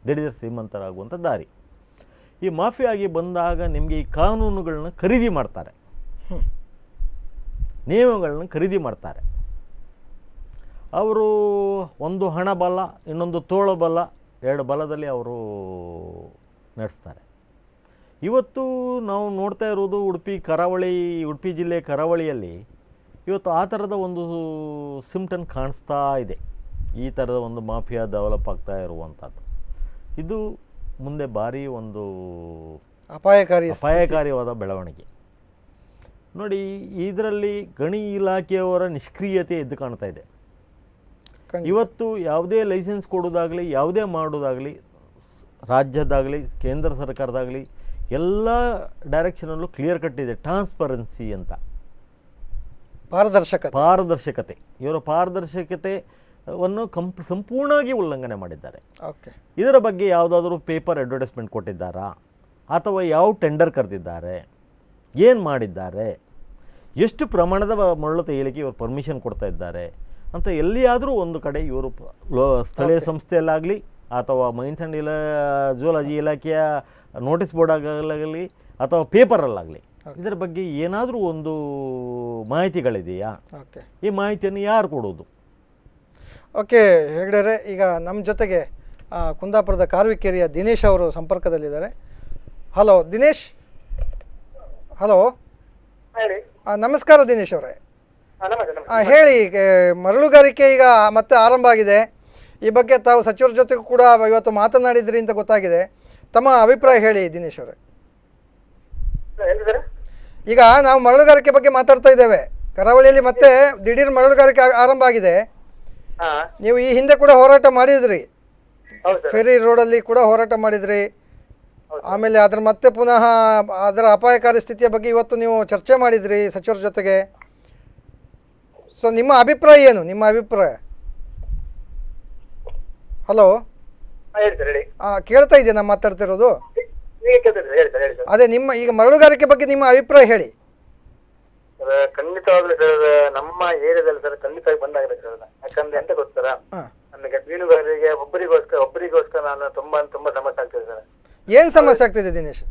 ದಿಢೀರ್ ಶ್ರೀಮಂತರಾಗುವಂಥ ದಾರಿ. ಈ ಮಾಫಿಯಾ ಆಗಿ ಬಂದಾಗ ನಿಮಗೆ ಈ ಕಾನೂನುಗಳನ್ನ ಖರೀದಿ ಮಾಡ್ತಾರೆ, ನಿಯಮಗಳನ್ನ ಖರೀದಿ ಮಾಡ್ತಾರೆ. ಅವರು ಒಂದು ಹಣ ಬಲ, ಇನ್ನೊಂದು ತೋಳು ಬಲ, ಎರಡು ಬಲದಲ್ಲಿ ಅವರು ನಡೆಸ್ತಾರೆ. ಇವತ್ತು ನಾವು ನೋಡ್ತಾ ಇರೋದು ಉಡುಪಿ ಜಿಲ್ಲೆ ಕರಾವಳಿಯಲ್ಲಿ ಇವತ್ತು ಆ ಥರದ ಒಂದು ಸಿಂಪ್ಟಮ್ ಕಾಣಿಸ್ತಾ ಇದೆ. ಈ ಥರದ ಒಂದು ಮಾಫಿಯಾ ಡೆವಲಪ್ ಆಗ್ತಾ ಇರುವಂಥದ್ದು ಇದು ಮುಂದೆ ಭಾರಿ ಒಂದು ಅಪಾಯಕಾರಿಯಾದ ಬೆಳವಣಿಗೆ. ನೋಡಿ, ಇದರಲ್ಲಿ ಗಣಿ ಇಲಾಖೆಯವರ ನಿಷ್ಕ್ರಿಯತೆ ಎದ್ದು ಕಾಣ್ತಾ ಇದೆ. ಇವತ್ತು ಯಾವುದೇ ಲೈಸೆನ್ಸ್ ಕೊಡೋದಾಗಲಿ, ಯಾವುದೇ ಮಾಡೋದಾಗಲಿ, ರಾಜ್ಯದಾಗಲಿ ಕೇಂದ್ರ ಸರ್ಕಾರದಾಗಲಿ ಎಲ್ಲ ಡೈರೆಕ್ಷನಲ್ಲೂ ಕ್ಲಿಯರ್ ಕಟ್ ಇದೆ. ಟ್ರಾನ್ಸ್ಪರೆನ್ಸಿ ಅಂತ, ಪಾರದರ್ಶಕತೆ. ಇವರ ಪಾರದರ್ಶಕತೆಯನ್ನು ಸಂಪೂರ್ಣವಾಗಿ ಉಲ್ಲಂಘನೆ ಮಾಡಿದ್ದಾರೆ. ಇದರ ಬಗ್ಗೆ ಯಾವುದಾದ್ರೂ ಪೇಪರ್ ಅಡ್ವರ್ಟೈಸ್ಮೆಂಟ್ ಕೊಟ್ಟಿದ್ದಾರಾ, ಅಥವಾ ಯಾವ ಟೆಂಡರ್ ಕರೆದಿದ್ದಾರೆ, ಏನು ಮಾಡಿದ್ದಾರೆ, ಎಷ್ಟು ಪ್ರಮಾಣದ ಮರಳು ತೆಗೆಯಲಿಕ್ಕೆ ಇವರು ಪರ್ಮಿಷನ್ ಕೊಡ್ತಾ ಇದ್ದಾರೆ ಅಂತ ಎಲ್ಲಿಯಾದರೂ ಒಂದು ಕಡೆ ಇವರು ಸ್ಥಳೀಯ ಸಂಸ್ಥೆಯಲ್ಲಾಗಲಿ ಅಥವಾ ಮೈನ್ಸ್ ಆ್ಯಂಡ್ ಜುವಾಲಜಿ ಇಲಾಖೆಯ ನೋಟಿಸ್ ಬೋರ್ಡ್ ಆಗಲಿ ಅಥವಾ ಪೇಪರಲ್ಲಾಗಲಿ ಇದರ ಬಗ್ಗೆ ಏನಾದರೂ ಒಂದು ಮಾಹಿತಿಗಳಿದೆಯಾ? ಈ ಮಾಹಿತಿಯನ್ನು ಯಾರು ಕೊಡೋದು? ಓಕೆ ಹೆಗ್ಡೆರೆ, ಈಗ ನಮ್ಮ ಜೊತೆಗೆ ಕುಂದಾಪುರದ ಕಾರ್ವಿಕೇರಿಯ ದಿನೇಶ್ ಅವರು ಸಂಪರ್ಕದಲ್ಲಿದ್ದಾರೆ. ಹಲೋ ದಿನೇಶ್. ಹಲೋ, ನಮಸ್ಕಾರ ದಿನೇಶ್ ಅವರೇ. ಹೇಳಿ, ಮರಳುಗಾರಿಕೆ ಈಗ ಮತ್ತೆ ಆರಂಭ ಆಗಿದೆ. ಈ ಬಗ್ಗೆ ತಾವು ಸಚಿವರ ಜೊತೆಗೂ ಕೂಡ ಇವತ್ತು ಮಾತನಾಡಿದ್ರಿ ಅಂತ ಗೊತ್ತಾಗಿದೆ. ತಮ್ಮ ಅಭಿಪ್ರಾಯ ಹೇಳಿ ದಿನೇಶ್ ಅವರೇ. ಈಗ ನಾವು ಮರಳುಗಾರಿಕೆ ಬಗ್ಗೆ ಮಾತಾಡ್ತಾ ಇದ್ದೇವೆ. ಕರಾವಳಿಯಲ್ಲಿ ಮತ್ತೆ ದಿಢೀರ್ ಮರಳುಗಾರಿಕೆ ಆರಂಭ ಆಗಿದೆ. ನೀವು ಈ ಹಿಂದೆ ಕೂಡ ಹೋರಾಟ ಮಾಡಿದ್ರಿ, ಫೆರಿ ರೋಡಲ್ಲಿ ಕೂಡ ಹೋರಾಟ ಮಾಡಿದ್ರಿ. ಆಮೇಲೆ ಅದ್ರ ಮತ್ತೆ ಪುನಃ ಅದರ ಅಪಾಯಕಾರಿ ಸ್ಥಿತಿಯ ಬಗ್ಗೆ ಇವತ್ತು ನೀವು ಚರ್ಚೆ ಮಾಡಿದ್ರಿ ಸಚಿವರ ಜೊತೆಗೆ. ಸೊ ನಿಮ್ಮ ಅಭಿಪ್ರಾಯ ಏನು? ನಿಮ್ಮ ಅಭಿಪ್ರಾಯ. ಹಲೋ, ಕೇಳ್ತಾ ಇದೆಯಾ ನಾನು ಮಾತಾಡ್ತಿರೋದು? ಅದೇ ನಿಮ್ಮ ಈಗ ಮರಳುಗಾರಿಕೆ ಬಗ್ಗೆ ನಿಮ್ಮ ಅಭಿಪ್ರಾಯ ಹೇಳಿ. ಖಂಡಿತವಾಗ್ಲೂ ಸರ್, ನಮ್ಮ ಏರಿಯಾದಲ್ಲಿ ಸರ್ ಖಂಡಿತವಾಗಿ ಬಂದಾಗಿದೆ ಸರ್. ಯಾಕಂದ್ರೆ ಎಂತ ಗೊತ್ತಾರ, ನಮಗೆ ಮೀನುಗಾರರಿಗೆ ಒಬ್ಬರಿಗೋಸ್ಕರ ನಾನು ತುಂಬಾ ಸಮಸ್ಯೆ ಆಗ್ತದೆ ಸರ್. ಏನ್ ಸಮಸ್ಯೆ ಆಗ್ತಿದೆ ದಿನೇಶ್?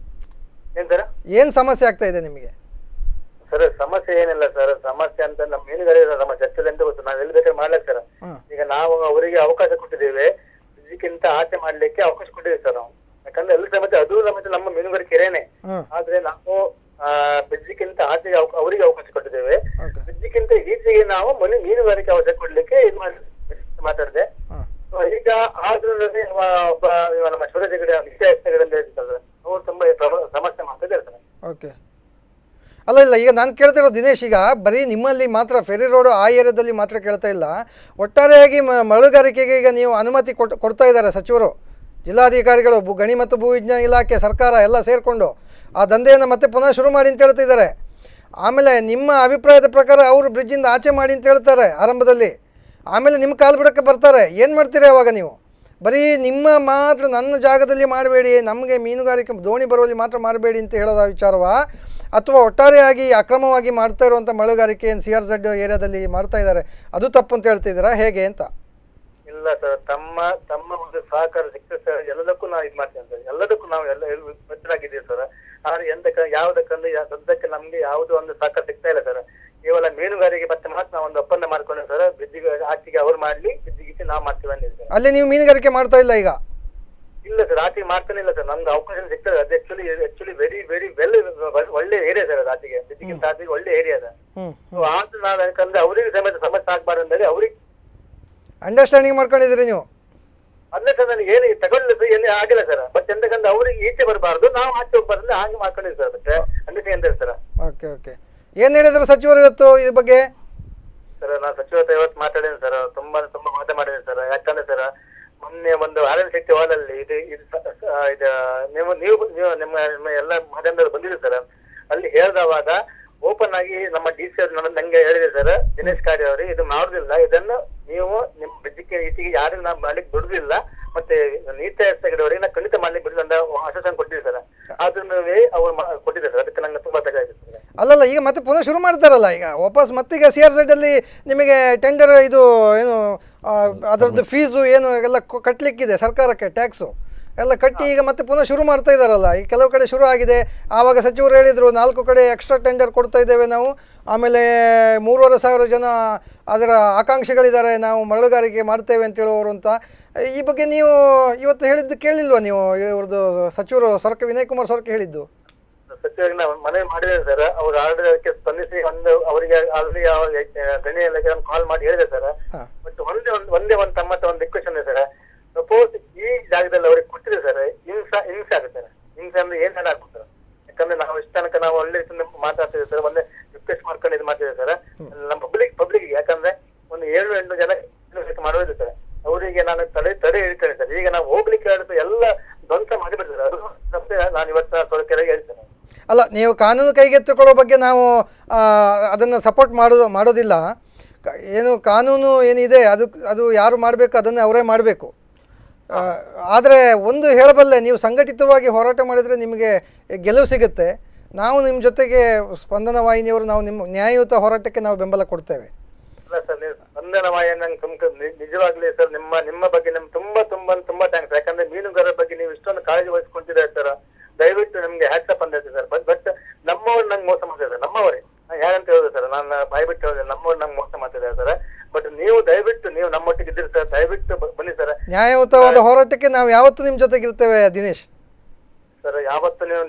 ಏನ್ ಸರ್ ಏನ್ ಸಮಸ್ಯೆ ಆಗ್ತಾ ಇದೆ ನಿಮಗೆ? ಸರ್ ಸಮಸ್ಯೆ ಏನಿಲ್ಲ ಸರ್, ಸಮಸ್ಯೆ ಅಂತ ನಮ್ಮ ಮೀನುಗಾರರ ಸಮಸ್ಯೆ ಆಗ್ತದೆ ಅಂತ ಗೊತ್ತು. ನಾವ್ ಎಲ್ಲಿ ಬೇಕಾದ್ರೆ ಮಾಡ್ಲಕ್ ಸರ್. ಈಗ ನಾವು ಅವರಿಗೆ ಅವಕಾಶ ಕೊಟ್ಟಿದ್ದೇವೆ, ಇದಕ್ಕಿಂತ ಆಚೆ ಮಾಡ್ಲಿಕ್ಕೆ ಅವಕಾಶ ಕೊಟ್ಟಿದ್ದೇವೆ ಸರ್ ನಾವು. ಯಾಕಂದ್ರೆ ಎಲ್ಲ ಸಮಸ್ಯೆ ಅದು ನಮ್ಮ ಮೀನುಗಾರಿಕೆ ಕೆರೆನೆ. ಆದ್ರೆ ನಾವು ಬ್ರಿಡ್ಜಿಗಿಂತ ಆಚೆಗೆ ಅವರಿಗೆ ಅವಕಾಶ ಕೊಟ್ಟಿದ್ದೇವೆ. ಬ್ರಿಡ್ಜಿಗಿಂತ ಈಚೆಗೆ ನಾವು ಮೀನುಗಾರಿಕೆ ಅವಕಾಶ ಕೊಡ್ಲಿಕ್ಕೆ ಮಾತಾಡಿದೆ. ಈಗ ಆದ್ರೂ ನಮ್ಮ ಶಿವರಾಜ್ ಹೆಗಡೆ ಅವರು ತುಂಬಾ ಸಮಸ್ಯೆ ಮಾಡ್ತಿದ್ದಾರೆ. ಓಕೆ, ಅಲ್ಲ ಇಲ್ಲ, ಈಗ ನಾನು ಕೇಳ್ತಿರೋ ದಿನೇಶ್, ಈಗ ಬರೀ ನಿಮ್ಮಲ್ಲಿ ಮಾತ್ರ ಫೆರಿ ರೋಡ್ ಆ ಏರಿಯಾದಲ್ಲಿ ಮಾತ್ರ ಕೇಳ್ತಾ ಇಲ್ಲ, ಒಟ್ಟಾರೆಯಾಗಿ ಮರಳುಗಾರಿಕೆಗೆ ಈಗ ನೀವು ಅನುಮತಿ ಕೊಡ್ತಾ ಇದ್ದಾರೆ ಸಚಿವರು, ಜಿಲ್ಲಾಧಿಕಾರಿಗಳು, ಗಣಿ ಮತ್ತು ಭೂವಿಜ್ಞಾನ ಇಲಾಖೆ, ಸರ್ಕಾರ ಎಲ್ಲ ಸೇರಿಕೊಂಡು ಆ ದಂಧೆಯನ್ನು ಮತ್ತೆ ಪುನಃ ಶುರು ಮಾಡಿ ಅಂತ ಹೇಳ್ತಿದ್ದಾರೆ. ಆಮೇಲೆ ನಿಮ್ಮ ಅಭಿಪ್ರಾಯದ ಪ್ರಕಾರ ಅವರು ಬ್ರಿಡ್ಜಿಂದ ಆಚೆ ಮಾಡಿ ಅಂತ ಹೇಳ್ತಾರೆ ಆರಂಭದಲ್ಲಿ, ಆಮೇಲೆ ನಿಮ್ಮ ಕಾಲು ಬಿಡೋಕ್ಕೆ ಬರ್ತಾರೆ. ಏನು ಮಾಡ್ತೀರಿ ಅವಾಗ ನೀವು? ಬರೀ ನಿಮ್ಮ ಮಾತ್ರ ನನ್ನ ಜಾಗದಲ್ಲಿ ಮಾಡಬೇಡಿ, ನಮಗೆ ಮೀನುಗಾರಿಕೆ ದೋಣಿ ಬರುವಲ್ಲಿ ಮಾತ್ರ ಮಾಡಬೇಡಿ ಅಂತ ಹೇಳೋದ ವಿಚಾರವಾ, ಅಥವಾ ಒಟ್ಟಾರೆಯಾಗಿ ಅಕ್ರಮವಾಗಿ ಮಾಡ್ತಾ ಇರುವಂಥ ಮರಳುಗಾರಿಕೆಯನ್ನು CRZ ಏರಿಯಾದಲ್ಲಿ ಮಾಡ್ತಾ ಇದ್ದಾರೆ ಅದು ತಪ್ಪು ಅಂತ ಹೇಳ್ತಿದ್ದೀರಾ, ಹೇಗೆ ಅಂತ? ಇಲ್ಲ ಸರ್, ತಮ್ಮ ಒಂದು ಸಹಕಾರ ಸಿಗ್ತದೆ ಸರ್. ಎಲ್ಲದಕ್ಕೂ ನಾವು ಇದು ಮಾಡ್ತೇವೆ ಸರ್, ಎಲ್ಲದಕ್ಕೂ ನಾವು ಎಲ್ಲ ಬದ್ಧರಾಗಿದ್ದೀವಿ ಸರ್. ಆದ್ರೆ ಯಾವ್ದಕ್ಕಂದ್ರೆ ಸದ್ಯಕ್ಕೆ ನಮ್ಗೆ ಯಾವ್ದು ಒಂದು ಸಹಕಾರ ಸಿಗ್ತಾ ಇಲ್ಲ ಸರ್. ಕೇವಲ ಮೀನುಗಾರಿಕೆ ಮತ್ತೆ ಮಾತ್ರ ನಾವು ಒಂದು ಒಪ್ಪಂದ ಮಾಡ್ಕೊಂಡ್ರೆ ಸರ್, ಬ್ರಿಡ್ಜಿಗೆ ಆಚೆಗೆ ಅವ್ರು ಮಾಡ್ಲಿ, ಬ್ರಿಡ್ಜಿಗೆ ನಾವು ಮಾಡ್ತೀವಿ ಅಂದಿದೆ ಸರ್. ಅಲ್ಲಿ ನೀವು ಮೀನುಗಾರಿಕೆ ಮಾಡ್ತಾ ಇಲ್ಲ ಈಗ? ಇಲ್ಲ ಸರ್, ಆಚೆಗೆ ಮಾಡ್ತಾನೆ ಇಲ್ಲ ಸರ್. ನಮ್ದು ಅವಕಾಶ ಸಿಗ್ತದೆ. ಅದು ಆಕ್ಚುಲಿ ವೆರಿ ವೆರಿ ವೆಲ್ ಒಳ್ಳೆ ಏರಿಯಾ ಸರ್. ಅದು ಆಚೆಗೆ ಬ್ರಿಡ್ಜಿಗಿಂತ ಆಚೆಗೆ ಒಳ್ಳೆ ಏರಿಯಾ ಅದ. ಆದ್ರೂ ನಾವು ಯಾಕಂದ್ರೆ ಅವರಿಗೆ ಸಮೇತ ಸಮಸ್ಯೆ ಆಗ್ಬಾರ್ದು ಅಂತೇಳಿ ಅವ್ರಿಗೆ ಅಂಡರ್ಸ್ಟ್ಯಾಂಡಿಂಗ್ ಮಾಡ್ಕೊಂಡಿದ್ದೀರಿ ನೀವು? ಅಲ್ಲೇ ಸರ್, ನನಗೆ ಏನು ತಗೊಳ್ಳಿದ್ದು ಏನು ಆಗಿಲ್ಲ ಸರ್. ಬಟ್ ಎಂತಕ್ಕಂದ್ರೆ ಅವ್ರಿಗೆ ಈಚೆ ಬರಬಾರ್ದು, ನಾವು ಆಚೆ ಹೋಗ್ಬಾರ್ದು, ಹಾಗೆ ಮಾಡ್ಕೊಂಡಿದ್ದೀವಿ ಸರ್. ಮತ್ತೆ ಅಂಡರ್ಸ್ಟ್ಯಾಂಡ್ ಅಂತ ಸರ್. Okay okay. ಏನು ಹೇಳಿದ್ರು ಸಚಿವರು ಇವತ್ತು ಈ ಬಗ್ಗೆ? ಸರ್, ನಾನು ಸಚಿವ ಇವತ್ತು ಮಾತಾಡಿದ್ದೀನಿ ಸರ್. ತುಂಬಾ ಮಾತಾಡಿದ್ದೀನಿ ಸರ್. ಯಾಕಂದ್ರೆ ಸರ್, ಮೊನ್ನೆ ಒಂದು ಆರ್ಎನ್ ಶೆಟ್ಟಿ ಹಾಲ್ ಅಲ್ಲಿ ಇದು ನೀವು ನಿಮ್ಮ ಎಲ್ಲ ಮಾಧ್ಯಮದವರು ಬಂದಿದ್ದೀರಿ ಸರ್. ಅಲ್ಲಿ ಹೇಳಿದವಾಗ ಓಪನ್ ಆಗಿ ನಮ್ಮ DC ಅವರು ನಂಗೆ ಹೇಳಿದೆ ಸರ್, ದಿನೇಶ್ ಕಾರ್ಯ ಅವರು ಇದು ಮಾಡುದಿಲ್ಲ, ಇದನ್ನು ನೀವು ನಿಮ್ಮ ಬ್ರಿಡ್ಜಿಗೆ ಈಚೆಗೆ ಯಾರು ನಾವು ಮಾಡ್ಲಿಕ್ಕೆ ಬಿಡುದಿಲ್ಲ, ಮತ್ತೆ ನೀತಿ ಆಯೋಗದವರಿಗೆ ನಾವು ಖಂಡಿತ ಮಾಡ್ಲಿಕ್ಕೆ ಬಿಡುದಿಲ್ಲ ಅಂತ ಆಶ್ವಾಸನೆ ಕೊಟ್ಟಿದ್ದೀವಿ ಸರ್. ಅದನ್ನು ಅವ್ರು ಕೊಟ್ಟಿದ್ದಾರೆ ಸರ್. ಅದಕ್ಕೆ ನಂಗೆ ತುಂಬಾ ಬೇಕಾಗಿತ್ತು ಸರ್. ಅಲ್ಲಲ್ಲ, ಈಗ ಮತ್ತೆ ಪುನಃ ಶುರು ಮಾಡ್ತಾರಲ್ಲ ಈಗ ವಾಪಸ್. ಮತ್ತೀಗ CRZ ಅಲ್ಲಿ ನಿಮಗೆ ಟೆಂಡರ್ ಇದು ಏನು ಅದರದ್ದು ಫೀಸು ಏನು ಎಲ್ಲ ಕಟ್ಟಲಿಕ್ಕಿದೆ ಸರ್ಕಾರಕ್ಕೆ, ಟ್ಯಾಕ್ಸು ಎಲ್ಲ ಕಟ್ಟಿ ಈಗ ಮತ್ತೆ ಪುನಃ ಶುರು ಮಾಡ್ತಾ ಇದ್ದಾರಲ್ಲ. ಈ ಕೆಲವು ಕಡೆ ಶುರು ಆಗಿದೆ. ಆವಾಗ ಸಚಿವರು ಹೇಳಿದರು 4 ಕಡೆ ಎಕ್ಸ್ಟ್ರಾ ಟೆಂಡರ್ ಕೊಡ್ತಾ ಇದ್ದೇವೆ ನಾವು, ಆಮೇಲೆ 3,500 ಜನ ಅದರ ಆಕಾಂಕ್ಷಿಗಳಿದ್ದಾರೆ, ನಾವು ಮರಳುಗಾರಿಕೆ ಮಾಡ್ತೇವೆ ಅಂತ ಹೇಳುವವರು ಅಂತ. ಈ ಬಗ್ಗೆ ನೀವು ಇವತ್ತು ಹೇಳಿದ್ದು ಕೇಳಿಲ್ವಾ ನೀವು? ಇವ್ರದ್ದು ಸಚಿವರು ಸೊರಕೆ ವಿನಯ್ ಕುಮಾರ್ ಸೊರಕೆ ಹೇಳಿದ್ದು ಸಚಿವರಿಗೆ ನಾವು ಮನವಿ ಮಾಡಿದ್ದೇವೆ ಸರ್. ಅವ್ರು ಆಲ್ರೆಡಿ ಅದಕ್ಕೆ ಸ್ಪಂದಿಸಿ ಅವರಿಗೆ ಆಲ್ರೆಡಿ ಗಣಿ ಇಲಾಖೆ ಕಾಲ್ ಮಾಡಿ ಹೇಳಿದೆ ಸರ್. ಬಟ್ ಒಂದೇ ಒಂದು ತಮ್ಮ ಒಂದು ರಿಕ್ವೆಸ್ಟ್ ಇದೆ ಸರ್. ಸಪೋಸ್ ಈ ಜಾಗದಲ್ಲಿ ಅವ್ರಿಗೆ ಕೊಟ್ಟಿದೆ ಸರ್, ಹಿಂಸೆ ಆಗುತ್ತೆ ಸರ್. ಹಿಂಸೆ ಅಂದ್ರೆ ಏನ್ ಆಗ್ಬೋದು ಸರ್. ಯಾಕಂದ್ರೆ ನಾವು ಇಷ್ಟ ತನಕ ನಾವು ಒಳ್ಳೆ ಮಾತಾಡ್ತಿದ್ದೇವೆ ಸರ್. ಒಂದೇ ರಿಕ್ವೆಸ್ಟ್ ಮಾಡ್ಕೊಂಡು ಇದು ಮಾಡ್ತಿದ್ದೇವೆ ಸರ್ ನಮ್ಮ ಪಬ್ಲಿಕ್. ಯಾಕಂದ್ರೆ ಒಂದು 7-8 ಜನ ಮಾಡೋದಿಲ್ಲ ಸರ್. ಅವರಿಗೆ ನಾನು ತಡೆ ಹೇಳ್ತೇನೆ ಸರ್. ಈಗ ನಾವು ಹೋಗ್ಲಿಕ್ಕೆ ಹೇಳಿದ್ರೆ ಎಲ್ಲ ಧ್ವಂಸ ಮಾಡಿಬಿಡ್ತಾರೆ. ಅದು ನಾನು ಇವತ್ತು ತೊಳಕೆರೆಗೆ ಹೇಳ್ತೇನೆ. ಅಲ್ಲ, ನೀವು ಕಾನೂನು ಕೈಗೆತ್ತಿಕೊಳ್ಳೋ ಬಗ್ಗೆ ನಾವು ಅದನ್ನು ಸಪೋರ್ಟ್ ಮಾಡೋದಿಲ್ಲ. ಏನು ಕಾನೂನು ಏನಿದೆ ಅದು ಯಾರು ಮಾಡಬೇಕು ಅದನ್ನು ಅವರೇ ಮಾಡಬೇಕು. ಆದರೆ ಒಂದು ಹೇಳಬಲ್ಲೆ, ನೀವು ಸಂಘಟಿತವಾಗಿ ಹೋರಾಟ ಮಾಡಿದರೆ ನಿಮಗೆ ಗೆಲುವು ಸಿಗುತ್ತೆ. ನಾವು ನಿಮ್ಮ ಜೊತೆಗೆ ಸ್ಪಂದನ ವಾಹಿನಿಯವರು ನಾವು ನಿಮ್ಮ ನ್ಯಾಯಯುತ ಹೋರಾಟಕ್ಕೆ ನಾವು ಬೆಂಬಲ ಕೊಡ್ತೇವೆ. ಅಲ್ಲ ಸರ್, ನೀವು ಸ್ಪಂದನ ವಾಹಿನಿ ನಂಗೆ ನಿಜವಾಗ್ಲಿ ಸರ್ ನಿಮ್ಮ ಬಗ್ಗೆ ನಮ್ಗೆ ತುಂಬಾ ಥ್ಯಾಂಕ್ಸ್. ಯಾಕಂದ್ರೆ ಮೀನುಗಾರರ ಬಗ್ಗೆ ನೀವು ಇಷ್ಟೊಂದು ಕಾಳಜಿ ವಹಿಸ್ಕೊಂತಿದ್ದಾರೆ ಸರ್. ದಯವಿಟ್ಟು ನಿಮ್ಗೆ ಹ್ಯಾಟ್ಸಪ್ ಅಂತ ಹೇಳ್ತೀವಿ ಸರ್. ಬಟ್ ನಮ್ಮವ್ರು ನಂಗೆ ಮೋಸ ಮಾಡ್ತಿದ್ದಾರೆ. ನಮ್ಮವರೇ ಯಾರಂತ ಹೇಳಿದ್ರು ಸರ್, ನಾನು ಬಾಯ್ಬಿಟ್ಟು ಹೇಳಿದೆ, ನಮ್ಮವ್ರು ನಂಗೆ ಮೋಸ ಮಾಡ್ತಿದ್ದಾರೆ ಸರ್. ಬಟ್ ನೀವು ದಯವಿಟ್ಟು ನೀವು ನಮ್ಮೊಟ್ಟಿಗೆ ಇದ್ದೀರಿ ಸರ್. ದಯವಿಟ್ಟು ಬನ್ನಿ ಸರ್. ನ್ಯಾಯಯುತವಾದ ಹೋರಾಟಕ್ಕೆ ನಾವು ಯಾವತ್ತೂ ನಿಮ್ಮ ಜೊತೆಗಿರ್ತೇವೆ ದಿನೇಶ್ ಸರ್. ಯಾವತ್ತು ನೀವು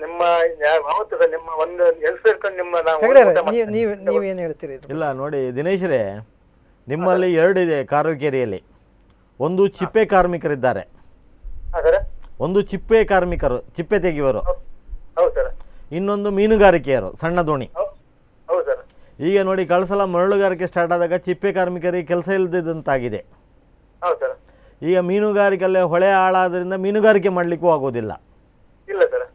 ಯಾವತ್ತು ಸರ್ ನಿಮ್ಮ ಒಂದು ಹೆಲ್ಪ್ ಇಟ್ಕೊಂಡು ನಿಮ್ಮ ನೀವೇನು ಹೇಳ್ತೀರಿ? ಇಲ್ಲ ನೋಡಿ ದಿನೇಶ್ರೇ, ನಿಮ್ಮಲ್ಲಿ 2 ಇದೆ ಕಾರುಕೆರೆಯಲ್ಲಿ. ಒಂದು ಚಿಪ್ಪೆ ಕಾರ್ಮಿಕರಿದ್ದಾರೆ, ಒಂದು ಚಿಪ್ಪೆ ಕಾರ್ಮಿಕರು, ಚಿಪ್ಪೆ ತೆಗೆಯುವರು. ಹೌದು ಸರ್. ಇನ್ನೊಂದು ಮೀನುಗಾರಿಕೆಯರು, ಸಣ್ಣ ದೋಣಿ. ಹೌದು ಸರ್. ಈಗ ನೋಡಿ ಕಳ್ಸಲ ಮರಳುಗಾರಿಕೆ ಸ್ಟಾರ್ಟ್ ಆದಾಗ ಚಿಪ್ಪೆ ಕಾರ್ಮಿಕರಿಗೆ ಕೆಲಸ ಇಲ್ಲದಂತಾಗಿದೆ. ಹೌದು ಸರ್. ಈಗ ಮೀನುಗಾರಿಕೆಯಲ್ಲೇ ಹೊಳೆ ಹಾಳಾದ್ರಿಂದ ಮೀನುಗಾರಿಕೆ ಮಾಡಲಿಕ್ಕೂ ಆಗೋದಿಲ್ಲ. ಇಲ್ಲ ಸರ್.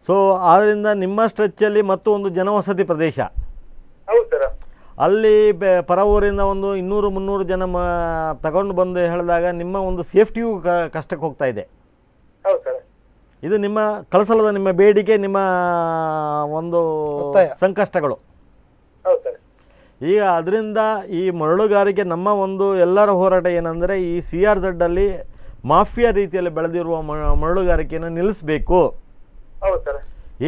ಸೊ ಆದ್ದರಿಂದ ನಿಮ್ಮ ಸ್ಟ್ರೆಚ್ಚಲ್ಲಿ ಮತ್ತು ಒಂದು ಜನವಸತಿ ಪ್ರದೇಶ. ಹೌದು ಸರ್. ಅಲ್ಲಿ ಪರ ಊರಿಂದ ಒಂದು 200-300 ಜನ ತಗೊಂಡು ಬಂದು ಹೇಳಿದಾಗ ನಿಮ್ಮ ಒಂದು ಸೇಫ್ಟಿಯೂ ಕಷ್ಟಕ್ಕೆ ಹೋಗ್ತಾ ಇದೆ. ಹೌದು ಸರ್. ಇದು ನಿಮ್ಮ ಕಳಸಲದ ನಿಮ್ಮ ಬೇಡಿಕೆ, ನಿಮ್ಮ ಒಂದು ಸಂಕಷ್ಟಗಳು. ಹೌದು ಸರ್. ಈಗ ಅದರಿಂದ ಈ ಮರಳುಗಾರಿಕೆ ನಮ್ಮ ಒಂದು ಎಲ್ಲರ ಹೋರಾಟ ಏನಂದರೆ, ಈ CRZ ಅಲ್ಲಿ ಮಾಫಿಯಾ ರೀತಿಯಲ್ಲಿ ಬೆಳೆದಿರುವ ಮರಳುಗಾರಿಕೆಯನ್ನು ನಿಲ್ಲಿಸಬೇಕು. ಹೌದು ಸರ್.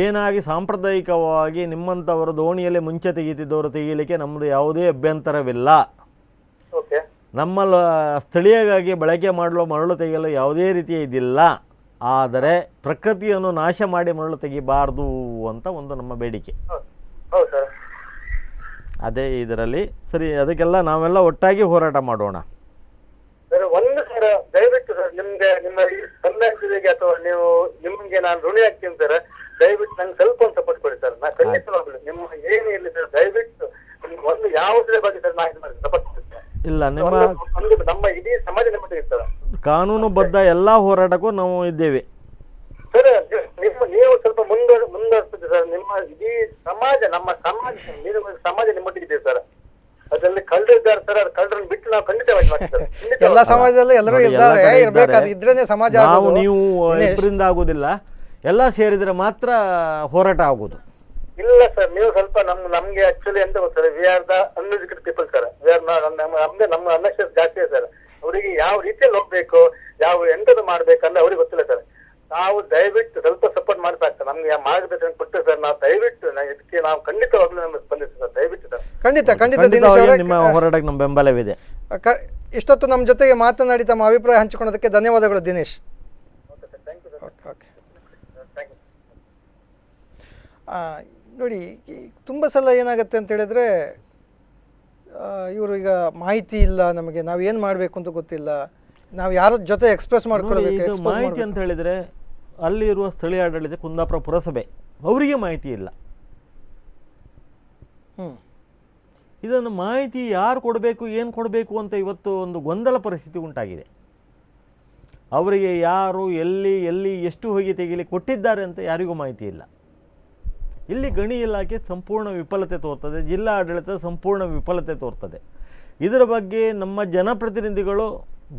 ಏನಾಗಿ ಸಾಂಪ್ರದಾಯಿಕವಾಗಿ ನಿಮ್ಮಂಥವರು ದೋಣಿಯಲ್ಲಿ ಮುಂಚೆ ತೆಗೀತಿದ್ದವರು ತೆಗೀಲಿಕ್ಕೆ ನಮ್ಮದು ಯಾವುದೇ ಅಭ್ಯಂತರವಿಲ್ಲ. ಓಕೆ. ನಮ್ಮ ಸ್ಥಳೀಯವಾಗಿ ಬಳಕೆ ಮಾಡಲು ಮರಳು ತೆಗೆಯಲು ಯಾವುದೇ ರೀತಿಯ ಇದಿಲ್ಲ. ಆದರೆ ಪ್ರಕೃತಿಯನ್ನು ನಾಶ ಮಾಡಿ ಮರಳು ತೆಗಿಬಾರ್ದು ಅಂತ ಒಂದು ನಮ್ಮ ಬೇಡಿಕೆ. ಹೌದು ಸರ್. ಅದೇ ಇದರಲ್ಲಿ ಸರಿ, ಅದಕ್ಕೆಲ್ಲ ನಾವೆಲ್ಲ ಒಟ್ಟಾಗಿ ಹೋರಾಟ ಮಾಡೋಣ ಸರ್. ಒಂದು ಸರ್, ದಯವಿಟ್ಟು ಸರ್ ನಿಮ್ಗೆ ನಿಮ್ಮ ಈ ಸಂಘಟನೆಗೆ ಅಥವಾ ನೀವು ನಿಮ್ಗೆ ನಾನು ಋಣಿ ಆಗ್ತೀನಿ ಸರ್. ದಯವಿಟ್ಟು ನಂಗೆ ಸ್ವಲ್ಪ ಒಂದು ಸಪೋರ್ಟ್ ಕೊಡಿ ಸರ್. ನಾ ಖಂಡಿತವಾಗ್ಲು ನಿಮ್ಮ ಏನೇ ಇರಲಿ ಸರ್, ದಯವಿಟ್ಟು ಒಂದು ಯಾವುದೇ ಬಗ್ಗೆ ಸರ್ ನಾ ಇದು ಮಾಡಿ ಸಪೋರ್ಟ್ ಕೊಡಿ ಸರ್. ಇಲ್ಲ, ನಿಮ್ಮ ನಮ್ಮ ಇಡೀ ಸಮಾಜ ನಿಮ್ಮೊಟ್ಟಿಗೆ ಸರ್. ಕಾನೂನುಬದ್ಧ ಎಲ್ಲ ಹೋರಾಟಕ್ಕೂ ನಾವು ಇದ್ದೇವೆ ಸರ್. ನೀವು ಸ್ವಲ್ಪ ಮುಂದುವರಿಸ್ತೀವಿ ಸರ್. ನಿಮ್ಮ ಇಡೀ ಸಮಾಜ, ನಮ್ಮ ಸಮಾಜ ನಿಮ್ಮೊಟ್ಟಿಗೆ ಇದೆ ಸರ್. ಅದರಲ್ಲಿ ಕಳ್ಳರು ಇದ್ದಾರೆ ಸರ್. ಅದು ಕಳ್ಳರನ್ನು ಬಿಟ್ಟು ನಾವು ಖಂಡಿತವಾಗಿ ಮಾಡ್ತೀವಿ. ಎಲ್ಲ ಸಮಾಜದಲ್ಲಿ ಎಲ್ಲರೂ ಇದ್ದಾರೆ, ಇರಬೇಕಾದ ಇದ್ರೇನೆ ಸಮಾಜ ಆಗೋದು. ನೀವು ಇಬ್ಬರಿಂದ ಆಗೋದಿಲ್ಲ, ಎಲ್ಲ ಸೇರಿದ್ರೆ ಮಾತ್ರ ಹೋರಾಟ ಆಗೋದು. ಇಲ್ಲ ಸರ್, ನೀವು ಸ್ವಲ್ಪ ನಮ್ಗೆ ಆಕ್ಚುಲಿ ಎಂತ ಗೊತ್ತಾರೆ, we are the uneducated people sir. We are ನಮ್ಗೆ ನಮ್ಮ ಅನ್ಎಜುಕೇಟೆಡ್ ಜಾಸ್ತಿ ಇದೆ ಸರ್. ಅವರಿಗೆ ಯಾವ ರೀತಿಯಲ್ಲಿ ಹೋಗ್ಬೇಕು, ಯಾವ ಎಂತದ್ದು ಮಾಡ್ಬೇಕಂದ್ರೆ ಅವ್ರಿಗೆ ಗೊತ್ತಿಲ್ಲ ಸರ್. ನಾವು ದಯವಿಟ್ಟು ಸ್ವಲ್ಪ ಸಪೋರ್ಟ್ ಮಾಡ್ತಾ ನಮ್ಗೆ ಮಾರ್ಗದರ್ಶನ ಕೊಟ್ಟು ಸರ್. ನಾವು ದಯವಿಟ್ಟು ಇದಕ್ಕೆ ನಾವು ಖಂಡಿತವಾಗ್ಲೂ ನಮ್ಗೆ ಸ್ಪಂದಿಸ್ತೀವಿ ಸರ್. ದಯವಿಟ್ಟು ಸರ್. ಖಂಡಿತ ಖಂಡಿತ ದಿನೇಶ್ ಖಂಡಿತವಾಗಿ ಅವರೇ, ನಿಮ್ಮ ಹೋರಾಟಕ್ಕೆ ನಮ್ಮ ಬೆಂಬಲವಿದೆ. ಇಷ್ಟೊತ್ತು ನಮ್ಮ ಜೊತೆಗೆ ಮಾತನಾಡಿ ತಮ್ಮ ಅಭಿಪ್ರಾಯ ಹಂಚಿಕೊಳ್ಳೋದಕ್ಕೆ ಧನ್ಯವಾದಗಳು ದಿನೇಶ್. ಓಕೆ. ನೋಡಿ, ತುಂಬ ಸಲ ಏನಾಗುತ್ತೆ ಅಂತ ಹೇಳಿದ್ರೆ, ಇವರು ಈಗ ಮಾಹಿತಿ ಇಲ್ಲ ನಮಗೆ, ನಾವು ಏನು ಮಾಡಬೇಕು ಅಂತ ಗೊತ್ತಿಲ್ಲ, ನಾವು ಯಾರ ಜೊತೆ ಎಕ್ಸ್ಪ್ರೆಸ್ ಮಾಡ್ಕೊಳ್ಬೇಕು. ಮಾಹಿತಿ ಅಂತ ಹೇಳಿದರೆ ಅಲ್ಲಿರುವ ಸ್ಥಳೀಯ ಆಡಳಿತ ಕುಂದಾಪುರ ಪುರಸಭೆ ಅವರಿಗೆ ಮಾಹಿತಿ ಇಲ್ಲ. ಇದನ್ನು ಮಾಹಿತಿ ಯಾರು ಕೊಡಬೇಕು, ಏನು ಕೊಡಬೇಕು ಅಂತ ಇವತ್ತು ಒಂದು ಗೊಂದಲ ಪರಿಸ್ಥಿತಿ ಉಂಟಾಗಿದೆ. ಅವರಿಗೆ ಯಾರು ಎಲ್ಲಿ ಎಷ್ಟು ಹೋಗಿ ತೆಗೀಲಿ ಕೊಟ್ಟಿದ್ದಾರೆ ಅಂತ ಯಾರಿಗೂ ಮಾಹಿತಿ ಇಲ್ಲ. ಇಲ್ಲಿ ಗಣಿ ಇಲಾಖೆ ಸಂಪೂರ್ಣ ವಿಫಲತೆ ತೋರ್ತದೆ, ಜಿಲ್ಲಾ ಆಡಳಿತ ಸಂಪೂರ್ಣ ವಿಫಲತೆ ತೋರ್ತದೆ. ಇದರ ಬಗ್ಗೆ ನಮ್ಮ ಜನಪ್ರತಿನಿಧಿಗಳು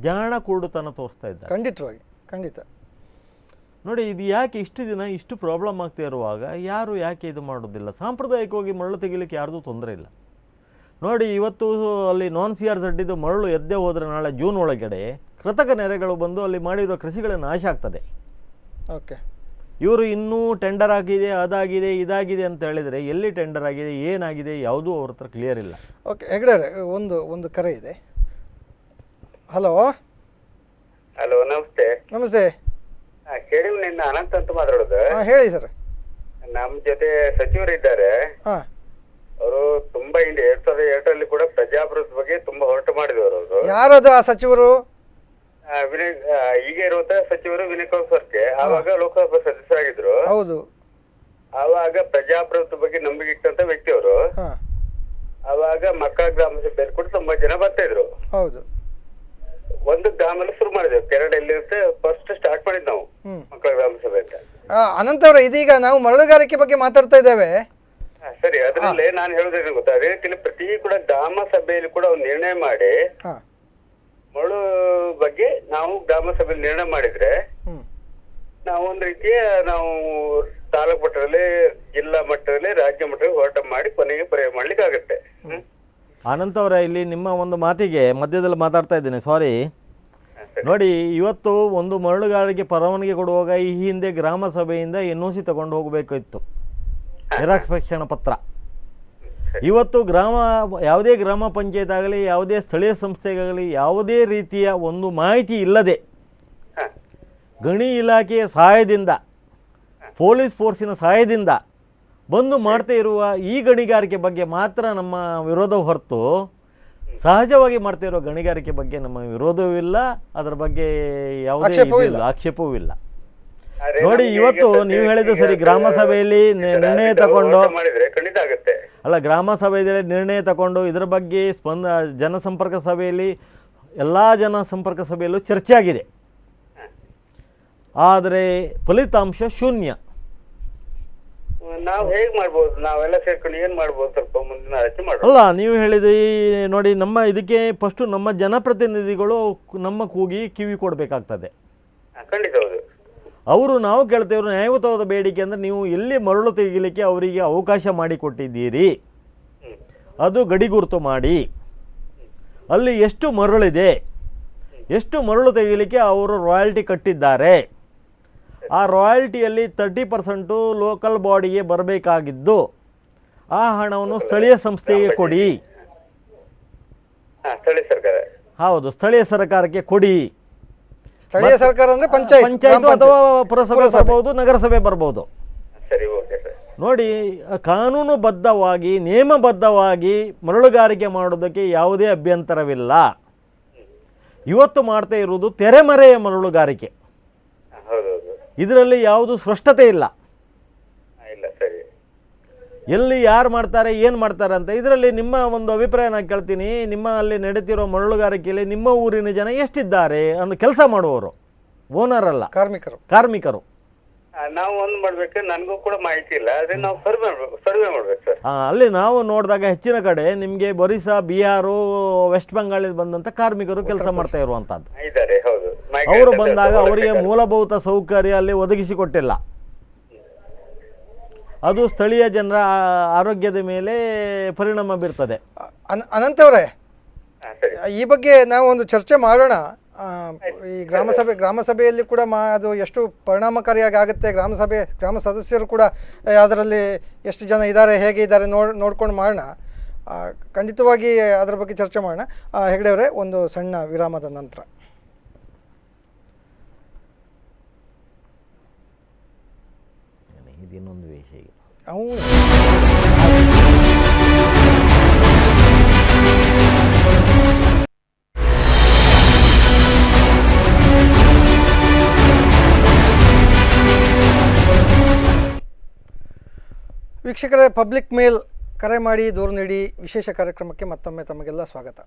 ಜಾಣ ಕುರುಡುತನ ತೋರಿಸ್ತಾ ಇದ್ದಾರೆ. ಖಂಡಿತವಾಗಿ, ಖಂಡಿತ. ನೋಡಿ, ಇದು ಯಾಕೆ ಇಷ್ಟು ದಿನ ಇಷ್ಟು ಪ್ರಾಬ್ಲಮ್ ಆಗ್ತಾ ಇರುವಾಗ ಯಾರು ಯಾಕೆ ಇದು ಮಾಡೋದಿಲ್ಲ? ಸಾಂಪ್ರದಾಯಿಕವಾಗಿ ಮರಳು ತೆಗಿಲಿಕ್ಕೆ ಯಾರ್ದು ತೊಂದರೆ ಇಲ್ಲ. ನೋಡಿ, ಇವತ್ತು ಅಲ್ಲಿ ನಾನ್ CRZ ಇದು ಮರಳು ಎದ್ದೇ ಹೋದರೆ ನಾಳೆ ಜೂನ್ ಒಳಗಡೆ ಕೃತಕ ನೆರೆಗಳು ಬಂದು ಅಲ್ಲಿ ಮಾಡಿರೋ ಕೃಷಿಗಳ ನಾಶ ಆಗ್ತದೆ. ಓಕೆ. ಇವರು ಇನ್ನೂ ಟೆಂಡರ್ ಆಗಿದೆ, ಅದಾಗಿದೆ, ಇದಾಗಿದೆ ಅಂತ ಹೇಳಿದರೆ ಎಲ್ಲಿ ಟೆಂಡರ್ ಆಗಿದೆ, ಏನಾಗಿದೆ, ಯಾವುದೂ ಅವ್ರ ಹತ್ರ ಕ್ಲಿಯರ್ ಇಲ್ಲ. ಓಕೆ ಹೆಗ್ಡೆ, ಒಂದು ಕರೆ ಇದೆ. ಹಲೋ. ಹಲೋ, ನಮಸ್ತೆ. ನಮಸ್ತೆ. ಕೆಡಿವಿನಿಂದ ಅನಂತ್ ಅಂತ ಮಾತಾಡೋದು. ಹೇಳಿ ಸರ್. ನಮ್ಮ ಜೊತೆ ಸಚಿವರಿದ್ದಾರೆ. ಅವರು ತುಂಬಾ ಹಿಂದೆ 2008 ಕೂಡ ಪ್ರಜಾಪ್ರಭುತ್ವ ಬಗ್ಗೆ ತುಂಬಾ ಹೋರಾಟ ಮಾಡಿದವರು. ಅವರು ಯಾರದು ಆ ಸಚಿವರು? ಈಗ ಇರುವಂತ ಸಚಿವರು ವಿನಯ್ ಕೌಸರ್ಕೆ, ಆವಾಗ ಲೋಕಸಭಾ ಸದಸ್ಯರಾಗಿದ್ರು. ಹೌದು. ಆವಾಗ ಪ್ರಜಾಪ್ರಭುತ್ವ ಬಗ್ಗೆ ನಂಬಿಕೆ ಇಟ್ಟಂತ ವ್ಯಕ್ತಿ ಅವರು. ಆವಾಗ ಮಕ್ಕಳ ಗ್ರಾಮ ಸಭೆಯಲ್ಲಿ ಕೂಡ ತುಂಬಾ ಜನ ಬರ್ತಾ ಇದ್ರು. ಹೌದು. ಒಂದು ಗ್ರಾಮಲ್ಲಿ ಶುರು ಮಾಡಿದೆವು, ಕೆರಡಲ್ಲಿ ಫಸ್ಟ್ ಸ್ಟಾರ್ಟ್ ಮಾಡಿದ್ ನಾವು ಮಕ್ಕಳ ಗ್ರಾಮ ಸಭೆ ಅಂತ. ಅನಂತ್ ಅವರ, ಇದೀಗ ನಾವು ಮರಳುಗಾರಿಕೆ ಬಗ್ಗೆ ಮಾತಾಡ್ತಾ ಇದ್ದೇವೆ. ಸರಿ, ಅದ್ರಲ್ಲೇ ನಾನು ಹೇಳೋದೇನು ಗೊತ್ತಾ, ಅದೇ ರೀತಿಯಲ್ಲಿ ಪ್ರತಿ ಕೂಡ ಗ್ರಾಮ ಸಭೆಯಲ್ಲಿ ಕೂಡ ಒಂದು ನಿರ್ಣಯ ಮಾಡಿ ಮರಳು ಬಗ್ಗೆ ನಾವು ಗ್ರಾಮ ಸಭೆಯಲ್ಲಿ ನಿರ್ಣಯ ಮಾಡಿದ್ರೆ ನಾವು ಒಂದು ರೀತಿಯ ನಾವು ತಾಲೂಕು ಮಟ್ಟದಲ್ಲಿ, ಜಿಲ್ಲಾ ಮಟ್ಟದಲ್ಲಿ, ರಾಜ್ಯ ಮಟ್ಟದಲ್ಲಿ ಹೋರಾಟ ಮಾಡಿ ಕೊನೆಗೆ ಪರಿಹಾರ ಮಾಡ್ಲಿಕ್ಕೆ ಆಗುತ್ತೆ. ಅನಂತ್ ಅವರ, ಇಲ್ಲಿ ನಿಮ್ಮ ಒಂದು ಮಾತಿಗೆ ಮಧ್ಯದಲ್ಲಿ ಮಾತಾಡ್ತಾ ಇದ್ದೇನೆ, ಸಾರಿ. ನೋಡಿ, ಇವತ್ತು ಒಂದು ಮರಳುಗಾರಿಕೆ ಪರವಾನಗಿ ಕೊಡುವಾಗ ಈ ಹಿಂದೆ ಗ್ರಾಮ ಸಭೆಯಿಂದ NOC ತಗೊಂಡು ಹೋಗಬೇಕಿತ್ತು, ನಿರಾಕ್ಷೇಪಣಾ ಪತ್ರ. ಇವತ್ತು ಯಾವುದೇ ಗ್ರಾಮ ಪಂಚಾಯತ್ ಆಗಲಿ, ಯಾವುದೇ ಸ್ಥಳೀಯ ಸಂಸ್ಥೆಗಾಗಲಿ, ಯಾವುದೇ ರೀತಿಯ ಒಂದು ಮಾಹಿತಿ ಇಲ್ಲದೆ ಗಣಿ ಇಲಾಖೆಯ ಸಹಾಯದಿಂದ, ಪೊಲೀಸ್ ಫೋರ್ಸಿನ ಸಹಾಯದಿಂದ ಬಂದು ಮಾಡ್ತಾ ಇರುವ ಈ ಗಣಿಗಾರಿಕೆ ಬಗ್ಗೆ ಮಾತ್ರ ನಮ್ಮ ವಿರೋಧ ಹೊರತು ಸಹಜವಾಗಿ ಮಾಡ್ತಾ ಇರೋ ಗಣಿಗಾರಿಕೆ ಬಗ್ಗೆ ನಮ್ಮ ವಿರೋಧವೂ ಇಲ್ಲ, ಅದರ ಬಗ್ಗೆ ಯಾವುದೇ ಆಕ್ಷೇಪವೂ ಇಲ್ಲ. ನೋಡಿ, ಇವತ್ತು ನೀವು ಹೇಳಿದ ಸರಿ, ಗ್ರಾಮ ಸಭೆಯಲ್ಲಿ ನಿರ್ಣಯ ತಗೊಂಡು ಅಲ್ಲ, ಗ್ರಾಮ ಸಭೆಯಲ್ಲಿ ನಿರ್ಣಯ ತಗೊಂಡು ಇದರ ಬಗ್ಗೆ ಜನಸಂಪರ್ಕ ಸಭೆಯಲ್ಲಿ, ಎಲ್ಲ ಜನಸಂಪರ್ಕ ಸಭೆಯಲ್ಲೂ ಚರ್ಚೆ ಆಗಿದೆ. ಆದರೆ ಫಲಿತಾಂಶ ಶೂನ್ಯ. ನಾವು ಹೇಗೆ ಮಾಡ್ಬೋದು, ನಾವೆಲ್ಲ ಸೇರ್ಕೊಂಡು ಏನು ಮಾಡ್ಬೋದು, ಸ್ವಲ್ಪ ಮುಂದಿನ ರಚನೆ ಮಾಡೋಣ. ಅಲ್ಲ, ನೀವು ಹೇಳಿದ್ರಿ ನೋಡಿ, ನಮ್ಮ ಇದಕ್ಕೆ ಫಸ್ಟು ನಮ್ಮ ಜನಪ್ರತಿನಿಧಿಗಳು ನಮ್ಮ ಕೂಗಿ ಕಿವಿ ಕೊಡಬೇಕಾಗ್ತದೆ. ಖಂಡಿತ ಹೌದು. ಅವರು ನಾವು ಕೇಳ್ತೇವ್ರು ನ್ಯಾಯಯುತವಾದ ಬೇಡಿಕೆ ಅಂದರೆ, ನೀವು ಎಲ್ಲಿ ಮರಳು ತೆಗಿಲಿಕ್ಕೆ ಅವರಿಗೆ ಅವಕಾಶ ಮಾಡಿಕೊಟ್ಟಿದ್ದೀರಿ ಅದು ಗಡಿಗುರುತು ಮಾಡಿ, ಅಲ್ಲಿ ಎಷ್ಟು ಮರಳಿದೆ, ಎಷ್ಟು ಮರಳು ತೆಗಿಲಿಕ್ಕೆ ಅವರು ರಾಯಲ್ಟಿ ಕಟ್ಟಿದ್ದಾರೆ, ಆ ರಾಯಲ್ಟಿಯಲ್ಲಿ 30% ಲೋಕಲ್ ಬಾಡಿಗೆ ಬರಬೇಕಾಗಿದ್ದು ಆ ಹಣವನ್ನು ಸ್ಥಳೀಯ ಸಂಸ್ಥೆಗೆ ಕೊಡಿ. ಹೌದು, ಸ್ಥಳೀಯ ಸರ್ಕಾರಕ್ಕೆ ಕೊಡಿ. ಸ್ಥಳೀಯ ಸರ್ಕಾರ ಅಂದ್ರೆ ಪಂಚಾಯತ್ ಅಥವಾ ಪುರಸಭೆ ಬರ್ಬೋದು, ನಗರಸಭೆ ಬರ್ಬೋದು. ನೋಡಿ, ಕಾನೂನುಬದ್ಧವಾಗಿ, ನಿಯಮಬದ್ಧವಾಗಿ ಮರಳುಗಾರಿಕೆ ಮಾಡೋದಕ್ಕೆ ಯಾವುದೇ ಅಭ್ಯಂತರವಿಲ್ಲ. ಇವತ್ತು ಮಾಡ್ತಾ ಇರುವುದು ತೆರೆಮರೆಯ ಮರಳುಗಾರಿಕೆ. ಇದರಲ್ಲಿ ಯಾವುದು ಸ್ಪಷ್ಟತೆ ಇಲ್ಲ. ಎಲ್ಲಿ ಯಾರು ಮಾಡ್ತಾರೆ, ಏನು ಮಾಡ್ತಾರೆ ಅಂತ. ಇದರಲ್ಲಿ ನಿಮ್ಮ ಒಂದು ಅಭಿಪ್ರಾಯ ನಾನು ಕೇಳ್ತೀನಿ. ನಿಮ್ಮ ಅಲ್ಲಿ ನಡೀತಿರೋ ಮರಳುಗಾರಿಕೆಯಲ್ಲಿ ನಿಮ್ಮ ಊರಿನ ಜನ ಎಷ್ಟಿದ್ದಾರೆ? ಒಂದು ಕೆಲಸ ಮಾಡುವವರು, ಓನರ್ ಅಲ್ಲ, ಕಾರ್ಮಿಕರು. ನಾವು ಒಂದು ಮಾಡ್ಬೇಕು, ನನಗೂ ಕೂಡ ಮಾಹಿತಿ ಇಲ್ಲ, ಅದೇ ನಾವು ಸರ್ವೆ ಮಾಡ್ಬೇಕು ಸರ್. ಅಲ್ಲಿ ನಾವು ನೋಡಿದಾಗ ಹೆಚ್ಚಿನ ಕಡೆ ನಿಮಗೆ ಒರಿಸ್ಸಾ, ಬಿಹಾರು, ವೆಸ್ಟ್ ಬೆಂಗಾಳಿಂದ ಬಂದಂತ ಕಾರ್ಮಿಕರು ಕೆಲಸ ಮಾಡ್ತಾ ಇರುವಂತದ್ದು. ಅವರು ಬಂದಾಗ ಅವರಿಗೆ ಮೂಲಭೂತ ಸೌಕರ್ಯ ಅಲ್ಲಿ ಒದಗಿಸಿಕೊಟ್ಟಿಲ್ಲ. ಅದು ಸ್ಥಳೀಯ ಜನರ ಆರೋಗ್ಯದ ಮೇಲೆ ಪರಿಣಾಮ ಬೀರ್ತದೆ. ಅನಂತವರೇ, ಈ ಬಗ್ಗೆ ನಾವು ಒಂದು ಚರ್ಚೆ ಮಾಡೋಣ. ಈ ಗ್ರಾಮ ಸಭೆಯಲ್ಲಿ ಕೂಡ ಅದು ಎಷ್ಟು ಪರಿಣಾಮಕಾರಿಯಾಗಿ ಆಗುತ್ತೆ, ಗ್ರಾಮ ಸದಸ್ಯರು ಕೂಡ ಅದರಲ್ಲಿ ಎಷ್ಟು ಜನ ಇದ್ದಾರೆ, ಹೇಗೆ ಇದ್ದಾರೆ ನೋಡ್ಕೊಂಡು ಮಾಡೋಣ. ಖಂಡಿತವಾಗಿ ಅದರ ಬಗ್ಗೆ ಚರ್ಚೆ ಮಾಡೋಣ. ಹೆಗಡೆ ಅವರೇ, ಒಂದು ಸಣ್ಣ ವಿರಾಮದ ನಂತರ. ಇದಿನ್ನೊಂದು ವಿಷಯ. ವೀಕ್ಷಕರೇ, ಪಬ್ಲಿಕ್ ಮೇಲ್ ಕರೆ ಮಾಡಿ ದೂರು ನೀಡಿ ವಿಶೇಷ ಕಾರ್ಯಕ್ರಮಕ್ಕೆ ಮತ್ತೊಮ್ಮೆ ತಮಗೆಲ್ಲ ಸ್ವಾಗತ.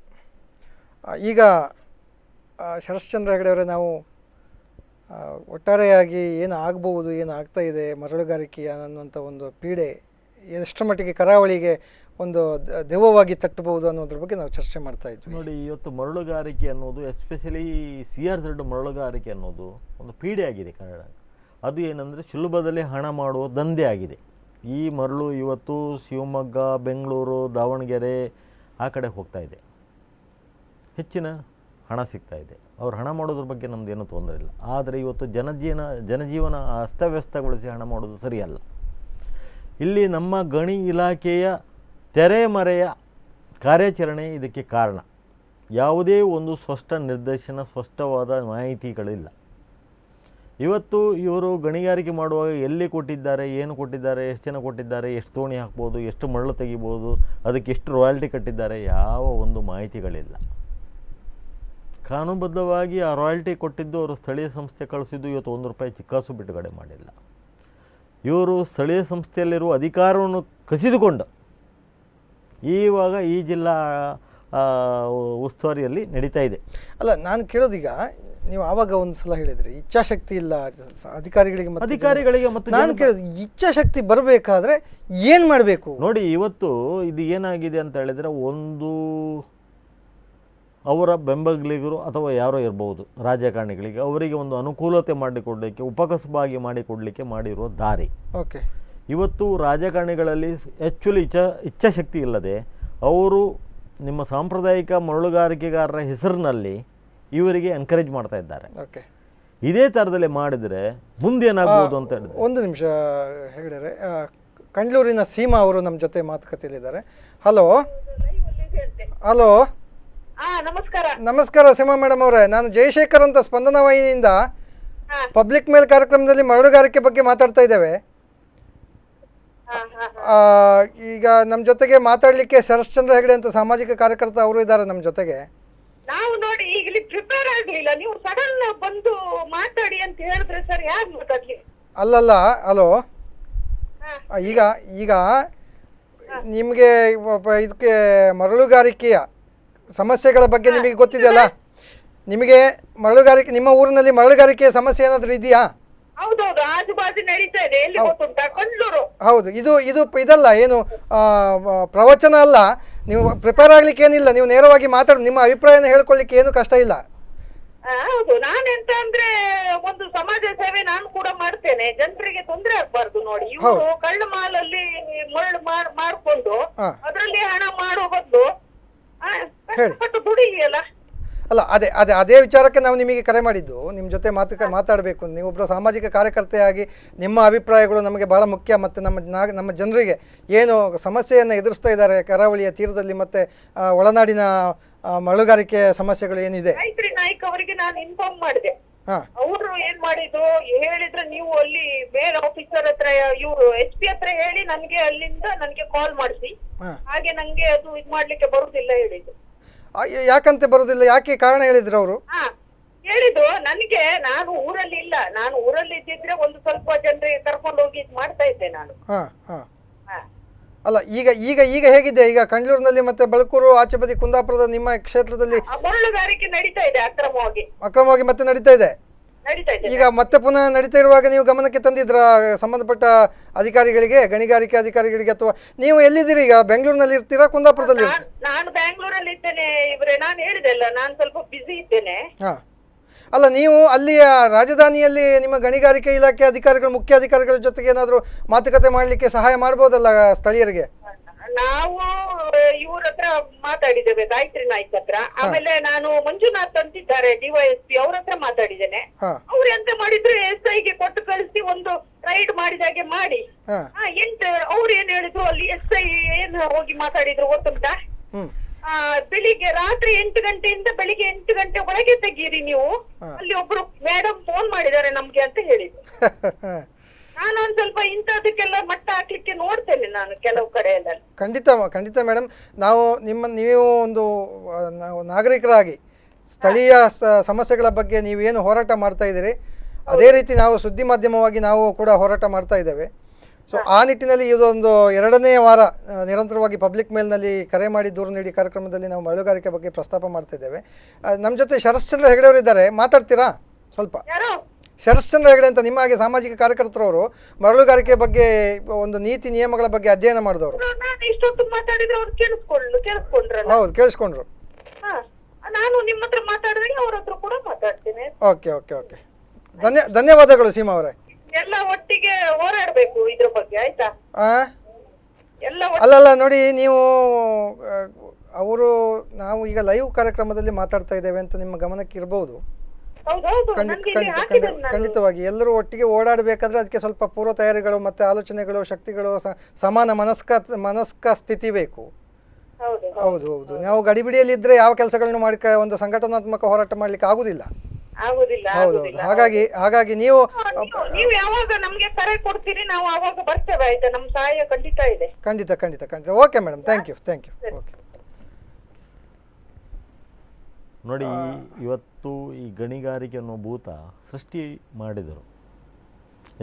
ಈಗ ಶರಶ್ಚಂದ್ರ ಹೆಗಡೆ ಅವರೇ, ನಾವು ಒಟ್ಟಾರೆಯಾಗಿ ಏನು ಆಗ್ಬೋದು, ಏನು ಆಗ್ತಾ ಇದೆ ಮರಳುಗಾರಿಕೆಯ ಅನ್ನುವಂಥ ಒಂದು ಪೀಡೆ ಎಷ್ಟರ ಮಟ್ಟಿಗೆ ಕರಾವಳಿಗೆ ಒಂದು ದೆವ್ವವಾಗಿ ತಟ್ಟಬಹುದು ಅನ್ನೋದ್ರ ಬಗ್ಗೆ ನಾವು ಚರ್ಚೆ ಮಾಡ್ತಾ ಇದ್ವಿ. ನೋಡಿ, ಇವತ್ತು ಮರಳುಗಾರಿಕೆ ಅನ್ನೋದು, ಎಸ್ಪೆಷಲಿ CRZ ಮರಳುಗಾರಿಕೆ ಅನ್ನೋದು ಒಂದು ಪೀಡೆ ಆಗಿದೆ ಕನ್ನಡ. ಅದು ಏನಂದರೆ ಸುಲಭದಲ್ಲಿ ಹಣ ಮಾಡುವ ದಂಧೆ ಆಗಿದೆ. ಈ ಮರಳು ಇವತ್ತು ಶಿವಮೊಗ್ಗ, ಬೆಂಗಳೂರು, ದಾವಣಗೆರೆ ಆ ಕಡೆ ಹೋಗ್ತಾ ಇದೆ. ಹೆಚ್ಚಿನ ಹಣ ಸಿಗ್ತಾ ಇದೆ. ಅವ್ರು ಹಣ ಮಾಡೋದ್ರ ಬಗ್ಗೆ ನಮ್ಮದೇನೂ ತೊಂದರೆ ಇಲ್ಲ. ಆದರೆ ಇವತ್ತು ಜನಜೀವನ ಅಸ್ತವ್ಯಸ್ತಗೊಳಿಸಿ ಹಣ ಮಾಡೋದು ಸರಿಯಲ್ಲ. ಇಲ್ಲಿ ನಮ್ಮ ಗಣಿ ಇಲಾಖೆಯ ತೆರೆಮರೆಯ ಕಾರ್ಯಾಚರಣೆ ಇದಕ್ಕೆ ಕಾರಣ. ಯಾವುದೇ ಒಂದು ಸ್ಪಷ್ಟ ನಿರ್ದೇಶನ, ಸ್ಪಷ್ಟವಾದ ಮಾಹಿತಿಗಳಿಲ್ಲ. ಇವತ್ತು ಇವರು ಗಣಿಗಾರಿಕೆ ಮಾಡುವಾಗ ಎಲ್ಲಿ ಕೊಟ್ಟಿದ್ದಾರೆ, ಏನು ಕೊಟ್ಟಿದ್ದಾರೆ, ಎಷ್ಟು ಜನ ಕೊಟ್ಟಿದ್ದಾರೆ, ಎಷ್ಟು ತೋಣಿ ಹಾಕ್ಬೋದು, ಎಷ್ಟು ಮರಳು ತೆಗಿಬೋದು, ಅದಕ್ಕೆ ಎಷ್ಟು ರಾಯಲ್ಟಿ ಕಟ್ಟಿದ್ದಾರೆ, ಯಾವ ಒಂದು ಮಾಹಿತಿಗಳಿಲ್ಲ. ಕಾನೂನುಬದ್ಧವಾಗಿ ಆ ರಾಯಲ್ಟಿ ಕೊಟ್ಟಿದ್ದು ಅವರು ಸ್ಥಳೀಯ ಸಂಸ್ಥೆ ಕಳಿಸಿದ್ದು ಇವತ್ತು ₹1 ಚಿಕ್ಕಾಸು ಬಿಡುಗಡೆ ಮಾಡಿಲ್ಲ. ಇವರು ಸ್ಥಳೀಯ ಸಂಸ್ಥೆಯಲ್ಲಿರುವ ಅಧಿಕಾರವನ್ನು ಕಸಿದುಕೊಂಡು ಇವಾಗ ಈ ಜಿಲ್ಲಾ ಉಸ್ತುವಾರಿಯಲ್ಲಿ ನಡೀತಾ ಇದೆ. ಅಲ್ಲ, ನಾನು ಕೇಳೋದೀಗ, ನೀವು ಆವಾಗ ಒಂದು ಸಲ ಹೇಳಿದ್ರಿ ಇಚ್ಛಾಶಕ್ತಿ ಇಲ್ಲ ಅಧಿಕಾರಿಗಳಿಗೆ ಮತ್ತು ನಾನು ಕೇಳೋದು, ಇಚ್ಛಾಶಕ್ತಿ ಬರಬೇಕಾದ್ರೆ ಏನು ಮಾಡಬೇಕು? ನೋಡಿ, ಇವತ್ತು ಇದು ಏನಾಗಿದೆ ಅಂತ ಹೇಳಿದರೆ, ಒಂದು ಅವರ ಬೆಂಬಲಿಗರು ಅಥವಾ ಯಾರೋ ಇರ್ಬೋದು ರಾಜಕಾರಣಿಗಳಿಗೆ, ಅವರಿಗೆ ಒಂದು ಅನುಕೂಲತೆ ಮಾಡಿಕೊಡಲಿಕ್ಕೆ, ಉಪಕಸಬಾಗಿ ಮಾಡಿಕೊಡಲಿಕ್ಕೆ ಮಾಡಿರುವ ದಾರಿ. ಓಕೆ. ಇವತ್ತು ರಾಜಕಾರಣಿಗಳಲ್ಲಿ ಆ್ಯಕ್ಚುಲಿ ಇಚ್ಛಾಶಕ್ತಿ ಇಲ್ಲದೆ ಅವರು ನಿಮ್ಮ ಸಾಂಪ್ರದಾಯಿಕ ಮರಳುಗಾರಿಕೆಗಾರರ ಹೆಸರಿನಲ್ಲಿ ಇವರಿಗೆ ಎನ್ಕರೇಜ್ ಮಾಡ್ತಾ ಇದ್ದಾರೆ. ಓಕೆ. ಇದೇ ಥರದಲ್ಲಿ ಮಾಡಿದರೆ ಮುಂದೇನಾಗ್ಬೋದು ಅಂತ ಹೇಳಿದ್ರೆ. ಒಂದು ನಿಮಿಷ ಹೆಗಡೆ, ಕಂಡ್ಲೂರಿನ ಸೀಮಾ ಅವರು ನಮ್ಮ ಜೊತೆ ಮಾತುಕತೆಯಲ್ಲಿದ್ದಾರೆ. ಹಲೋ ಹಲೋ ನಮಸ್ಕಾರ ಸೀಮಾ ಮೇಡಮ್ ಅವರೇ, ನಾನು ಜಯಶೇಖರ್ ಅಂತ ಸ್ಪಂದನ ವಾಹಿನಿಯಿಂದ ಪಬ್ಲಿಕ್ ಮೇಲ್ ಕಾರ್ಯಕ್ರಮದಲ್ಲಿ ಮರಳುಗಾರಿಕೆ ಬಗ್ಗೆ ಮಾತಾಡ್ತಾ ಇದ್ದೇವೆ. ಈಗ ನಮ್ಮ ಜೊತೆಗೆ ಮಾತಾಡಲಿಕ್ಕೆ ಶರಶ್ಚಂದ್ರ ಹೆಗಡೆ ಅಂತ ಸಾಮಾಜಿಕ ಕಾರ್ಯಕರ್ತ ಅವರು ಇದ್ದಾರೆ ನಮ್ಮ ಜೊತೆಗೆ. ನಾವು ನೋಡಿ ಈಗ ಇಲ್ಲಿ ಪ್ರಿಪೇರ್ ಆಗಲಿಲ್ಲ, ನೀವು ಸಡನ್ ಬಂದು ಮಾತಾಡಿ ಅಂತ ಹೇಳಿದ್ರೆ ಸರ್ ಯಾರು ಮಾತಾಡ್ಲಿ? ಅಲ್ಲಲ್ಲ, ಹಲೋ, ಈಗ ಈಗ ನಿಮಗೆ ಇದಕ್ಕೆ ಮರಳುಗಾರಿಕೆಯ ಸಮಸ್ಯೆಗಳ ಬಗ್ಗೆ ನಿಮಗೆ ಗೊತ್ತಿದೆಯಲ್ಲ, ನಿಮಗೆ ಮರಳುಗಾರಿಕೆ, ನಿಮ್ಮ ಊರಿನಲ್ಲಿ ಮರಳುಗಾರಿಕೆಯ ಸಮಸ್ಯೆ ಏನಾದರೂ ಇದೆಯಾ? ಹೌದೌದು, ಆಜುಬಾಜು ನಡೀತಾ ಇದೆ. ಎಲ್ಲಿ ಗೊತ್ತುಂಟಾ? ಕಂಡ್ಲೂರು. ಹೌದು, ಇದು ಇದಲ್ಲ, ಏನು ಪ್ರವಚನ ಅಲ್ಲ. ನೀವು ಪ್ರಿಪೇರ್ ಆಗ್ಲಿಕ್ಕೆ ಏನಿಲ್ಲ, ನೀವು ನೇರವಾಗಿ ಮಾತಾಡಿ ನಿಮ್ಮ ಅಭಿಪ್ರಾಯನ ಹೇಳ್ಕೊಳ್ಳಿಕ್ಕೆ ಏನು ಕಷ್ಟ ಇಲ್ಲ. ಹೌದು, ನಾನೆಂತ ಅಂದ್ರೆ ಒಂದು ಸಮಾಜ ಸೇವೆ ನಾನು ಕೂಡ ಮಾಡ್ತೇನೆ. ಜನರಿಗೆ ತೊಂದರೆ ಆಗ್ಬಾರ್ದು. ನೋಡಿ, ಇವರು ಕಳ್ಳ ಮಾಲಲ್ಲಿ ಮರಳು ಮಾಡ್ಕೊಂಡು ಅದರಲ್ಲಿ ಹಣ ಮಾಡೋ ಬದಲು ಕಷ್ಟಪಟ್ಟು ದುಡಿಯಲ್ಲ. ಅಲ್ಲ, ಅದೇ ವಿಚಾರಕ್ಕೆ ನಾವು ನಿಮಗೆ ಕರೆ ಮಾಡಿದ್ದು. ನಿಮ್ಮ ಜೊತೆ ಮಾತಾಡಬೇಕು. ನೀವೊಬ್ಬರ ಸಾಮಾಜಿಕ ಕಾರ್ಯಕರ್ತೆಯಾಗಿ ನಿಮ್ಮ ಅಭಿಪ್ರಾಯಗಳು ನಮಗೆ ಬಹಳ ಮುಖ್ಯ. ಮತ್ತು ನಮ್ಮ ಜನರಿಗೆ ಏನು ಸಮಸ್ಯೆಯನ್ನು ಎದುರಿಸ್ತಾ ಇದ್ದಾರೆ ಕರಾವಳಿಯ ತೀರದಲ್ಲಿ ಮತ್ತು ಒಳನಾಡಿನ ಮರಳುಗಾರಿಕೆ ಸಮಸ್ಯೆಗಳು ಏನಿದೆ. ಮೈತ್ರಿ ನಾಯ್ಕ ಅವರಿಗೆ ನಾನು ಇನ್ಫಾರ್ಮ್ ಮಾಡಿದೆ. ಅವರು ಏನ್ ಮಾಡಿದ್ರು ಹೇಳಿದ್ರೆ, ನೀವು ಅಲ್ಲಿ ಮೇಲ್ ಆಫೀಸರ್ ಹತ್ರ, ಇವರು SP ಹತ್ರ ಹೇಳಿ ನನಗೆ ಅಲ್ಲಿಂದ ನನಗೆ ಕಾಲ್ ಮಾಡಿಸಿ, ಹಾಗೆ ನಂಗೆ ಅದು ಇದು ಮಾಡ್ಲಿಕ್ಕೆ ಬರುದಿಲ್ಲ ಹೇಳಿದ್ರು. ಯಾಕಂತೆ ಬರುದಿಲ್ಲ? ಯಾಕೆ ಕಾರಣ ಹೇಳಿದ್ರು ಅವರು? ಹೇಳಿದ್ರು ನನಗೆ. ನಾನು ಊರಲ್ಲಿ ಇಲ್ಲ, ನಾನು ಊರಲ್ಲಿ ಇದ್ದಿದ್ರೆ ಒಂದು ಸ್ವಲ್ಪ ಜನರಿಗೆ ಕರ್ಕೊಂಡು ಹೋಗಿ ಮಾಡ್ತಾ ಇದ್ದೆ ನಾನು. ಅಲ್ಲ, ಈಗ ಹೇಗಿದೆ? ಈಗ ಕಂಡ್ಲೂರಿನಲ್ಲಿ ಮತ್ತೆ ಬಳಕೂರು, ಆಚೆ ಬದಿ ಕುಂದಾಪುರದ ನಿಮ್ಮ ಕ್ಷೇತ್ರದಲ್ಲಿ ಮರಳುಗಾರಿಕೆ ನಡೀತಾ ಇದೆ ಅಕ್ರಮವಾಗಿ ಮತ್ತೆ ನಡೀತಾ ಇದೆ. ಈಗ ಮತ್ತೆ ಪುನಃ ನಡೀತಾ ಇರುವಾಗ ನೀವು ಗಮನಕ್ಕೆ ತಂದಿದ್ರ ಸಂಬಂಧಪಟ್ಟ ಅಧಿಕಾರಿಗಳಿಗೆ, ಗಣಿಗಾರಿಕೆ ಅಧಿಕಾರಿಗಳಿಗೆ? ಅಥವಾ ನೀವು ಎಲ್ಲಿದ್ದೀರಿ ಈಗ? ಬೆಂಗಳೂರಿನಲ್ಲಿ ಇರ್ತೀರಾ, ಕುಂದಾಪುರದಲ್ಲಿ? ನಾನು ಬೆಂಗಳೂರಲ್ಲಿ ಇದ್ದೇನೆ ಇವರೇ. ನಾನು ಹೇಳಿದೆಲ್ಲ, ನಾನು ಸ್ವಲ್ಪ ಬಿಸಿ ಇದ್ದೇನೆ. ಅಲ್ಲ, ನೀವು ಅಲ್ಲಿಯ ರಾಜಧಾನಿಯಲ್ಲಿ ನಿಮ್ಮ ಗಣಿಗಾರಿಕೆ ಇಲಾಖೆ ಅಧಿಕಾರಿಗಳು, ಮುಖ್ಯ ಅಧಿಕಾರಿಗಳ ಜೊತೆಗೆ ಏನಾದರೂ ಮಾತುಕತೆ ಮಾಡಲಿಕ್ಕೆ ಸಹಾಯ ಮಾಡ್ಬೋದಲ್ಲ ಸ್ಥಳೀಯರಿಗೆ? ನಾವು ಇವ್ರ ಹತ್ರ ಮಾತಾಡಿದ್ದೇವೆ, ಗಾಯತ್ರಿ ನಾಯ್ಕ ಹತ್ರ. ಆಮೇಲೆ ನಾನು ಮಂಜುನಾಥ್ ಅಂತಿದ್ದಾರೆ DYSP, ಅವ್ರ ಹತ್ರ ಮಾತಾಡಿದ್ದೇನೆ. ಅವ್ರು ಎಂತ ಮಾಡಿದ್ರು SI ಗೆ ಕೊಟ್ಟು ಕಳಿಸಿ ಒಂದು ರೈಡ್ ಮಾಡಿದಾಗೆ ಮಾಡಿ ಹಾ. ಅವ್ರು ಏನ್ ಹೇಳಿದ್ರು ಅಲ್ಲಿ SI ಏನ್ ಹೋಗಿ ಮಾತಾಡಿದ್ರು ಗೊತ್ತುಂಟಾ? ಹ್ಮ್ ಬೆಳಿಗ್ಗೆ ರಾತ್ರಿ 8 ಗಂಟೆಯಿಂದ ಬೆಳಿಗ್ಗೆ 8 ಗಂಟೆ ಒಳಗೆ ತೆಗೀರಿ ನೀವು, ಅಲ್ಲಿ ಒಬ್ರು ಮೇಡಮ್ ಫೋನ್ ಮಾಡಿದ್ದಾರೆ ನಮ್ಗೆ ಅಂತ ಹೇಳಿದ್ರು. ನಾನು ಒಂದ್ ಸ್ವಲ್ಪ ಇಂಥದಕ್ಕೆಲ್ಲ ಮಟ್ಟ ಹಾಕ್ಲಿಕ್ಕೆ ನೋಡ್ತೇನೆ ನಾನು ಕೆಲವು ಕಡೆಯಲ್ಲಿ. ಖಂಡಿತ ಮೇಡಮ್, ನೀವು ಒಂದು ನಾವು ನಾಗರಿಕರಾಗಿ ಸ್ಥಳೀಯ ಸಮಸ್ಯೆಗಳ ಬಗ್ಗೆ ನೀವೇನು ಹೋರಾಟ ಮಾಡ್ತಾ ಇದ್ದೀರಿ ಅದೇ ರೀತಿ ನಾವು ಸುದ್ದಿ ಮಾಧ್ಯಮವಾಗಿ ನಾವು ಕೂಡ ಹೋರಾಟ ಮಾಡ್ತಾ ಇದ್ದೇವೆ. ಸೊ ಆ ನಿಟ್ಟಿನಲ್ಲಿ ಇದೊಂದು 2ನೇ ವಾರ ನಿರಂತರವಾಗಿ ಪಬ್ಲಿಕ್ ಮೇಲ್ನಲ್ಲಿ ಕರೆ ಮಾಡಿ ದೂರು ನೀಡಿ ಕಾರ್ಯಕ್ರಮದಲ್ಲಿ ನಾವು ಮರಳುಗಾರಿಕೆ ಬಗ್ಗೆ ಪ್ರಸ್ತಾಪ ಮಾಡ್ತಾ ಇದ್ದೇವೆ. ನಮ್ಮ ಜೊತೆ ಶರಶ್ಚಂದ್ರ ಹೆಗಡೆ ಅವರು ಇದ್ದಾರೆ, ಮಾತಾಡ್ತೀರಾ ಸ್ವಲ್ಪ? ಶರಶ್ಚಂದ್ರ ಹೆಗಡೆ ಅಂತ ನಿಮ್ಮ ಹಾಗೆ ಸಾಮಾಜಿಕ ಕಾರ್ಯಕರ್ತರವರು ಮರಳುಗಾರಿಕೆ ಬಗ್ಗೆ ಒಂದು ನೀತಿ ನಿಯಮಗಳ ಬಗ್ಗೆ ಅಧ್ಯಯನ ಮಾಡಿದವರು. ಹೌದು, ಕೇಳಿಸ್ಕೊಂಡ್ರು. ನಾನು ನಿಮ್ಮ ಹತ್ರ ಮಾತಾಡಿದಾಗ ಅವ್ರ ಹತ್ರ ಕೂಡ ಮಾತಾಡ್ತೇನೆ. ಓಕೆ ಓಕೆ ಓಕೆ, ಧನ್ಯವಾದಗಳು ಸೀಮಾ ಅವರೇ. ಎಲ್ಲ ಒಟ್ಟಿಗೆ ಹೋರಾಡ್ಬೇಕು ಇದ್ರ ಬಗ್ಗೆ, ಆಯ್ತಾ? ಅಲ್ಲಲ್ಲ ನೋಡಿ, ನೀವು ನಾವು ಈಗ ಲೈವ್ ಕಾರ್ಯಕ್ರಮದಲ್ಲಿ ಮಾತಾಡ್ತಾ ಇದ್ದೇವೆ ಅಂತ ನಿಮ್ಮ ಗಮನಕ್ಕೆ ಇರಬಹುದು. ಖಂಡಿತವಾಗಿ ಎಲ್ಲರೂ ಒಟ್ಟಿಗೆ ಓಡಾಡಬೇಕಾದ್ರೆ ಅದಕ್ಕೆ ಸ್ವಲ್ಪ ಪೂರ್ವ ತಯಾರಿಗಳು ಮತ್ತೆ ಆಲೋಚನೆಗಳು, ಶಕ್ತಿಗಳು, ಸಮಾನ ಮನಸ್ಕ ಸ್ಥಿತಿ ಬೇಕು. ಹೌದು. ನಾವು ಗಡಿಬಿಡಿಯಲ್ಲಿ ಇದ್ರೆ ಯಾವ ಕೆಲಸಗಳನ್ನು ಮಾಡಿ ಒಂದು ಸಂಘಟನಾತ್ಮಕ ಹೋರಾಟ ಮಾಡ್ಲಿಕ್ಕೆ ಆಗುದಿಲ್ಲ. ಹೌದು. ಹಾಗಾಗಿ ನೀವು ಯಾವಾಗ ನಮ್ಗೆ ಕರೆ ಕೊಡ್ತೀರಿ, ನಾವು ಅವಾಗ ಬರ್ತೇವೆ, ಆಯ್ತಾ? ನಮ್ಮ ಸಹಾಯ ಖಂಡಿತ ಇದೆ. ಖಂಡಿತ. Okay madam, thank you. Okay ನೋಡಿ, ಇವತ್ತು ಈ ಗಣಿಗಾರಿಕೆ ಅನ್ನೋ ಭೂತ ಸೃಷ್ಟಿ ಮಾಡಿದರು.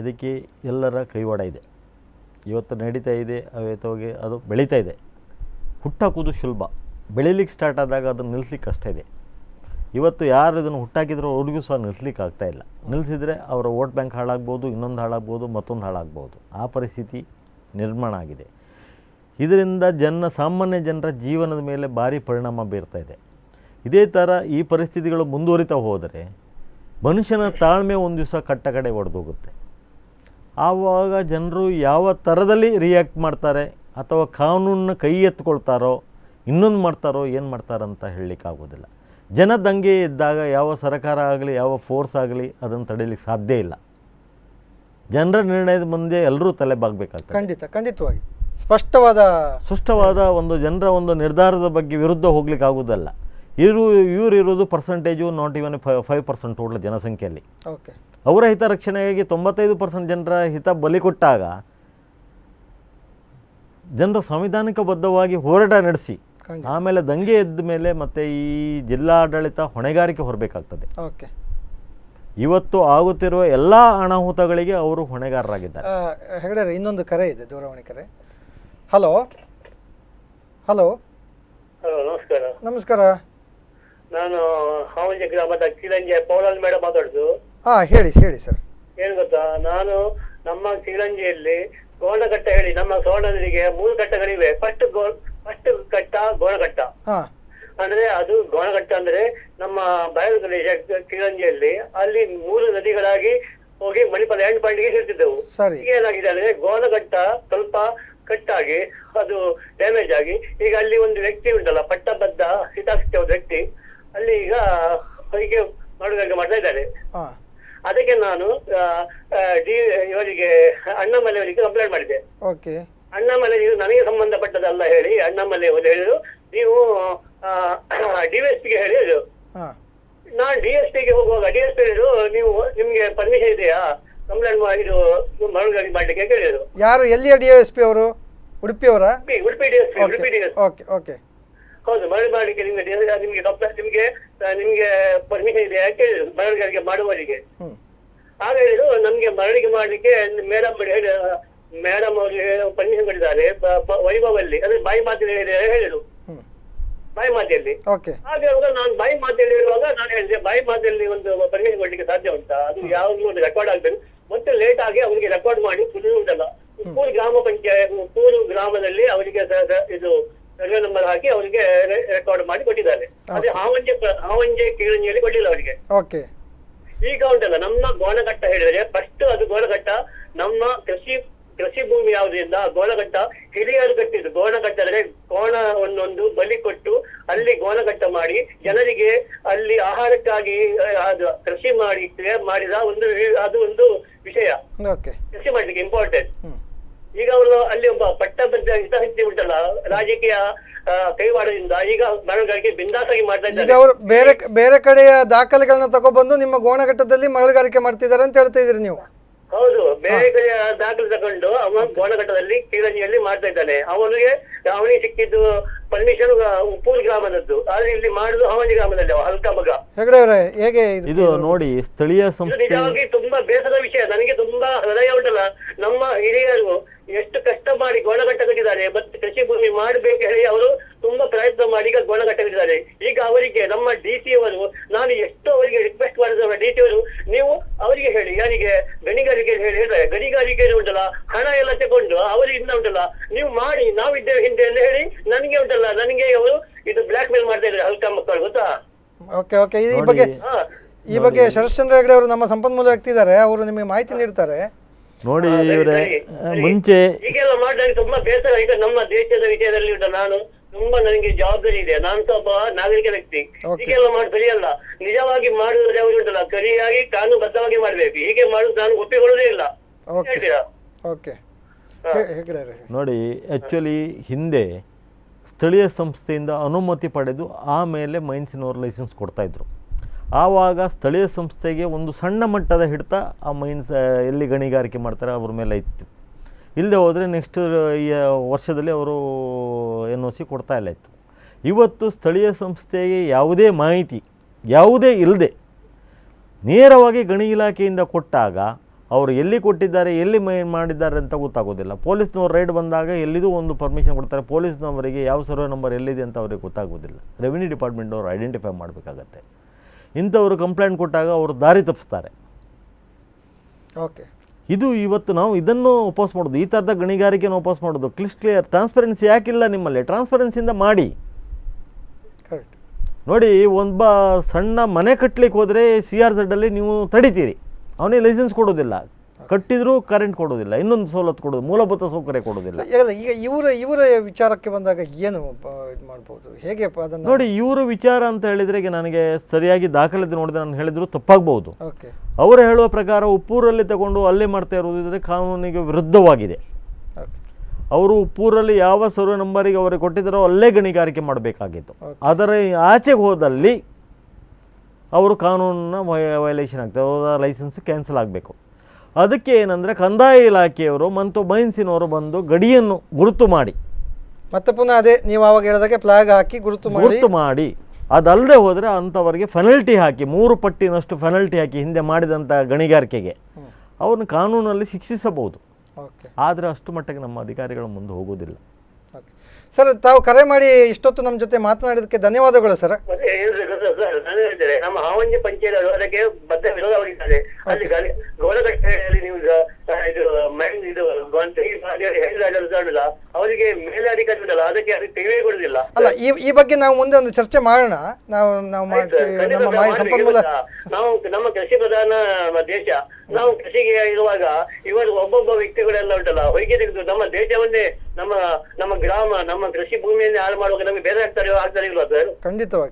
ಇದಕ್ಕೆ ಎಲ್ಲರ ಕೈವಾಡ ಇದೆ. ಇವತ್ತು ನಡೀತಾ ಇದೆ, ಅವತ್ತೋಗಿ ಅದು ಬೆಳೀತಾ ಇದೆ. ಹುಟ್ಟಾಕೋದು ಸುಲಭ, ಬೆಳೀಲಿಕ್ಕೆ ಸ್ಟಾರ್ಟ್ ಆದಾಗ ಅದನ್ನು ನಿಲ್ಲಿಸ್ಲಿಕ್ಕೆ ಕಷ್ಟ ಇದೆ. ಇವತ್ತು ಯಾರು ಇದನ್ನು ಹುಟ್ಟಾಕಿದ್ರು ಅವ್ರಿಗೂ ಸಹ ನಿಲ್ಲಿಸ್ಲಿಕ್ಕೆ ಆಗ್ತಾಯಿಲ್ಲ. ನಿಲ್ಲಿಸಿದರೆ ಅವರ ವೋಟ್ ಬ್ಯಾಂಕ್ ಹಾಳಾಗ್ಬೋದು, ಇನ್ನೊಂದು ಹಾಳಾಗ್ಬೋದು, ಮತ್ತೊಂದು ಹಾಳಾಗ್ಬೋದು. ಆ ಪರಿಸ್ಥಿತಿ ನಿರ್ಮಾಣ ಆಗಿದೆ. ಇದರಿಂದ ಸಾಮಾನ್ಯ ಜನರ ಜೀವನದ ಮೇಲೆ ಭಾರಿ ಪರಿಣಾಮ ಬೀರ್ತಾ ಇದೆ. ಇದೇ ಥರ ಈ ಪರಿಸ್ಥಿತಿಗಳು ಮುಂದುವರಿತಾ ಹೋದರೆ ಮನುಷ್ಯನ ತಾಳ್ಮೆ ಒಂದು ದಿವಸ ಕಡೆ ಒಡೆದೋಗುತ್ತೆ. ಆವಾಗ ಜನರು ಯಾವ ಥರದಲ್ಲಿ ರಿಯಾಕ್ಟ್ ಮಾಡ್ತಾರೆ, ಅಥವಾ ಕಾನೂನನ್ನ ಕೈ ಎತ್ಕೊಳ್ತಾರೋ, ಇನ್ನೊಂದು ಮಾಡ್ತಾರೋ, ಏನು ಮಾಡ್ತಾರಂತ ಹೇಳಲಿಕ್ಕಾಗೋದಿಲ್ಲ. ಜನ ದಂಗೆ ಇದ್ದಾಗ ಯಾವ ಸರ್ಕಾರ ಆಗಲಿ, ಯಾವ ಫೋರ್ಸ್ ಆಗಲಿ ಅದನ್ನು ತಡೀಲಿಕ್ಕೆ ಸಾಧ್ಯ ಇಲ್ಲ. ಜನರ ನಿರ್ಣಯದ ಮುಂದೆ ಎಲ್ಲರೂ ತಲೆ ಬಾಗಬೇಕಾಗ್ತದೆ. ಖಂಡಿತವಾಗಿ ಸ್ಪಷ್ಟವಾದ ಒಂದು ಜನರ ಒಂದು ನಿರ್ಧಾರದ ಬಗ್ಗೆ ವಿರುದ್ಧ ಹೋಗ್ಲಿಕ್ಕೆ ಆಗೋದಲ್ಲ. ಇವರು ಇರೋದು ಪರ್ಸೆಂಟೇಜು ನಾಟ್ ಇವನ್ 5% ಟೋಟಲ್ ಜನಸಂಖ್ಯೆಯಲ್ಲಿ. ಅವರ ಹಿತರಕ್ಷಣೆಗಾಗಿ 95% ಜನರ ಹಿತ ಬಲಿ ಕೊಟ್ಟಾಗ ಜನರು ಸಂವಿಧಾನಿಕಬದ್ಧವಾಗಿ ಹೋರಾಟ ನಡೆಸಿ ಆಮೇಲೆ ದಂಗೆ ಎದ್ದ ಮೇಲೆ ಮತ್ತೆ ಈ ಜಿಲ್ಲಾಡಳಿತ ಹೊಣೆಗಾರಿಕೆ ಹೊರಬೇಕಾಗ್ತದೆ. ಇವತ್ತು ಆಗುತ್ತಿರುವ ಎಲ್ಲ ಅನಾಹುತಗಳಿಗೆ ಅವರು ಹೊಣೆಗಾರರಾಗಿದ್ದಾರೆ. ಹೆಗಡೆ, ಇನ್ನೊಂದು ಕರೆ ಇದೆ, ದೂರವಾಣಿ ಕರೆ. ಹಲೋ. ನಮಸ್ಕಾರ. ನಾನು ಹಾವಂಜಿ ಗ್ರಾಮದ ಕಿಳಂಜಿ ಪೌಲಲ್ ಮೇಡಮ್ ಮಾತಾಡುದು. ಹೇಳಿ ಸರ್. ಏನು ಗೊತ್ತಾ, ನಾನು ನಮ್ಮ ಕಿಳಂಜಿಯಲ್ಲಿ ಗೋಣಘಟ್ಟ ಹೇಳಿ ನಮ್ಮ ಸೋಣರಿಗೆ 3 ಘಟ್ಟಗಳಿವೆ. ಫಸ್ಟ್ ಘಟ್ಟ ಗೋಣಘಟ್ಟ. ಅಂದ್ರೆ ಅದು ಗೋಣಘಟ್ಟ ಅಂದ್ರೆ ನಮ್ಮ ಬಯಲು ಪ್ರದೇಶ ಕಿಳಂಜಿಯಲ್ಲಿ ಅಲ್ಲಿ 3 ನದಿಗಳಾಗಿ ಹೋಗಿ ಮಣಿಪಾಲ ಎಂಡ್ ಪಾಯಿಂಟ್ಗೆ ಸೇರ್ತಿದ್ದೆವು. ಈಗ ಏನಾಗಿದೆ ಅಂದ್ರೆ ಗೋಣಘಟ್ಟ ಸ್ವಲ್ಪ ಕಟ್ಟಾಗಿ ಅದು ಡ್ಯಾಮೇಜ್ ಆಗಿ ಈಗ ಅಲ್ಲಿ ಒಂದು ವ್ಯಕ್ತಿ ಉಂಟಲ್ಲ, ಪಟ್ಟಬದ್ಧ ಹಿತಾಸಕ್ತಿ ಒಂದು ವ್ಯಕ್ತಿ ಅಲ್ಲಿ ಈಗ ಅವರಿಗೆ ಮರಳುಗಾರಿಕೆ ಮಾಡ್ತಾ ಇದ್ದಾರೆ. ಅದಕ್ಕೆ ನಾನು ಇವರಿಗೆ ಅಣ್ಣಾಮಲೈ ಅವರಿಗೆ ಕಂಪ್ಲೇಂಟ್ ಮಾಡಿದೆ. ಅಣ್ಣಾಮಲೈ ಇದು ನನಗೆ ಸಂಬಂಧಪಟ್ಟದಲ್ಲ ಹೇಳಿ ಅಣ್ಣಾಮಲೈ ಅವರು ಹೇಳಿದ್ರು, ನೀವು DSP ಗೆ ಹೇಳಿದ್ರು. ನಾನು DSP ಗೆ ಹೋಗುವಾಗ DSP ಹೇಳಿದ್ರು, ನೀವು ನಿಮ್ಗೆ ಪರ್ಮಿಷನ್ ಇದೆಯಾ ಕಂಪ್ಲೇಂಟ್ ಇದು ಮರಳುಗಾರಿಕೆ ಮಾಡ್ಲಿಕ್ಕೆ ಕೇಳಿದ್ರು. ಯಾರು, ಎಲ್ಲಿಯ DSP ಅವರು? ಉಡುಪಿಯವರ? ಉಡುಪಿ DSP. ಹೌದು, ಮರಳು ಮಾಡಲಿಕ್ಕೆ ನಿಮ್ಗೆ ಪರ್ಮಿಷನ್ ಇದೆಯಾ ಕೇಳಿದ್ರು ಮರಳುಗಾರಿಕೆ ಮಾಡುವವರಿಗೆ. ಆಗ ಹೇಳಿದ್ರು, ನಮ್ಗೆ ಮರಳಿಗೆ ಮಾಡ್ಲಿಕ್ಕೆ ಮೇಡಮ್ ಅವ್ರಿಗೆ ಪರ್ಮಿಷನ್ ಕೊಟ್ಟಿದ್ದಾರೆ ವೈಭವಲ್ಲಿ, ಅಂದ್ರೆ ಬಾಯಿ ಮಾತಿನಲ್ಲಿ ಹೇಳಿದ್ರು, ಬಾಯಿ ಮಾತಿಯಲ್ಲಿ. ಹಾಗೆ ನಾನು ಬಾಯಿ ಮಾತಿಯಲ್ಲಿ ಹೇಳುವಾಗ ನಾನು ಹೇಳಿದೆ, ಬಾಯಿ ಮಾತಿಯಲ್ಲಿ ಒಂದು ಪರ್ಮಿಷನ್ ಕೊಡ್ಲಿಕ್ಕೆ ಸಾಧ್ಯ ಉಂಟಾ? ಅದು ಯಾವಾಗಲೂ ಒಂದು ರೆಕಾರ್ಡ್ ಆಗ್ಬೇಕು. ಮತ್ತೆ ಲೇಟ್ ಆಗಿ ಅವರಿಗೆ ರೆಕಾರ್ಡ್ ಮಾಡಿ ಉಂಟಲ್ಲ, ಪೂರು ಗ್ರಾಮ ಪಂಚಾಯತ್ ಪೂರು ಗ್ರಾಮದಲ್ಲಿ ಅವರಿಗೆ ಇದು ಸರ್ವೆ ನಂಬರ್ ಹಾಕಿ ಅವರಿಗೆ ರೆಕಾರ್ಡ್ ಮಾಡಿ ಕೊಟ್ಟಿದ್ದಾರೆ. ಅದೇ ಹಾವಂಜೆ ಕಿಳಂಜಿಯಲ್ಲಿ ಕೊಟ್ಟಿಲ್ಲ ಅವರಿಗೆ. ಈಗ ಉಂಟಲ್ಲ ನಮ್ಮ ಗೋಣಘಟ್ಟ ಹೇಳಿದ್ರೆ ಫಸ್ಟ್ ಅದು ಗೋಣಘಟ್ಟ ನಮ್ಮ ಕೃಷಿ ಕೃಷಿ ಭೂಮಿ ಯಾವುದರಿಂದ ಗೋಣಗಟ್ಟ ಹಿರಿಯರು ಕಟ್ಟಿದ್ದು. ಗೋಣಗಟ್ಟ ಅಂದ್ರೆ ಕೋಣ ಒಂದೊಂದು ಬಲಿ ಕೊಟ್ಟು ಅಲ್ಲಿ ಗೋಣಗಟ್ಟ ಮಾಡಿ ಜನರಿಗೆ ಅಲ್ಲಿ ಆಹಾರಕ್ಕಾಗಿ ಅದು ಕೃಷಿ ಮಾಡಿದ ಅದು ಒಂದು ವಿಷಯ. ಕೃಷಿ ಮಾಡ್ಲಿಕ್ಕೆ ಇಂಪಾರ್ಟೆಂಟ್. ಈಗ ಅವರು ಅಲ್ಲಿ ಒಬ್ಬ ಪಟ್ಟಭದ್ರ ಹಿತಾಸಕ್ತಿ ಉಂಟಲ್ಲ, ರಾಜಕೀಯ ಕೈವಾಡದಿಂದ ಈಗ ಮರಳುಗಾರಿಕೆ ಬಿಂದಾಸಾಗಿ ಮಾಡ್ತಾ ಇದ್ದಾರೆ. ಈಗ ಅವರು ಬೇರೆ ಕಡೆಯ ದಾಖಲೆಗಳನ್ನ ತಗೊಬಂದು ನಿಮ್ಮ ಗೋಣಘಟ್ಟದಲ್ಲಿ ಮರಳುಗಾರಿಕೆ ಮಾಡ್ತಿದ್ದಾರೆ ಅಂತ ಹೇಳ್ತಾ ಇದ್ರಿ ನೀವು? ಹೌದು, ಬೇರೆ ಕಡೆಯ ದಾಖಲೆ ತಗೊಂಡು ಅವ ಗೋಣಘಟ್ಟದಲ್ಲಿ ಕೀಳಂಜಿಯಲ್ಲಿ ಮಾಡ್ತಾ ಇದ್ದಾನೆ. ಅವನಿಗೆ ಸಿಕ್ಕಿದ್ದು ಪರ್ಮಿಷನ್ ಉಪ್ಪೂರು ಗ್ರಾಮದದ್ದು, ಆದ್ರೆ ಇಲ್ಲಿ ಮಾಡುದು ಹವಣಿ ಗ್ರಾಮದಲ್ಲಿ ಹಲ್ಕ ಮಗ. ಹೇಗೆ ಇದು ನೋಡಿ ಸ್ಥಳೀಯ ಸಂಸ್ಥೆ ನಿಜವಾಗಿ ತುಂಬಾ ಬೇಸರದ ವಿಷಯ. ನನಗೆ ತುಂಬಾ ಹೃದಯ ಉಂಟಲ್ಲ, ನಮ್ಮ ಹಿರಿಯರು ಎಷ್ಟು ಕಷ್ಟ ಮಾಡಿ ಗೋಣಘಟ್ಟ ಕಟ್ಟಿದ್ದಾರೆ, ಮತ್ತೆ ಕೃಷಿ ಭೂಮಿ ಮಾಡ್ಬೇಕು ಹೇಳಿ ಅವರು ತುಂಬಾ ಪ್ರಯತ್ನ ಮಾಡಿ ಈಗ ಗೋಣಘಟ್ಟ ಕಟ್ಟಿದ್ದಾರೆ. ಈಗ ಅವರಿಗೆ ನಮ್ಮ ಡಿ.ಸಿ ಅವರು, ನಾನು ಎಷ್ಟು ಅವರಿಗೆ ರಿಕ್ವೆಸ್ಟ್ ಮಾಡಿದ ಡಿ.ಸಿ ಅವರು, ನೀವು ಅವರಿಗೆ ಹೇಳಿ, ಯಾರಿಗೆ ಗಣಿಗಾರಿಕೆ ಹೇಳಿದ್ರೆ ಗಣಿಗಾರಿಕೆ ಉಂಟಲ್ಲ ಹಣ ಎಲ್ಲ ತಗೊಂಡು ಅವರಿಂದ ಉಂಟಲ್ಲ ನೀವು ಮಾಡಿ, ನಾವಿದ್ದೇವೆ ಹಿಂದೆ ಅಂತ ಹೇಳಿ ನನಗೆ ಉಂಟಲ್ಲ, ನನಗೆ ಅವರು ಇದು ಬ್ಲಾಕ್ ಮೇಲ್ ಮಾಡ್ತಾ ಇದ್ದಾರೆ ಹಲ್ಕ ಮಕ್ಕಳು, ಗೊತ್ತಾ? ಓಕೆ ಈ ಬಗ್ಗೆ ಶರಶ್ಚಂದ್ರ ಹೆಗಡೆ ಅವರು ನಮ್ಮ ಸಂಪನ್ಮೂಲ ವ್ಯಕ್ತಿ ಇದ್ದಾರೆ, ಅವರು ನಿಮಗೆ ಮಾಹಿತಿ ನೀಡ್ತಾರೆ. ನೋಡಿ ಇವರೇ, ಮುಂಚೆ ಹೀಗೆಲ್ಲ ಮಾಡಿದಾಗ ತುಂಬಾ ಬೇಸರ. ಈಗ ನಮ್ಮ ದೇಶದ ವಿಷಯದಲ್ಲಿ ನಾನು ತುಂಬಾ ನನಗೆ ಜವಾಬ್ದಾರಿ ಇದೆ. ನಾನು ಸಹ ಒಬ್ಬ ನಾಗರಿಕ ವ್ಯಕ್ತಿ. ಹೀಗೆಲ್ಲ ಮಾಡಿ ಸರಿಯಲ್ಲ. ನಿಜವಾಗಿ ಮಾಡುವುದ್ರೆ ಅವರು ಉಂಟಲ್ಲ ಸರಿಯಾಗಿ ಕಾನೂನುಬದ್ಧವಾಗಿ ಮಾಡ್ಬೇಕು. ಹೀಗೆ ಮಾಡುದು ನಾನು ಒಪ್ಪಿಕೊಳ್ಳೋದೇ ಇಲ್ಲ. ನೋಡಿ, ಆಕ್ಚುಲಿ ಹಿಂದೆ ಸ್ಥಳೀಯ ಸಂಸ್ಥೆಯಿಂದ ಅನುಮತಿ ಪಡೆದು ಆಮೇಲೆ ಮೈನ್ಸಿನವರು ಲೈಸೆನ್ಸ್ ಕೊಡ್ತಾಯಿದ್ರು. ಆವಾಗ ಸ್ಥಳೀಯ ಸಂಸ್ಥೆಗೆ ಒಂದು ಸಣ್ಣ ಮಟ್ಟದ ಹಿಡಿತ ಆ ಮೈನ್ಸ್ ಎಲ್ಲಿ ಗಣಿಗಾರಿಕೆ ಮಾಡ್ತಾರೆ ಅವ್ರ ಮೇಲೆ ಇತ್ತು. ಇಲ್ಲದೆ ಹೋದರೆ ನೆಕ್ಸ್ಟ್ ಈ ವರ್ಷದಲ್ಲಿ ಅವರು NOC ಕೊಡ್ತಾ ಇಲ್ಲ ಇತ್ತು. ಇವತ್ತು ಸ್ಥಳೀಯ ಸಂಸ್ಥೆಗೆ ಯಾವುದೇ ಮಾಹಿತಿ ಯಾವುದೇ ಇಲ್ಲದೆ ನೇರವಾಗಿ ಗಣಿ ಇಲಾಖೆಯಿಂದ ಕೊಟ್ಟಾಗ ಅವರು ಎಲ್ಲಿ ಕೊಟ್ಟಿದ್ದಾರೆ, ಎಲ್ಲಿ ಮಾಡಿದ್ದಾರೆ ಅಂತ ಗೊತ್ತಾಗೋದಿಲ್ಲ. ಪೊಲೀಸ್ನವ್ರು ರೈಡ್ ಬಂದಾಗ ಎಲ್ಲಿದೂ ಒಂದು ಪರ್ಮಿಷನ್ ಕೊಡ್ತಾರೆ, ಪೊಲೀಸ್ನವರಿಗೆ ಯಾವ ಸರ್ವೆ ನಂಬರ್ ಎಲ್ಲಿದೆ ಅಂತ ಅವ್ರಿಗೆ ಗೊತ್ತಾಗೋದಿಲ್ಲ. ರೆವಿನ್ಯೂ ಡಿಪಾರ್ಟ್ಮೆಂಟವ್ರು ಐಡೆಂಟಿಫೈ ಮಾಡಬೇಕಾಗತ್ತೆ. ಇಂಥವರು ಕಂಪ್ಲೇಂಟ್ ಕೊಟ್ಟಾಗ ಅವರು ದಾರಿ ತಪ್ಪಿಸ್ತಾರೆ. ಇದು ಇವತ್ತು ನಾವು ಇದನ್ನು ವಾಪಸ್ ಮಾಡೋದು, ಈ ಥರದ ಗಣಿಗಾರಿಕೆಯನ್ನು ವಾಪಸ್ ಮಾಡೋದು. ಕ್ಲಿಯರ್ ಟ್ರಾನ್ಸ್ಪರೆನ್ಸಿ ಯಾಕಿಲ್ಲ ನಿಮ್ಮಲ್ಲಿ? ಟ್ರಾನ್ಸ್ಪರೆನ್ಸಿಯಿಂದ ಮಾಡಿ. ನೋಡಿ, ಒಬ್ಬ ಸಣ್ಣ ಮನೆ ಕಟ್ಟಲಿಕ್ಕೆ ಹೋದರೆ CRZ ಅಲ್ಲಿ ನೀವು ತಡಿತೀರಿ, ಅವನಿಗೆ ಲೈಸೆನ್ಸ್ ಕೊಡೋದಿಲ್ಲ, ಕಟ್ಟಿದ್ರು ಕರೆಂಟ್ ಕೊಡೋದಿಲ್ಲ, ಇನ್ನೊಂದು ಸವಲತ್ತು ಕೊಡೋದು, ಮೂಲಭೂತ ಸೌಕರ್ಯ ಕೊಡೋದಿಲ್ಲ. ಈಗ ಇವರ ವಿಚಾರಕ್ಕೆ ಬಂದಾಗ ಏನು ಇದು ಮಾಡ್ಬೋದು, ಹೇಗೆ ಅದನ್ನು ನೋಡಿ, ಇವರ ವಿಚಾರ ಅಂತ ಹೇಳಿದರೆ ಈಗ ನನಗೆ ಸರಿಯಾಗಿ ದಾಖಲೆ ನೋಡಿದ್ರೆ ನಾನು ಹೇಳಿದ್ರು ತಪ್ಪಾಗ್ಬೋದು. ಅವರು ಹೇಳುವ ಪ್ರಕಾರ ಉಪ್ಪೂರಲ್ಲಿ ತಗೊಂಡು ಅಲ್ಲೇ ಮಾಡ್ತಾ ಇರೋದಿದ್ರೆ ಕಾನೂನಿಗೆ ವಿರುದ್ಧವಾಗಿದೆ. ಅವರು ಉಪ್ಪೂರಲ್ಲಿ ಯಾವ ಸರ್ವೆ ನಂಬರಿಗೆ ಅವರಿಗೆ ಕೊಟ್ಟಿದ್ದಾರೋ ಅಲ್ಲೇ ಗಣಿಗಾರಿಕೆ ಮಾಡಬೇಕಾಗಿತ್ತು. ಅದರ ಆಚೆಗೆ ಹೋದಲ್ಲಿ ಅವರು ಕಾನೂನನ್ನ ವೈಲೇಷನ್ ಆಗ್ತದೆ, ಅವರ ಲೈಸೆನ್ಸ್ ಕ್ಯಾನ್ಸಲ್ ಆಗಬೇಕು. ಅದಕ್ಕೆ ಏನಂದರೆ ಕಂದಾಯ ಇಲಾಖೆಯವರು ಮತ್ತು ಮೈನ್ಸಿನವರು ಬಂದು ಗಡಿಯನ್ನು ಗುರುತು ಮಾಡಿ, ಮತ್ತೆ ಪುನಃ ಅದೇ ನೀವು ಆವಾಗ ಹೇಳಿದಾಗೆ ಫ್ಲಾಗ್ ಹಾಕಿ ಗುರುತು ಮಾಡಿ ಅದಲ್ಲದೆ ಹೋದರೆ ಅಂಥವರಿಗೆ ಫೆನಲ್ಟಿ ಹಾಕಿ 3 ಪಟ್ಟಿನಷ್ಟು ಫೆನಲ್ಟಿ ಹಾಕಿ ಹಿಂದೆ ಮಾಡಿದಂಥ ಗಣಿಗಾರಿಕೆಗೆ ಅವ್ರನ್ನ ಕಾನೂನಲ್ಲಿ ಶಿಕ್ಷಿಸಬಹುದು. ಆದರೆ ಅಷ್ಟು ಮಟ್ಟಿಗೆ ನಮ್ಮ ಅಧಿಕಾರಿಗಳ ಮುಂದೆ ಹೋಗೋದಿಲ್ಲ. ಸರ್, ತಾವು ಕರೆ ಮಾಡಿ ಇಷ್ಟೊತ್ತು ನಮ್ಮ ಜೊತೆ ಮಾತನಾಡಿದಕ್ಕೆ ಧನ್ಯವಾದಗಳು ಸರ್. ನಾನು ಹೇಳ್ತೇನೆ, ನಮ್ಮ ಹಾವಂಜಿ ಪಂಚಾಯತ್ ಅದಕ್ಕೆ ಬದ್ಧ ವಿರೋಧವಾಗಿದ್ದಾರೆ. ಅಲ್ಲಿ ಗೋಳಗಟ್ಟೆಯಲ್ಲಿ ನೀವು ಅವರಿಗೆ ಮೇಲೆ ಅಧಿಕಾರಿ ಉಂಟಲ್ಲ, ಅದಕ್ಕೆ ಟಿವಿ ಕೊಡುದಿಲ್ಲ. ಅಲ್ಲ, ಈ ಬಗ್ಗೆ ನಾವು ಮುಂದೆ ಒಂದು ಚರ್ಚೆ ಮಾಡೋಣ. ನಾವು ಸಂಪನ್ಮೂಲ ನಾವು ನಮ್ಮ ಕೃಷಿ ಪ್ರಧಾನ ದೇಶ, ನಾವು ಕೃಷಿಗೆ ಇರುವಾಗ ಇವರು ಒಬ್ಬೊಬ್ಬ ವ್ಯಕ್ತಿಗಳೆಲ್ಲ ಉಂಟಲ್ಲ ಹೊಯ್ಗೆ ತೆಗೆದು ನಮ್ಮ ದೇಶವನ್ನೇ ನಮ್ಮ ಗ್ರಾಮ ನಮ್ಮ ಕೃಷಿ ಭೂಮಿಯನ್ನೇ ಹಾಳು ಮಾಡುವಾಗ ನಮಗೆ ಬೇರೆ ಆಗ್ತಾರೆ ಇಲ್ವಾ ಸರ್?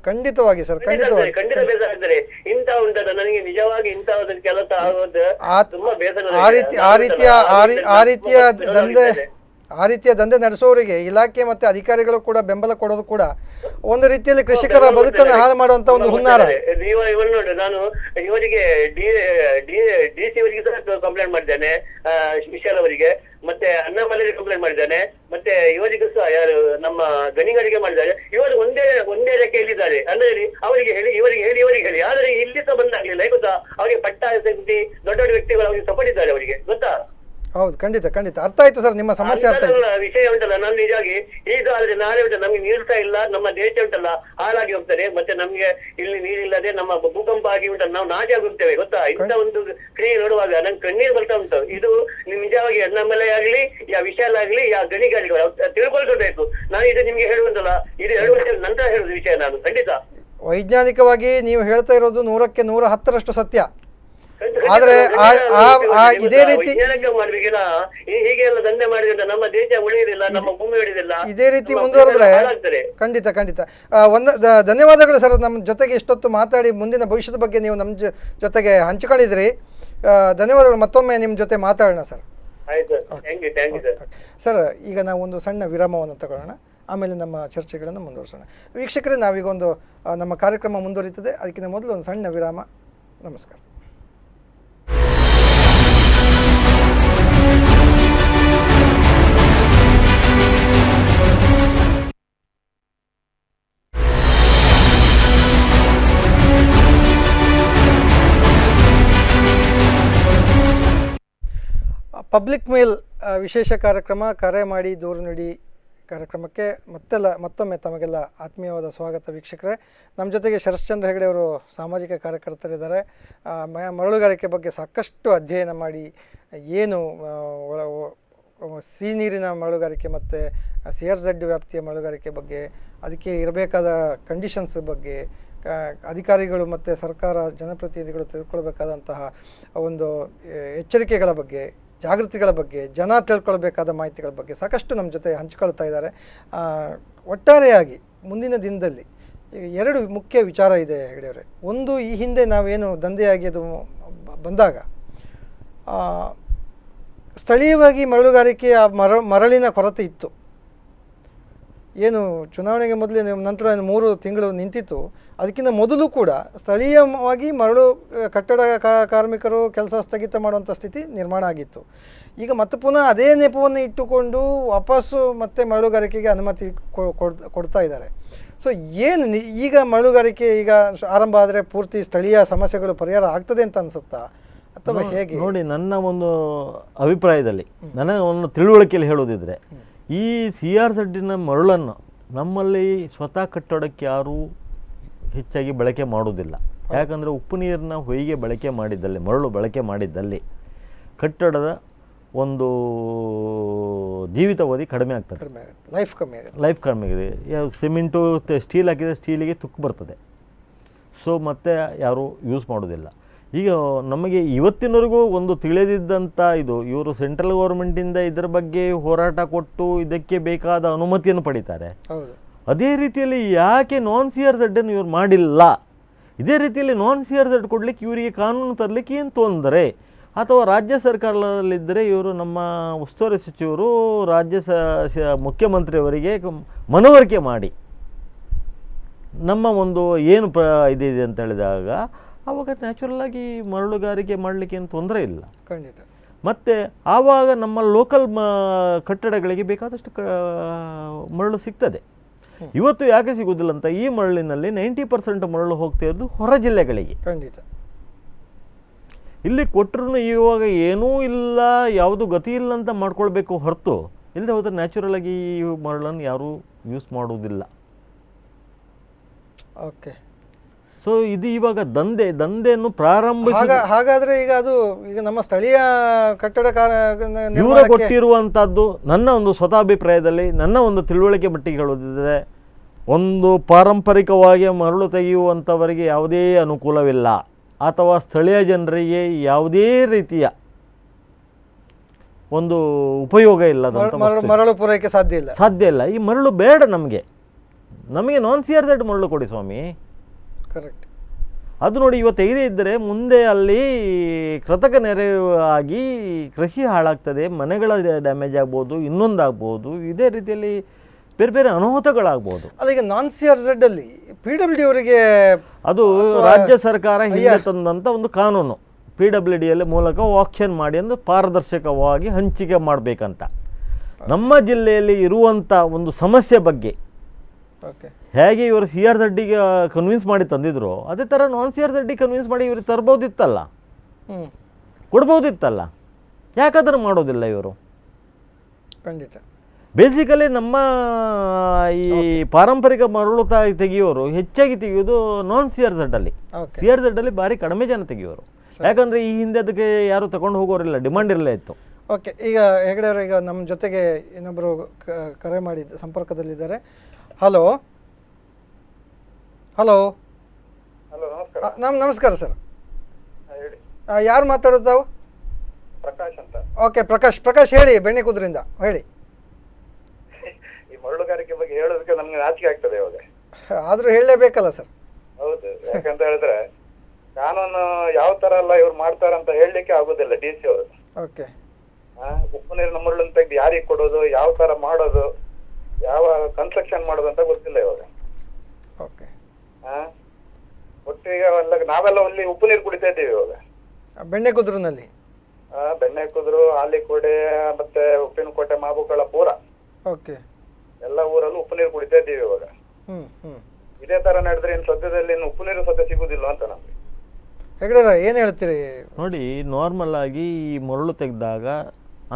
ಖಂಡಿತವಾಗಿ ಸರ್, ಖಂಡಿತ ಬೇಸರ ಆಗ್ತಾರೆ. ಇಂಥ ಉಂಟಲ್ಲ, ನನಗೆ ನಿಜವಾಗಿ ಇಂಥ ಕೆಲಸ ಆಗೋದು ತುಂಬಾ ಬೇಸರ. ಆ ರೀತಿಯ ದಂಧೆ ನಡೆಸೋರಿಗೆ ಇಲಾಖೆ ಮತ್ತೆ ಅಧಿಕಾರಿಗಳು ಕೂಡ ಬೆಂಬಲ ಕೊಡೋದು ಕೂಡ ಒಂದು ರೀತಿಯಲ್ಲಿ ಕೃಷಿಕರ ಬದುಕನ್ನು ಹಾಳು ಮಾಡುವಂತ ಒಂದು ಹುನ್ನಾರ. ಇವರು ನೋಡಿ, ನಾನು ಇವರಿಗೆ ಡಿ.ಸಿ ಅವರಿಗೆ ಸಹ ಕಂಪ್ಲೇಂಟ್ ಮಾಡಿದ್ದೇನೆ, ವಿಶಾಲ್ ಅವರಿಗೆ, ಮತ್ತೆ ಅಣ್ಣಾಮಲೆಗೆ ಕಂಪ್ಲೇಂಟ್ ಮಾಡಿದ್ದಾನೆ, ಮತ್ತೆ ಇವರಿಗೂ ಸಹ ಯಾರು ನಮ್ಮ ಗಣಿಗಾರಿಕೆ ಮಾಡಿದ್ದಾರೆ. ಇವರು ಒಂದೇ ರೆಕ್ಕೆಯಲ್ಲಿದ್ದಾರೆ. ಅಂದ್ರೆ ಅವರಿಗೆ ಹೇಳಿ ಇವರಿಗೆ ಹೇಳಿ ಆದ್ರೆ ಇಲ್ಲಿ ಸಹ ಬಂದಾಗ್ಲಿಲ್ಲ, ಗೊತ್ತಾ? ಅವರಿಗೆ ಪಟ್ಟ ದೊಡ್ಡ ದೊಡ್ಡ ವ್ಯಕ್ತಿಗಳು ಅವರಿಗೆ ಸಪೋರ್ಟ್ ಅವರಿಗೆ, ಗೊತ್ತಾ? ಹೌದು, ಖಂಡಿತ ಅರ್ಥ ಆಯ್ತು ಸರ್, ನಿಮ್ಮ ಸಮಸ್ಯೆ ಅರ್ಥ ಆಯ್ತು. ವಿಷಯ ಉಂಟಲ್ಲ, ನಾನು ನಿಜವಾಗಿ ಈಗ ಆದ್ರೆ ನಾಳೆ ಉಂಟಲ್ಲ, ನಮ್ಗೆ ನೀರ್ತಾ ಇಲ್ಲ, ನಮ್ಮ ದೇಶ ಉಂಟಲ್ಲ ಹಾಳಾಗಿ ಹೋಗ್ತದೆ. ಮತ್ತೆ ನಮ್ಗೆ ಇಲ್ಲಿ ನೀರಿಲ್ಲದೆ ನಮ್ಮ ಭೂಕಂಪ ಆಗಿ ಉಂಟಲ್ಲ, ನಾವು ನಾಶ ಆಗಿ ಹೋಗ್ತೇವೆ, ಗೊತ್ತಾ? ಇಂಥ ಒಂದು ಕ್ರಿಯೆ ನೋಡುವಾಗ ನಂಗೆ ಕಣ್ಣೀರು ಬರ್ತಾ ಉಂಟು. ಇದು ನಿಜವಾಗಿ ಅಣ್ಣಾಮಲೈ ಆಗ್ಲಿ, ಯಾ ವಿಶಾಲ್ ಆಗ್ಲಿ, ಯಾ ಗಣಿಗಾರಿಗಳು ತಿಳ್ಕೊಳ್ಬೇಕು. ನಾನು ಇದು ನಿಮ್ಗೆ ಹೇಳುವಂತಲ್ಲ, ಇದು 2 ವರ್ಷದ ನಂತರ ಹೇಳುದು ವಿಷಯ. ನಾನು ಖಂಡಿತ ವೈಜ್ಞಾನಿಕವಾಗಿ ನೀವು ಹೇಳ್ತಾ ಇರೋದು 100ಕ್ಕೆ 110ರಷ್ಟು ಸತ್ಯ. ಆದ್ರೆ ಇದೇ ರೀತಿ ಮಾಡ್ಬೇಕಿಲ್ಲ, ಹೀಗೆ ಎಲ್ಲ ದಂಧೆ ಮಾಡಿದ್ರೆ ನಮ್ಮ ದೇಶ ಉಳಿಯುವುದಿಲ್ಲ, ನಮ್ಮ ಭೂಮಿ ಉಳಿಯುವುದಿಲ್ಲ. ಇದೇ ರೀತಿ ಮುಂದುವರೆದ್ರೆ ಖಂಡಿತ ಧನ್ಯವಾದಗಳು ಸರ್. ನಮ್ಮ ಜೊತೆಗೆ ಇಷ್ಟೊತ್ತು ಮಾತಾಡಿ ಮುಂದಿನ ಭವಿಷ್ಯದ ಬಗ್ಗೆ ನೀವು ನಮ್ಮ ಜೊತೆಗೆ ಹಂಚಿಕೊಂಡಿದ್ರಿ. ಧನ್ಯವಾದಗಳು. ಮತ್ತೊಮ್ಮೆ ನಿಮ್ಮ ಜೊತೆ ಮಾತಾಡೋಣ ಸರ್. ಸರ್, ಈಗ ನಾವು ಒಂದು ಸಣ್ಣ ವಿರಾಮವನ್ನು ತಗೊಳ್ಳೋಣ, ಆಮೇಲೆ ನಮ್ಮ ಚರ್ಚೆಗಳನ್ನು ಮುಂದುವರಿಸೋಣ. ವೀಕ್ಷಕರೇ, ನಾವೀಗ ಒಂದು ನಮ್ಮ ಕಾರ್ಯಕ್ರಮ ಮುಂದುವರಿತದೆ. ಅದಕ್ಕಿಂತ ಮೊದಲು ಒಂದು ಸಣ್ಣ ವಿರಾಮ. ನಮಸ್ಕಾರ. ಪಬ್ಲಿಕ್ ಮೇಲ್ ವಿಶೇಷ ಕಾರ್ಯಕ್ರಮ ಕರೆ ಮಾಡಿ ದೂರು ನೀಡಿ ಕಾರ್ಯಕ್ರಮಕ್ಕೆ ಮತ್ತೊಮ್ಮೆ ತಮಗೆಲ್ಲ ಆತ್ಮೀಯವಾದ ಸ್ವಾಗತ. ವೀಕ್ಷಕರೇ, ನಮ್ಮ ಜೊತೆಗೆ ಶರಶ್ಚಂದ್ರ ಹೆಗಡೆ ಅವರು ಸಾಮಾಜಿಕ ಕಾರ್ಯಕರ್ತರಿದ್ದಾರೆ. ಮರಳುಗಾರಿಕೆ ಬಗ್ಗೆ ಸಾಕಷ್ಟು ಅಧ್ಯಯನ ಮಾಡಿ ಏನು ಸಿ ನೀರಿನ ಮರಳುಗಾರಿಕೆ ಮತ್ತು CRZ ವ್ಯಾಪ್ತಿಯ ಮರಳುಗಾರಿಕೆ ಬಗ್ಗೆ, ಅದಕ್ಕೆ ಇರಬೇಕಾದ ಕಂಡೀಷನ್ಸ್ ಬಗ್ಗೆ ಅಧಿಕಾರಿಗಳು ಮತ್ತು ಸರ್ಕಾರ ಜನಪ್ರತಿನಿಧಿಗಳು ತೆಗೆದುಕೊಳ್ಬೇಕಾದಂತಹ ಒಂದು ಎಚ್ಚರಿಕೆಗಳ ಬಗ್ಗೆ, ಜಾಗೃತಿಗಳ ಬಗ್ಗೆ, ಜನ ತಿಳ್ಕೊಳ್ಬೇಕಾದ ಮಾಹಿತಿಗಳ ಬಗ್ಗೆ ಸಾಕಷ್ಟು ನಮ್ಮ ಜೊತೆ ಹಂಚಿಕೊಳ್ತಾ ಇದ್ದಾರೆ. ಒಟ್ಟಾರೆಯಾಗಿ ಮುಂದಿನ ದಿನದಲ್ಲಿ ಎರಡು ಮುಖ್ಯ ವಿಚಾರ ಇದೆ ಹೆಗಡೆಯವರೇ. ಒಂದು, ಈ ಹಿಂದೆ ನಾವೇನು ದಂಧೆಯಾಗಿ ಅದು ಬಂದಾಗ ಸ್ಥಳೀಯವಾಗಿ ಮರಳುಗಾರಿಕೆಯ ಮರಳಿನ ಕೊರತೆ ಇತ್ತು. ಏನು ಚುನಾವಣೆಗೆ ಮೊದಲೇ ನಂತರ 3 ತಿಂಗಳು ನಿಂತಿತ್ತು. ಅದಕ್ಕಿಂತ ಮೊದಲು ಕೂಡ ಸ್ಥಳೀಯವಾಗಿ ಮರಳು ಕಟ್ಟಡ ಕಾರ್ಮಿಕರು ಕೆಲಸ ಸ್ಥಗಿತ ಮಾಡುವಂಥ ಸ್ಥಿತಿ ನಿರ್ಮಾಣ ಆಗಿತ್ತು. ಈಗ ಮತ್ತೆ ಪುನಃ ಅದೇ ನೆಪವನ್ನು ಇಟ್ಟುಕೊಂಡು ವಾಪಸ್ಸು ಮತ್ತೆ ಮರಳುಗಾರಿಕೆಗೆ ಅನುಮತಿ ಕೊಡ್ತಾ ಇದ್ದಾರೆ. ಸೊ ಏನು ಈಗ ಮರಳುಗಾರಿಕೆ ಈಗ ಆರಂಭ ಆದರೆ ಪೂರ್ತಿ ಸ್ಥಳೀಯ ಸಮಸ್ಯೆಗಳು ಪರಿಹಾರ ಆಗ್ತದೆ ಅಂತ ಅನಿಸುತ್ತಾ, ಅಥವಾ ಹೇಗೆ? ನೋಡಿ, ನನ್ನ ಒಂದು ಅಭಿಪ್ರಾಯದಲ್ಲಿ, ನನ್ನ ಒಂದು ತಿಳುವಳಿಕೆಯಲ್ಲಿ ಹೇಳೋದಿದ್ರೆ, ಈ CRZ ಮರಳನ್ನು ನಮ್ಮಲ್ಲಿ ಸ್ವತಃ ಕಟ್ಟಡಕ್ಕೆ ಯಾರೂ ಹೆಚ್ಚಾಗಿ ಬಳಕೆ ಮಾಡೋದಿಲ್ಲ. ಯಾಕಂದರೆ ಉಪ್ಪು ನೀರಿನ ಹೊಯ್ಗೆ ಬಳಕೆ ಮಾಡಿದ್ದಲ್ಲಿ, ಮರಳು ಬಳಕೆ ಮಾಡಿದ್ದಲ್ಲಿ ಕಟ್ಟಡದ ಒಂದು ಜೀವಿತಾವಧಿ ಕಡಿಮೆ ಆಗ್ತದೆ, ಲೈಫ್ ಕಡಿಮೆ ಆಗಿದೆ. ಸಿಮೆಂಟು ಸ್ಟೀಲ್ ಹಾಕಿದರೆ ಸ್ಟೀಲಿಗೆ ತುಕ್ಕು ಬರ್ತದೆ. ಸೊ ಮತ್ತೆ ಯಾರೂ ಯೂಸ್ ಮಾಡೋದಿಲ್ಲ. ಈಗ ನಮಗೆ ಇವತ್ತಿನವರೆಗೂ ಒಂದು ತಿಳಿದಿದ್ದಂಥ ಇದು, ಇವರು ಸೆಂಟ್ರಲ್ ಗೌರ್ಮೆಂಟಿಂದ ಇದರ ಬಗ್ಗೆ ಹೋರಾಟ ಕೊಟ್ಟು ಇದಕ್ಕೆ ಬೇಕಾದ ಅನುಮತಿಯನ್ನು ಪಡಿತಾರೆ. ಅದೇ ರೀತಿಯಲ್ಲಿ ಯಾಕೆ CRZ ಅನ್ನು ಇವರು ಮಾಡಿಲ್ಲ? ಇದೇ ರೀತಿಯಲ್ಲಿ CRZ ಕೊಡಲಿಕ್ಕೆ ಇವರಿಗೆ ಕಾನೂನು ತರಲಿಕ್ಕೆ ಏನು ತೊಂದರೆ? ಅಥವಾ ರಾಜ್ಯ ಸರ್ಕಾರದಲ್ಲಿದ್ದರೆ ಇವರು ನಮ್ಮ ಉಸ್ತುವಾರಿ ಸಚಿವರು ರಾಜ್ಯ ಮುಖ್ಯಮಂತ್ರಿಯವರಿಗೆ ಮನವರಿಕೆ ಮಾಡಿ ನಮ್ಮ ಒಂದು ಏನು ಇದಿದೆ ಅಂತ ಹೇಳಿದಾಗ ಆವಾಗ ನ್ಯಾಚುರಲ್ಲಾಗಿ ಮರಳುಗಾರಿಕೆ ಮಾಡಲಿಕ್ಕೆ ಏನು ತೊಂದರೆ ಇಲ್ಲ. ಖಂಡಿತ. ಮತ್ತು ಆವಾಗ ನಮ್ಮ ಲೋಕಲ್ ಕಟ್ಟಡಗಳಿಗೆ ಬೇಕಾದಷ್ಟು ಮರಳು ಸಿಗ್ತದೆ. ಇವತ್ತು ಯಾಕೆ ಸಿಗೋದಿಲ್ಲ ಅಂತ, ಈ ಮರಳಿನಲ್ಲಿ 90% ಮರಳು ಹೋಗ್ತಾ ಇರೋದು ಹೊರ ಜಿಲ್ಲೆಗಳಿಗೆ. ಖಂಡಿತ. ಇಲ್ಲಿ ಕೊಟ್ಟರು ಇವಾಗ ಏನೂ ಇಲ್ಲ, ಯಾವುದು ಗತಿ ಇಲ್ಲ ಅಂತ ಮಾಡ್ಕೊಳ್ಬೇಕು ಹೊರತು, ಇಲ್ಲದೆ ಹೋದರೆ ನ್ಯಾಚುರಲಾಗಿ ಈ ಮರಳನ್ನು ಯಾರೂ ಯೂಸ್ ಮಾಡುವುದಿಲ್ಲ. ಓಕೆ. ಸೊ ಇದು ಇವಾಗ ದಂಧೆಯನ್ನು ಪ್ರಾರಂಭ. ಹಾಗಾದ್ರೆ ಈಗ ಅದು ಈಗ ನಮ್ಮ ಸ್ಥಳೀಯ ಕಟ್ಟಡ ಇವರು ಕೊಟ್ಟಿರುವಂಥದ್ದು, ನನ್ನ ಒಂದು ಸ್ವತಾಭಿಪ್ರಾಯದಲ್ಲಿ, ನನ್ನ ಒಂದು ತಿಳುವಳಿಕೆ ಮಟ್ಟಿಗೆ ಹೇಳೋದಿದ್ರೆ, ಒಂದು ಪಾರಂಪರಿಕವಾಗಿ ಮರಳು ತೆಗೆಯುವಂಥವರಿಗೆ ಯಾವುದೇ ಅನುಕೂಲವಿಲ್ಲ, ಅಥವಾ ಸ್ಥಳೀಯ ಜನರಿಗೆ ಯಾವುದೇ ರೀತಿಯ ಒಂದು ಉಪಯೋಗ ಇಲ್ಲದಂತ ಮರಳು ಪೂರೈಕೆ ಸಾಧ್ಯ ಇಲ್ಲ. ಈ ಮರಳು ಬೇಡ ನಮಗೆ CRZ ಮರಳು ಕೊಡಿ ಸ್ವಾಮಿ. ಕರೆಕ್ಟ್. ಅದು ನೋಡಿ, ಇವತ್ತು ತೆಗೆದೇ ಇದ್ದರೆ ಮುಂದೆ ಅಲ್ಲಿ ಕೃತಕ ನೆರೆ ಆಗಿ ಕೃಷಿ ಹಾಳಾಗ್ತದೆ, ಮನೆಗಳ ಡ್ಯಾಮೇಜ್ ಆಗ್ಬೋದು, ಇನ್ನೊಂದಾಗ್ಬೋದು, ಇದೇ ರೀತಿಯಲ್ಲಿ ಬೇರೆ ಬೇರೆ ಅನಾಹುತಗಳಾಗ್ಬೋದು. ಅಲ್ಲ, ಈಗ CRZ ಅಲ್ಲಿ PWD ಅವರಿಗೆ ಅದು ರಾಜ್ಯ ಸರ್ಕಾರ ಹಿಂದೆ ತಂದಂಥ ಒಂದು ಕಾನೂನು, PWD ಮೂಲಕ ಆಕ್ಷನ್ ಮಾಡಿ ಅಂದ್ರೆ ಪಾರದರ್ಶಕವಾಗಿ ಹಂಚಿಕೆ ಮಾಡಬೇಕಂತ. ನಮ್ಮ ಜಿಲ್ಲೆಯಲ್ಲಿ ಇರುವಂಥ ಒಂದು ಸಮಸ್ಯೆ ಬಗ್ಗೆ ಹೇಗೆ ಇವರು CRZಗೆ ಕನ್ವಿನ್ಸ್ ಮಾಡಿ ತಂದಿದ್ರು, ಅದೇ ಥರ CRZ ಕನ್ವಿನ್ಸ್ ಮಾಡಿ ಇವ್ರಿಗೆ ತರ್ಬೋದಿತ್ತಲ್ಲ, ಕೊಡ್ಬೋದಿತ್ತಲ್ಲ. ಯಾಕಾದ್ರೆ ಮಾಡೋದಿಲ್ಲ ಇವರು? ಖಂಡಿತ. ಬೇಸಿಕಲಿ ನಮ್ಮ ಈ ಪಾರಂಪರಿಕ ಮರಳು ತೆಗೆಯೋರು ಹೆಚ್ಚಾಗಿ ತೆಗೆಯೋದು CRZ ಅಲ್ಲಿ. CRZ ಅಲ್ಲಿ ಭಾರಿ ಕಡಿಮೆ ಜನ ತೆಗೆಯೋರು. ಯಾಕಂದರೆ ಈ ಹಿಂದೆ ಅದಕ್ಕೆ ಯಾರು ತಗೊಂಡು ಹೋಗೋರಿಲ್ಲ, ಡಿಮಾಂಡ್ ಇರಲೇ ಇತ್ತು. ಓಕೆ. ಈಗ ಹೆಗಡೆ ಅವರು ಈಗ ನಮ್ಮ ಜೊತೆಗೆ ಇನ್ನೊಬ್ಬರು ಕರೆ ಮಾಡಿ ಸಂಪರ್ಕದಲ್ಲಿದ್ದಾರೆ. ಹಲೋ. ನಮಸ್ಕಾರ ಸರ್. ಯಾರು ಮಾತಾಡೋದು ತಾವು? ಪ್ರಕಾಶ್ ಅಂತ. ಓಕೆ ಪ್ರಕಾಶ್ ಹೇಳಿ, ಬೆಣ್ಣೆಕುದ್ರಿಂದ ಹೇಳಿ. ಈ ಮರಳುಗಾರಿಕೆ ಬಗ್ಗೆ ಹೇಳೋದಕ್ಕೆ ನಮ್ಗೆ ನಾಚಿಕೆ ಆಗ್ತದೆ ಇವಾಗ. ಆದರೂ ಹೇಳಲೇಬೇಕಲ್ಲ ಸರ್. ಹೌದು, ಯಾಕಂತ ಹೇಳಿದ್ರೆ ಕಾನೂನು ಯಾವ ತರ ಎಲ್ಲ ಇವ್ರು ಮಾಡ್ತಾರಂತ ಹೇಳಲಿಕ್ಕೆ ಆಗೋದಿಲ್ಲ. DC ಅವರು ಓಕೆ ಉಪ್ಪು ನೀರಿನ ಮರಳನ್ನು ತೆಗೆದು ಯಾರಿಗೆ ಕೊಡೋದು, ಯಾವ ತರ ಮಾಡೋದು, ಯಾವ ಕನ್ಸ್ಟ್ರಕ್ಷನ್ ಮಾಡೋದು ಅಂತ ಗೊತ್ತಿಲ್ಲ ಇವಾಗ. ಓಕೆ ಒಟ್ಟಿಗೆ ನಾವೆಲ್ಲ ಅಲ್ಲಿ ಉಪ್ಪು ನೀರು ಕುಡಿತಾ ಇದ್ದೀವಿ ಇವಾಗ. ಬೆಣ್ಣೆಕುದ್ರಿನಲ್ಲಿ ಬೆಣ್ಣೆಕುದ್ರು, ಆಲಿಕೋಟೆ, ಮತ್ತೆ ಉಪ್ಪಿನಕೋಟೆ, ಮಾಬುಕಳ ಪೂರ ಓಕೆ ಎಲ್ಲ ಊರಲ್ಲೂ ಉಪ್ಪು ನೀರು ಕುಡಿತಾ ಇದ್ದೀವಿ ಇವಾಗ. ಇದೇ ತರ ನಡೆದ್ರೆ ಇನ್ನು ಸದ್ಯದಲ್ಲಿ ಇನ್ನು ಉಪ್ಪು ನೀರು ಸದ್ಯ ಸಿಗುದಿಲ್ಲ ಅಂತ ನಮ್ಗೆ. ಹೆಗ್ಡೆರ ಏನು ಹೇಳ್ತೀರಿ? ನೋಡಿ, ನಾರ್ಮಲ್ ಆಗಿ ಈ ಮರಳು ತೆಗೆದಾಗ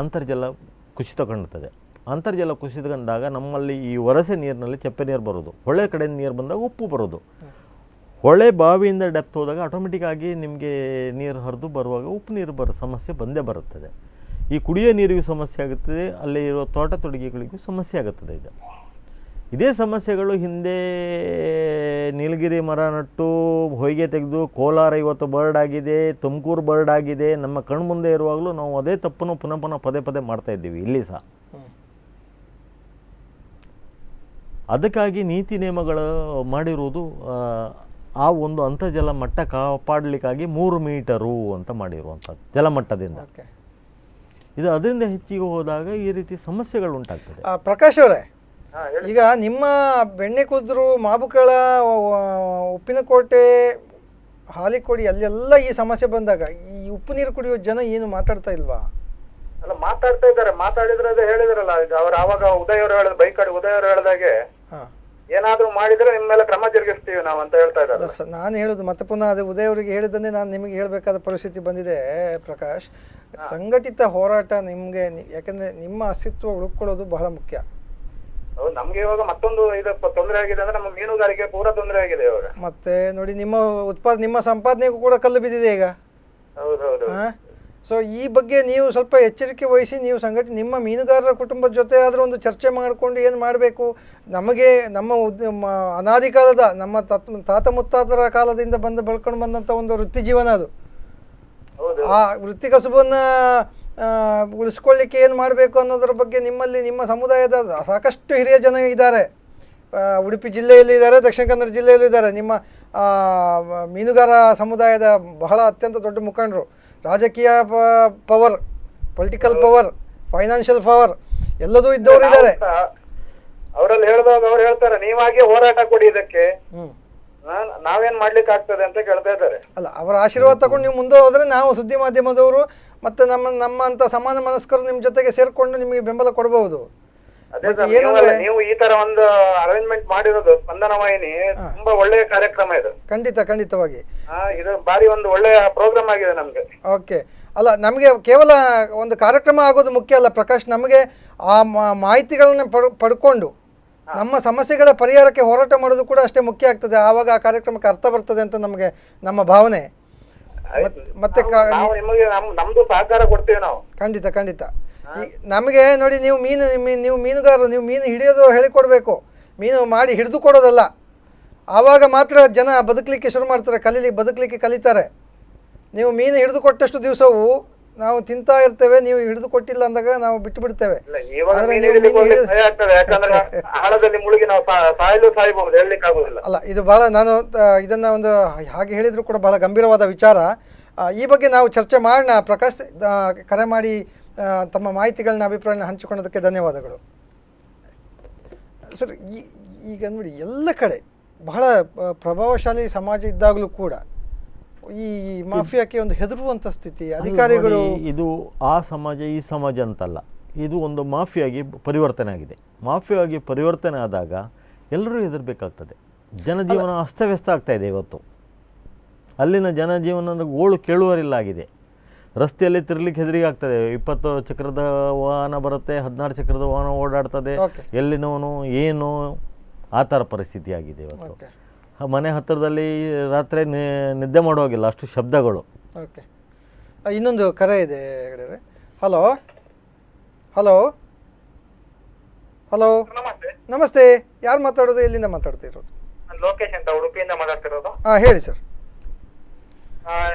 ಅಂತರ್ಜಲ ಕುಸಿತ ಕಾಣ್ತದೆ. ಅಂತರ್ಜಲ ಕುಸಿತಗೊಂಡಾಗ ನಮ್ಮಲ್ಲಿ ಈ ವರಸೆ ನೀರಿನಲ್ಲಿ ಚಪ್ಪೆ ನೀರು ಬರೋದು, ಹೊಳೆ ಕಡೆಯಿಂದ ನೀರು ಬಂದಾಗ ಉಪ್ಪು ಬರೋದು. ಹೊಳೆ ಬಾವಿಯಿಂದ ಡೆಪ್ತ್ ಹೋದಾಗ ಆಟೋಮೆಟಿಕ್ ಆಗಿ ನಿಮಗೆ ನೀರು ಹರಿದು ಬರುವಾಗ ಉಪ್ಪು ನೀರು ಬರೋ ಸಮಸ್ಯೆ ಬಂದೇ ಬರುತ್ತದೆ. ಈ ಕುಡಿಯೋ ನೀರಿಗೂ ಸಮಸ್ಯೆ ಆಗುತ್ತದೆ, ಅಲ್ಲಿ ಇರುವ ತೋಟ ತೊಡುಗೆಗಳಿಗೂ ಸಮಸ್ಯೆ ಆಗುತ್ತದೆ. ಇದೇ ಸಮಸ್ಯೆಗಳು ಹಿಂದೆ ನೀಲಗಿರಿ ಮರ ನಟ್ಟು ಹೊಯ್ಗೆ ತೆಗೆದು ಕೋಲಾರ ಇವತ್ತು ಬರ್ಡ್ ಆಗಿದೆ, ತುಮಕೂರು ಬರ್ಡ್ ಆಗಿದೆ. ನಮ್ಮ ಕಣ್ಮುಂದೆ ಇರುವಾಗಲೂ ನಾವು ಅದೇ ತಪ್ಪನ್ನು ಪುನಃ ಪದೇ ಮಾಡ್ತಾ ಇದ್ದೀವಿ ಇಲ್ಲಿ ಸಹ. ಅದಕ್ಕಾಗಿ ನೀತಿ ನಿಯಮಗಳು ಮಾಡಿರುವುದು ಆ ಒಂದು ಅಂತರ್ಜಲ ಮಟ್ಟ ಕಾಪಾಡಲಿಕ್ಕಾಗಿ 3 ಮೀಟರು ಅಂತ ಮಾಡಿರುವಂಥದ್ದು ಜಲಮಟ್ಟದಿಂದ. ಇದು ಅದರಿಂದ ಹೆಚ್ಚಿಗೆ ಹೋದಾಗ ಈ ರೀತಿ ಸಮಸ್ಯೆಗಳು ಉಂಟಾಗ್ತದೆ. ಪ್ರಕಾಶ್ ಅವರೇ, ಈಗ ನಿಮ್ಮ ಬೆಣ್ಣೆಕುದ್ರು, ಮಾಬುಕಳ, ಉಪ್ಪಿನಕೋಟೆ, ಹಾಲಿಕೋಡಿ ಅಲ್ಲೆಲ್ಲ ಈ ಸಮಸ್ಯೆ ಬಂದಾಗ ಈ ಉಪ್ಪು ನೀರು ಕುಡಿಯೋ ಜನ ಏನು ಮಾತಾಡ್ತಾ ಇಲ್ವಾ? ಅಲ್ಲ, ಮಾತಾಡ್ತಾ ಇದ್ದಾರೆ. ಮಾತಾಡಿದ್ರೆ ಅದೇ ಹೇಳಿದ್ರಲ್ಲ, ಅವ್ರು ಆವಾಗ ಉದಯ್ ಅವರು ಹೇಳಿದ ಬೈಕಾಡಿ ಉದಯ್ ಅವರು ಹೇಳಿದಾಗೆ ಏನಾದ್ರೂ ಮಾಡಿದ್ರೆ ನಿಮ್ಮ ಮೇಲೆ ಕ್ರಮ ಜರುಗಿಸ್ತೀವಿ ನಾವು ಅಂತ ಹೇಳ್ತಾ ಇದ್ದಾರೆ. ನಾನು ಹೇಳುದು ಮತ್ತೆ ಪುನಃ ಅದೇ ಉದಯ್ ಅವರಿಗೆ ಹೇಳಿದ್ದನ್ನೇ ನಾನು ನಿಮಗೆ ಹೇಳಬೇಕಾದ ಪರಿಸ್ಥಿತಿ ಬಂದಿದೆ. ಪ್ರಕಾಶ್, ಸಂಘಟಿತ ಹೋರಾಟ ನಿಮಗೆ, ಯಾಕಂದ್ರೆ ನಿಮ್ಮ ಅಸ್ತಿತ್ವ ಉಳ್ಕೊಳ್ಳೋದು ಬಹಳ ಮುಖ್ಯ. ನಮ್ಗೆ ಇವಾಗ ಮತ್ತೊಂದು ಇದು ತೊಂದರೆ ಆಗಿದೆ ಅಂದ್ರೆ ನಮ್ಮ ಮೀನುಗಾರಿಕೆ ಪೂರಾ ತೊಂದರೆ ಆಗಿದೆ ಇವಾಗ. ಮತ್ತೆ ನೋಡಿ, ನಿಮ್ಮ ಸಂಪಾದನೆಗೂ ಕೂಡ ಕಲ್ಲು ಬಿದ್ದಿದೆ ಈಗ. ಹೌದೌದು. ಸೊ ಈ ಬಗ್ಗೆ ನೀವು ಸ್ವಲ್ಪ ಎಚ್ಚರಿಕೆ ವಹಿಸಿ, ನೀವು ನಿಮ್ಮ ಮೀನುಗಾರರ ಕುಟುಂಬದ ಜೊತೆ ಆದರೂ ಒಂದು ಚರ್ಚೆ ಮಾಡಿಕೊಂಡು ಏನು ಮಾಡಬೇಕು. ನಮಗೆ ನಮ್ಮ ಅನಾದಿ ಕಾಲದ ನಮ್ಮ ತಾತ ಮುತ್ತಾತರ ಕಾಲದಿಂದ ಬೆಳ್ಕೊಂಡು ಬಂದಂಥ ಒಂದು ವೃತ್ತಿ ಜೀವನ ಅದು. ಆ ವೃತ್ತಿ ಕಸುಬನ್ನು ಉಳಿಸ್ಕೊಳ್ಳಿಕ್ಕೆ ಏನು ಮಾಡಬೇಕು ಅನ್ನೋದ್ರ ಬಗ್ಗೆ ನಿಮ್ಮಲ್ಲಿ, ನಿಮ್ಮ ಸಮುದಾಯದ ಸಾಕಷ್ಟು ಹಿರಿಯ ಜನ ಇದ್ದಾರೆ. ಉಡುಪಿ ಜಿಲ್ಲೆಯಲ್ಲಿ ಇದ್ದಾರೆ, ದಕ್ಷಿಣ ಕನ್ನಡ ಜಿಲ್ಲೆಯಲ್ಲೂ ಇದ್ದಾರೆ. ನಿಮ್ಮ ಮೀನುಗಾರ ಸಮುದಾಯದ ಬಹಳ ಅತ್ಯಂತ ದೊಡ್ಡ ಮುಖಂಡರು. ರಾಜಕೀಯ power, political power, financial power ಎಲ್ಲದೂ ಇದ್ದವರು ಇದ್ದಾರೆ. ಅವರಲ್ಲಿ ಹೇಳಿದಾಗ ಅವ್ರು ಹೇಳ್ತಾರೆ, ನೀವಾಗೆ ಹೋರಾಟ ಕೊಡಿ ಇದಕ್ಕೆ, ನಾವೇನ್ ಮಾಡ್ಲಿಕ್ಕೆ ಆಗ್ತದೆ ಅಂತ ಕೇಳ್ತಾ ಇದ್ದಾರೆ. ಅಲ್ಲ, ಅವರ ಆಶೀರ್ವಾದ ತಗೊಂಡು ನೀವು ಮುಂದೆ ಹೋದ್ರೆ ನಾವು ಸುದ್ದಿ ಮಾಧ್ಯಮದವರು ಮತ್ತೆ ನಮ್ಮಂತ ಸಮಾನ ಮನಸ್ಕರು ನಿಮ್ಮ ಜೊತೆಗೆ ಸೇರ್ಕೊಂಡು ನಿಮಗೆ ಬೆಂಬಲ ಕೊಡಬಹುದು. ನೀವು ಈ ತರ ಒಂದು ಅರೇಂಜ್ಮೆಂಟ್ ಮಾಡಿರೋದು ಸ್ಪಂದನ ವಾಹಿನಿ ತುಂಬಾ ಒಳ್ಳೆಯ ಕಾರ್ಯಕ್ರಮ ಇದು. ಖಂಡಿತವಾಗಿ ಇದು ಬಾರಿ ಒಂದು ಒಳ್ಳೆಯ ಪ್ರೋಗ್ರಾಮ್ ಆಗಿದೆ ನಮ್ಗೆ. ಓಕೆ, ಅಲ್ಲ, ನಮಗೆ ಕೇವಲ ಒಂದು ಕಾರ್ಯಕ್ರಮ ಆಗೋದು ಮುಖ್ಯ ಅಲ್ಲ ಪ್ರಕಾಶ್. ನಮಗೆ ಆ ಮಾಹಿತಿಗಳನ್ನ ಪಡ್ಕೊಂಡು ನಮ್ಮ ಸಮಸ್ಯೆಗಳ ಪರಿಹಾರಕ್ಕೆ ಹೋರಾಟ ಮಾಡೋದು ಕೂಡ ಅಷ್ಟೇ ಮುಖ್ಯ ಆಗ್ತದೆ. ಆವಾಗ ಆ ಕಾರ್ಯಕ್ರಮಕ್ಕೆ ಅರ್ಥ ಬರ್ತದೆ ಅಂತ ನಮ್ಮ ಭಾವನೆ. ಮತ್ತೆ ನಮ್ದು ಸಹಕಾರ ಕೊಡ್ತೀವಿ ನಾವು. ಖಂಡಿತ. ನಮಗೆ ನೋಡಿ, ನೀವು ಮೀನುಗಾರರು, ನೀವು ಮೀನು ಹಿಡಿಯೋದು ಹೇಳಿಕೊಡ್ಬೇಕು, ಮೀನು ಮಾಡಿ ಹಿಡಿದು ಕೊಡೋದಲ್ಲ. ಆವಾಗ ಮಾತ್ರ ಜನ ಬದುಕಲಿಕ್ಕೆ ಶುರು ಮಾಡ್ತಾರೆ, ಬದುಕಲಿಕ್ಕೆ ಕಲಿತಾರೆ. ನೀವು ಮೀನು ಹಿಡಿದು ಕೊಟ್ಟಷ್ಟು ದಿವಸವು ನಾವು ತಿಂತಾ ಇರ್ತೇವೆ, ನೀವು ಹಿಡಿದು ಕೊಟ್ಟಿಲ್ಲ ಅಂದಾಗ ನಾವು ಬಿಟ್ಟು ಬಿಡ್ತೇವೆ. ಅಲ್ಲ, ಇದು ಬಹಳ, ನಾನು ಇದನ್ನ ಒಂದು ಹಾಗೆ ಹೇಳಿದ್ರು ಕೂಡ ಬಹಳ ಗಂಭೀರವಾದ ವಿಚಾರ. ಈ ಬಗ್ಗೆ ನಾವು ಚರ್ಚೆ ಮಾಡೋಣ. ಪ್ರಕಾಶ್, ಕರೆ ಮಾಡಿ ತಮ್ಮ ಮಾಹಿತಿಗಳನ್ನ, ಅಭಿಪ್ರಾಯನ ಹಂಚಿಕೊಳ್ಳೋದಕ್ಕೆ ಧನ್ಯವಾದಗಳು ಸರ್. ಈಗ ನೋಡಿ, ಎಲ್ಲ ಕಡೆ ಬಹಳ ಪ್ರಭಾವಶಾಲಿ ಸಮಾಜ ಇದ್ದಾಗಲೂ ಕೂಡ ಈ ಮಾಫಿಯಾಕ್ಕೆ ಒಂದು ಹೆದರುವಂಥ ಸ್ಥಿತಿ. ಅಧಿಕಾರಿಗಳು, ಇದು ಆ ಸಮಾಜ ಈ ಸಮಾಜ ಅಂತಲ್ಲ, ಇದು ಒಂದು ಮಾಫಿಯಾಗಿ ಪರಿವರ್ತನೆ ಆಗಿದೆ. ಮಾಫಿಯಾಗಿ ಪರಿವರ್ತನೆ ಆದಾಗ ಎಲ್ಲರೂ ಹೆದರಬೇಕಾಗ್ತದೆ. ಜನಜೀವನ ಅಸ್ತವ್ಯಸ್ತ ಆಗ್ತಾ ಇದೆ. ಇವತ್ತು ಅಲ್ಲಿನ ಜನಜೀವನದ ಗೋಳು ಕೇಳುವರಿಲ್ಲ ಆಗಿದೆ. ರಸ್ತೆಯಲ್ಲಿ ತಿರ್ಲಿಕ್ಕೆ ಹೆದರಿಗೆ ಆಗ್ತದೆ. 20 ಚಕ್ರದ ವಾಹನ ಬರುತ್ತೆ, 16 ಚಕ್ರದ ವಾಹನ ಓಡಾಡ್ತದೆ, ಎಲ್ಲಿನವನು ಏನು, ಆ ಥರ ಪರಿಸ್ಥಿತಿ ಆಗಿದೆ ಇವತ್ತು. ಮನೆ ಹತ್ತಿರದಲ್ಲಿ ರಾತ್ರಿ ನಿದ್ದೆ ಮಾಡುವಾಗಿಲ್ಲ, ಅಷ್ಟು ಶಬ್ದಗಳು. ಓಕೆ, ಇನ್ನೊಂದು ಕರೆ ಇದೆ. ಹಲೋ, ನಮಸ್ತೆ. ಯಾರು ಮಾತಾಡೋದು? ಎಲ್ಲಿಂದ ಮಾತಾಡ್ತಿರೋದು? ಲೋಕೇಶ್ ಅಂತ, ಉಡುಪಿಯಿಂದ ಮಾತಾಡ್ತಿರೋದು. ಹೇಳಿ ಸರ್.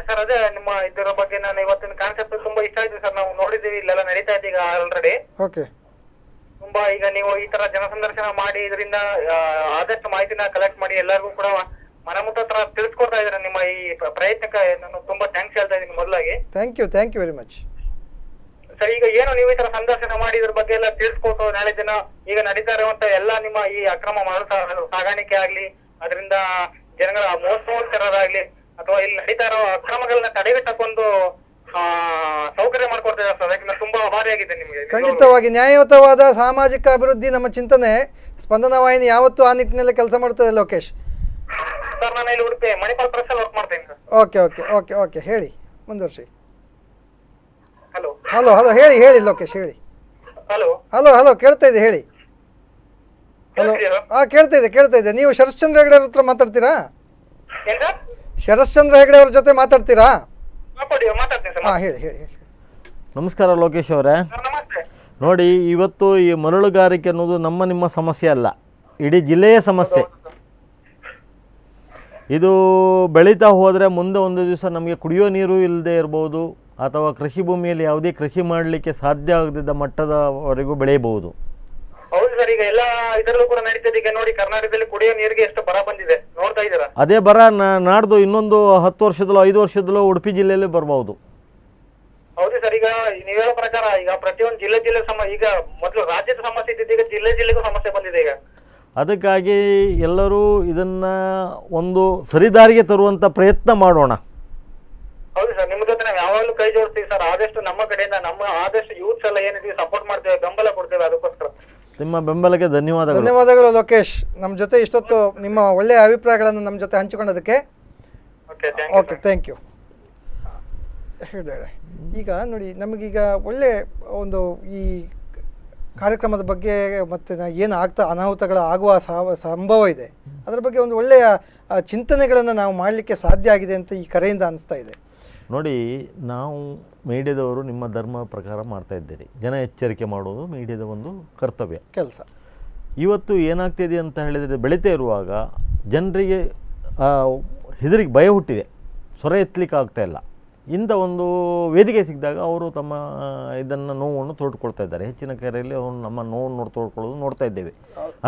ಸರ್ ಅದೇ ನಿಮ್ಮ ಇದರ ಬಗ್ಗೆ ನಾನು ಇವತ್ತಿನ ಕಾನ್ಸೆಪ್ಟ್ ತುಂಬಾ ಇಷ್ಟ ಆಯ್ತು ಸರ್. ನಾವು ನೋಡಿದೀವಿ ಇಲ್ಲೆಲ್ಲ ನಡೀತಾ ಇದೆ ಈಗ ಆಲ್ರೆಡಿ. ಓಕೆ. ತುಂಬಾ ಈಗ ನೀವು ಈ ತರ ಜನಸಂದರ್ಶನ ಮಾಡಿ ಇದರಿಂದ ಆದಷ್ಟು ಮಾಹಿತಿನ ಕಲೆಕ್ಟ್ ಮಾಡಿ ಎಲ್ಲರಿಗೂ ಕೂಡ ಮನಮುಟ್ಟ ಹತ್ರ ತಿಳಿಸ್ಕೊಡ್ತಾ ಇದ್ದಾರೆ. ನಿಮ್ಮ ಈ ಪ್ರಯತ್ನಕ್ಕೆ ನಾನು ತುಂಬಾ ಥ್ಯಾಂಕ್ಸ್ ಹೇಳ್ತಾ ಇದ್ದೀನಿ ಮೊದಲಾಗಿ. Thank you very much sir. ಈಗ ಏನು ನೀವು ಈ ತರ ಸಂದರ್ಶನ ಮಾಡಿ ಇದ್ರ ಬಗ್ಗೆ ಎಲ್ಲ ತಿಳಿಸ್ಕೊಟ್ಟು ನಾಳೆ ದಿನ ಈಗ ನಡೀತಾ ಇರುವಂತ ಎಲ್ಲಾ ನಿಮ್ಮ ಈ ಅಕ್ರಮ ಸಾಗಾಣಿಕೆ ಆಗ್ಲಿ, ಅದರಿಂದ ಜನಗಳ ಮೋಸೋತ್ತರಾಗ್ಲಿ ಅಥವಾ ಇಲ್ಲಿ ನಡೀತಾ ಇರೋ ಅಕ್ರಮಗಳನ್ನ ತಡೆಗಟ್ಟಕ್ಕೊಂದು ಸೌಕರ್ಯ ಮಾಡ್ಕೊಡ್ತಿದ್ದಾರೆ ಸರ್. ಅದಕ್ಕೆ ನಾನು ತುಂಬಾ ಆಭಾರಿಯಾಗಿದ್ದೆ ನಿಮಗೆ. ಖಂಡಿತವಾಗಿ ನ್ಯಾಯಯುತವಾದ ಸಾಮಾಜಿಕ ಅಭಿವೃದ್ಧಿ ನಮ್ಮ ಚಿಂತನೆ. ಸ್ಪಂದನ ವಾಹಿನಿ ಯಾವತ್ತೂ ಆ ನಿಟ್ಟಿನಲ್ಲಿ ಕೆಲಸ ಮಾಡ್ತದೆ ಲೋಕೇಶ್. ಸರ್ ನಾನು ಇಲ್ಲಿ ಉಡುಪಿ ಮಣಿಪಾಲ್ ಪ್ರೆಸ್ ಅಲ್ಲಿ ವರ್ಕ್ ಮಾಡ್ತೇನೆ ಸರ್. ಓಕೆ ಹೇಳಿ, ಮುಂದುವರ್ಸಿ. ಹಲೋ ಹೇಳಿ ಲೋಕೇಶ್ ಹೇಳಿ. ಹಲೋ ಕೇಳ್ತಾ ಇದೆ ಹೇಳಿ. ಹಲೋ ಕೇಳ್ತಾ ಇದೆ. ನೀವು ಶರಶ್ಚಂದ್ರ ಹೆಗಡೆ ಅವ್ರ ಹತ್ರ ಮಾತಾಡ್ತೀರಾ? ಶರಶ್ಚಂದ್ರ ಹೆಗಡೆ ಅವ್ರ ಜೊತೆ ಮಾತಾಡ್ತೀರಾ? ಹೇಳಿ. ನಮಸ್ಕಾರ ಲೋಕೇಶ್ ಅವರೇ. ನೋಡಿ, ಇವತ್ತು ಈ ಮರಳುಗಾರಿಕೆ ಅನ್ನೋದು ನಿಮ್ಮ ಸಮಸ್ಯೆ ಅಲ್ಲ, ಇಡೀ ಜಿಲ್ಲೆಯ ಸಮಸ್ಯೆ. ಇದು ಬೆಳೀತಾ ಹೋದರೆ ಮುಂದೆ ಒಂದು ದಿವಸ ನಮಗೆ ಕುಡಿಯೋ ನೀರು ಇಲ್ಲದೆ ಇರ್ಬೋದು, ಅಥವಾ ಕೃಷಿ ಭೂಮಿಯಲ್ಲಿ ಯಾವುದೇ ಕೃಷಿ ಮಾಡಲಿಕ್ಕೆ ಸಾಧ್ಯ ಆಗದಿದ್ದ ಮಟ್ಟದವರೆಗೂ ಬೆಳೆಯಬಹುದು. ಹೌದು ಸರ್. ಈಗ ಎಲ್ಲ ಇದರಲ್ಲೂ ಕೂಡ ನಡೀತದೆ. ಈಗ ನೋಡಿ, ಕರ್ನಾಟಕದಲ್ಲಿ ಕುಡಿಯೋ ನೀರಿಗೆ ಎಷ್ಟು ಬರ ಬಂದಿದೆ ನೋಡ್ತಾ ಇದ್ದೀರಾ. ಅದೇ ಬರ ನಾಡ್ದು ಇನ್ನೊಂದು 10 ವರ್ಷದಲ್ಲೋ 5 ವರ್ಷದಲ್ಲೋ ಉಡುಪಿ ಜಿಲ್ಲೆಯಲ್ಲಿ ಬರಬಹುದು. ಹೌದು ಸರ್. ಈಗ ನೀವು ಹೇಳೋ ಪ್ರಕಾರ ಈಗ ಪ್ರತಿಯೊಂದು ಜಿಲ್ಲೆ ಈಗ ಮೊದಲು ರಾಜ್ಯದ ಸಮಸ್ಯೆ ಇದ್ದಿದ್ದು, ಈಗ ಜಿಲ್ಲೆಗೂ ಸಮಸ್ಯೆ ಬಂದಿದೆ ಈಗ. ಅದಕ್ಕಾಗಿ ಎಲ್ಲರೂ ಇದನ್ನ ಒಂದು ಸರಿದಾರಿಗೆ ತರುವಂತ ಪ್ರಯತ್ನ ಮಾಡೋಣ. ಹೌದು ಸರ್. ನಿಮ್ಮ ಜೊತೆ ನಾವು ಯಾವಾಗಲೂ ಕೈ ಜೋಡಿಸ್ತೀವಿ ಸರ್. ಆದಷ್ಟು ನಮ್ಮ ಕಡೆಯಿಂದ ಆದಷ್ಟು ಯೂತ್ಸ್ ಎಲ್ಲ ಏನಿದೆ ಸಪೋರ್ಟ್ ಮಾಡ್ತೇವೆ, ಬೆಂಬಲ ಕೊಡ್ತೇವೆ. ಅದಕ್ಕೋಸ್ಕರ ನಿಮ್ಮ ಬೆಂಬಲಕ್ಕೆ ಧನ್ಯವಾದಗಳು ಲೋಕೇಶ್. ನಮ್ಮ ಜೊತೆ ಇಷ್ಟೊತ್ತು ನಿಮ್ಮ ಒಳ್ಳೆಯ ಅಭಿಪ್ರಾಯಗಳನ್ನು ನಮ್ಮ ಜೊತೆ ಹಂಚಿಕೊಂಡದಕ್ಕೆ. Okay, thank you. ಹೇಳಿದೆ. ಈಗ ನೋಡಿ, ನಮಗೀಗ ಒಳ್ಳೆ ಒಂದು ಈ ಕಾರ್ಯಕ್ರಮದ ಬಗ್ಗೆ ಮತ್ತು ಏನು ಅನಾಹುತಗಳ ಆಗುವ ಸಂಭವ ಇದೆ, ಅದರ ಬಗ್ಗೆ ಒಂದು ಒಳ್ಳೆಯ ಚಿಂತನೆಗಳನ್ನು ನಾವು ಮಾಡಲಿಕ್ಕೆ ಸಾಧ್ಯ ಆಗಿದೆ ಅಂತ ಈ ಕರೆಯಿಂದ ಅನಿಸ್ತಾ ಇದೆ. ನೋಡಿ, ನಾವು ಮೀಡಿಯಾದವರು ನಿಮ್ಮ ಧರ್ಮ ಪ್ರಕಾರ ಮಾಡ್ತಾ ಇದ್ದೀರಿ. ಜನ ಎಚ್ಚರಿಕೆ ಮಾಡೋದು ಮೀಡಿಯಾದ ಒಂದು ಕರ್ತವ್ಯ ಕೆಲಸ. ಇವತ್ತು ಏನಾಗ್ತಿದೆ ಅಂತ ಹೇಳಿದರೆ, ಬೆಳೀತಾ ಇರುವಾಗ ಜನರಿಗೆ ಹೆದರಿಗೆ ಭಯ ಹುಟ್ಟಿದೆ, ಸ್ವರ ಎತ್ತಲಿಕ್ಕೆ ಆಗ್ತಾ ಇಲ್ಲ. ಇಂಥ ಒಂದು ವೇದಿಕೆ ಸಿಕ್ಕಿದಾಗ ಅವರು ತಮ್ಮ ಇದನ್ನು ನೋವನ್ನು ತೋಡ್ಕೊಳ್ತಾ ಇದ್ದಾರೆ. ಹೆಚ್ಚಿನ ಕರೆಯಲ್ಲಿ ಅವರು ನಮ್ಮ ನೋವನ್ನು ತೋಡ್ಕೊಳ್ಳೋದು ನೋಡ್ತಾ ಇದ್ದೇವೆ.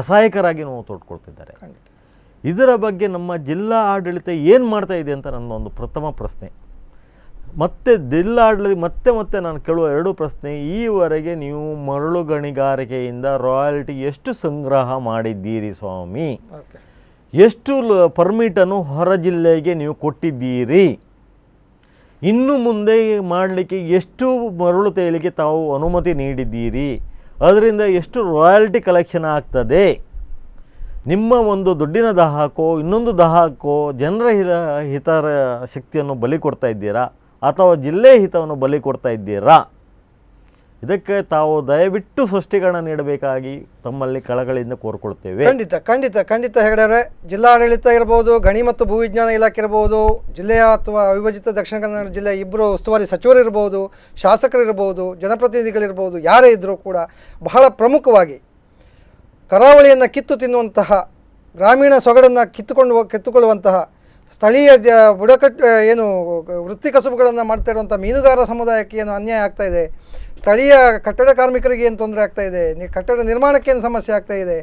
ಅಸಹಾಯಕರಾಗಿ ನೋವು ತೋಡ್ಕೊಳ್ತಿದ್ದಾರೆ. ಇದರ ಬಗ್ಗೆ ನಮ್ಮ ಜಿಲ್ಲಾ ಆಡಳಿತ ಏನು ಮಾಡ್ತಾ ಇದೆ ಅಂತ ನನ್ನೊಂದು ಪ್ರಥಮ ಪ್ರಶ್ನೆ. ಮತ್ತು ಜಿಲ್ಲಾಡಳಿತ ಮತ್ತೆ ನಾನು ಕೇಳುವ 2 ಪ್ರಶ್ನೆ. ಈವರೆಗೆ ನೀವು ಮರಳು ಗಣಿಗಾರಿಕೆಯಿಂದ ರಾಯಲ್ಟಿ ಎಷ್ಟು ಸಂಗ್ರಹ ಮಾಡಿದ್ದೀರಿ ಸ್ವಾಮಿ? ಎಷ್ಟು ಪರ್ಮಿಟನ್ನು ಹೊರ ಜಿಲ್ಲೆಗೆ ನೀವು ಕೊಟ್ಟಿದ್ದೀರಿ? ಇನ್ನು ಮುಂದೆ ಮಾಡಲಿಕ್ಕೆ ಎಷ್ಟು ಮರಳು ತೇಲಿಗೆ ತಾವು ಅನುಮತಿ ನೀಡಿದ್ದೀರಿ? ಅದರಿಂದ ಎಷ್ಟು ರಾಯಲ್ಟಿ ಕಲೆಕ್ಷನ್ ಆಗ್ತದೆ? ನಿಮ್ಮ ಒಂದು ದುಡ್ಡಿನ ದಾಹಕ್ಕೋ ಇನ್ನೊಂದು ದಾಹಕ್ಕೋ ಜನರ ಹಿತರ ಶಕ್ತಿಯನ್ನು ಬಲಿ ಕೊಡ್ತಾ ಇದ್ದೀರಾ, ಅಥವಾ ಜಿಲ್ಲೆ ಹಿತವನ್ನು ಬಲಿ ಕೊಡ್ತಾ ಇದ್ದೀರಾ? ಇದಕ್ಕೆ ತಾವು ದಯವಿಟ್ಟು ಸ್ಪಷ್ಟೀಕರಣ ನೀಡಬೇಕಾಗಿ ತಮ್ಮಲ್ಲಿ ಕಳಕಳಿಯಿಂದ ಕೋರ್ಕೊಳ್ತೇವೆ. ಖಂಡಿತ ಹೆಗಡೆ, ಜಿಲ್ಲಾಡಳಿತ ಇರ್ಬೋದು, ಗಣಿ ಮತ್ತು ಭೂವಿಜ್ಞಾನ ಇಲಾಖೆ ಇರ್ಬೋದು, ಜಿಲ್ಲೆಯ ಅಥವಾ ಅವಿಭಜಿತ ದಕ್ಷಿಣ ಕನ್ನಡ ಜಿಲ್ಲೆಯ ಇಬ್ಬರು ಉಸ್ತುವಾರಿ ಸಚಿವರು ಇರ್ಬೋದು, ಶಾಸಕರಿರ್ಬೋದು, ಜನಪ್ರತಿನಿಧಿಗಳಿರ್ಬೋದು, ಯಾರೇ ಇದ್ದರೂ ಕೂಡ ಬಹಳ ಪ್ರಮುಖವಾಗಿ ಕರಾವಳಿಯನ್ನು ಕಿತ್ತು ತಿನ್ನುವಂತಹ, ಗ್ರಾಮೀಣ ಸೊಗಡನ್ನು ಕಿತ್ತುಕೊಳ್ಳುವಂತಹ, ಸ್ಥಳೀಯ ಬುಡಕಟ್ಟು ಏನು ವೃತ್ತಿ ಕಸುಬುಗಳನ್ನು ಮಾಡ್ತಾ ಇರುವಂಥ ಮೀನುಗಾರ ಸಮುದಾಯಕ್ಕೆ ಏನು ಅನ್ಯಾಯ ಆಗ್ತಾ ಇದೆ, ಸ್ಥಳೀಯ ಕಟ್ಟಡ ಕಾರ್ಮಿಕರಿಗೆ ಏನು ತೊಂದರೆ ಆಗ್ತಾ ಇದೆ, ಕಟ್ಟಡ ನಿರ್ಮಾಣಕ್ಕೆ ಏನು ಸಮಸ್ಯೆ ಆಗ್ತಾ ಇದೆ,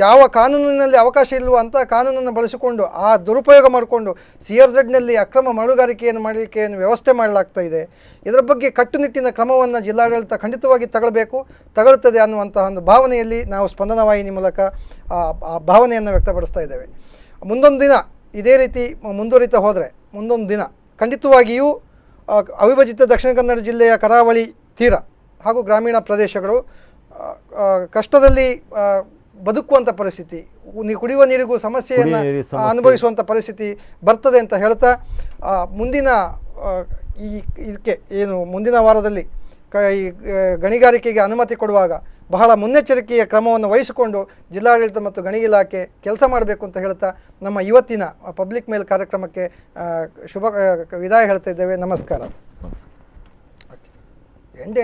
ಯಾವ ಕಾನೂನಿನಲ್ಲಿ ಅವಕಾಶ ಇಲ್ಲವೋ ಅಂಥ ಕಾನೂನನ್ನು ಬಳಸಿಕೊಂಡು ಆ ದುರುಪಯೋಗ ಮಾಡಿಕೊಂಡು CRZನಲ್ಲಿ ಅಕ್ರಮ ಮರಳುಗಾರಿಕೆಯನ್ನು ಮಾಡಲಿಕ್ಕೆ ಏನು ವ್ಯವಸ್ಥೆ ಮಾಡಲಾಗ್ತಾ ಇದೆ, ಇದರ ಬಗ್ಗೆ ಕಟ್ಟುನಿಟ್ಟಿನ ಕ್ರಮವನ್ನು ಜಿಲ್ಲಾಡಳಿತ ಖಂಡಿತವಾಗಿ ತಗೊಳ್ತದೆ ಅನ್ನುವಂತಹ ಒಂದು ಭಾವನೆಯಲ್ಲಿ ನಾವು ಸ್ಪಂದನ ವಾಹಿನಿ ಮೂಲಕ ಆ ಭಾವನೆಯನ್ನು ವ್ಯಕ್ತಪಡಿಸ್ತಾ ಇದ್ದೇವೆ. ಮುಂದೊಂದು ದಿನ ಇದೇ ರೀತಿ ಮುಂದುವರಿತಾ ಹೋದರೆ ಮುಂದೊಂದು ದಿನ ಖಂಡಿತವಾಗಿಯೂ ಅವಿಭಜಿತ ದಕ್ಷಿಣ ಕನ್ನಡ ಜಿಲ್ಲೆಯ ಕರಾವಳಿ ತೀರ ಹಾಗೂ ಗ್ರಾಮೀಣ ಪ್ರದೇಶಗಳು ಕಷ್ಟದಲ್ಲಿ ಬದುಕುವಂಥ ಪರಿಸ್ಥಿತಿ, ಕುಡಿಯುವ ನೀರಿಗೂ ಸಮಸ್ಯೆಯನ್ನು ಅನುಭವಿಸುವಂಥ ಪರಿಸ್ಥಿತಿ ಬರ್ತದೆ ಅಂತ ಹೇಳ್ತಾ, ಮುಂದಿನ ಇದಕ್ಕೆ ಏನು ಮುಂದಿನ ವಾರದಲ್ಲಿ ಈ ಗಣಿಗಾರಿಕೆಗೆ ಅನುಮತಿ ಕೊಡುವಾಗ ಬಹಳ ಮುನ್ನೆಚ್ಚರಿಕೆಯ ಕ್ರಮವನ್ನು ವಹಿಸಿಕೊಂಡು ಜಿಲ್ಲಾಡಳಿತ ಮತ್ತು ಗಣಿ ಇಲಾಖೆ ಕೆಲಸ ಮಾಡಬೇಕು ಅಂತ ಹೇಳ್ತಾ ನಮ್ಮ ಇವತ್ತಿನ ಪಬ್ಲಿಕ್ ಮೇಲ್ ಕಾರ್ಯಕ್ರಮಕ್ಕೆ ವಿದಾಯ ಹೇಳ್ತಾ ಇದ್ದೇವೆ. ನಮಸ್ಕಾರ. ಎಂಡ್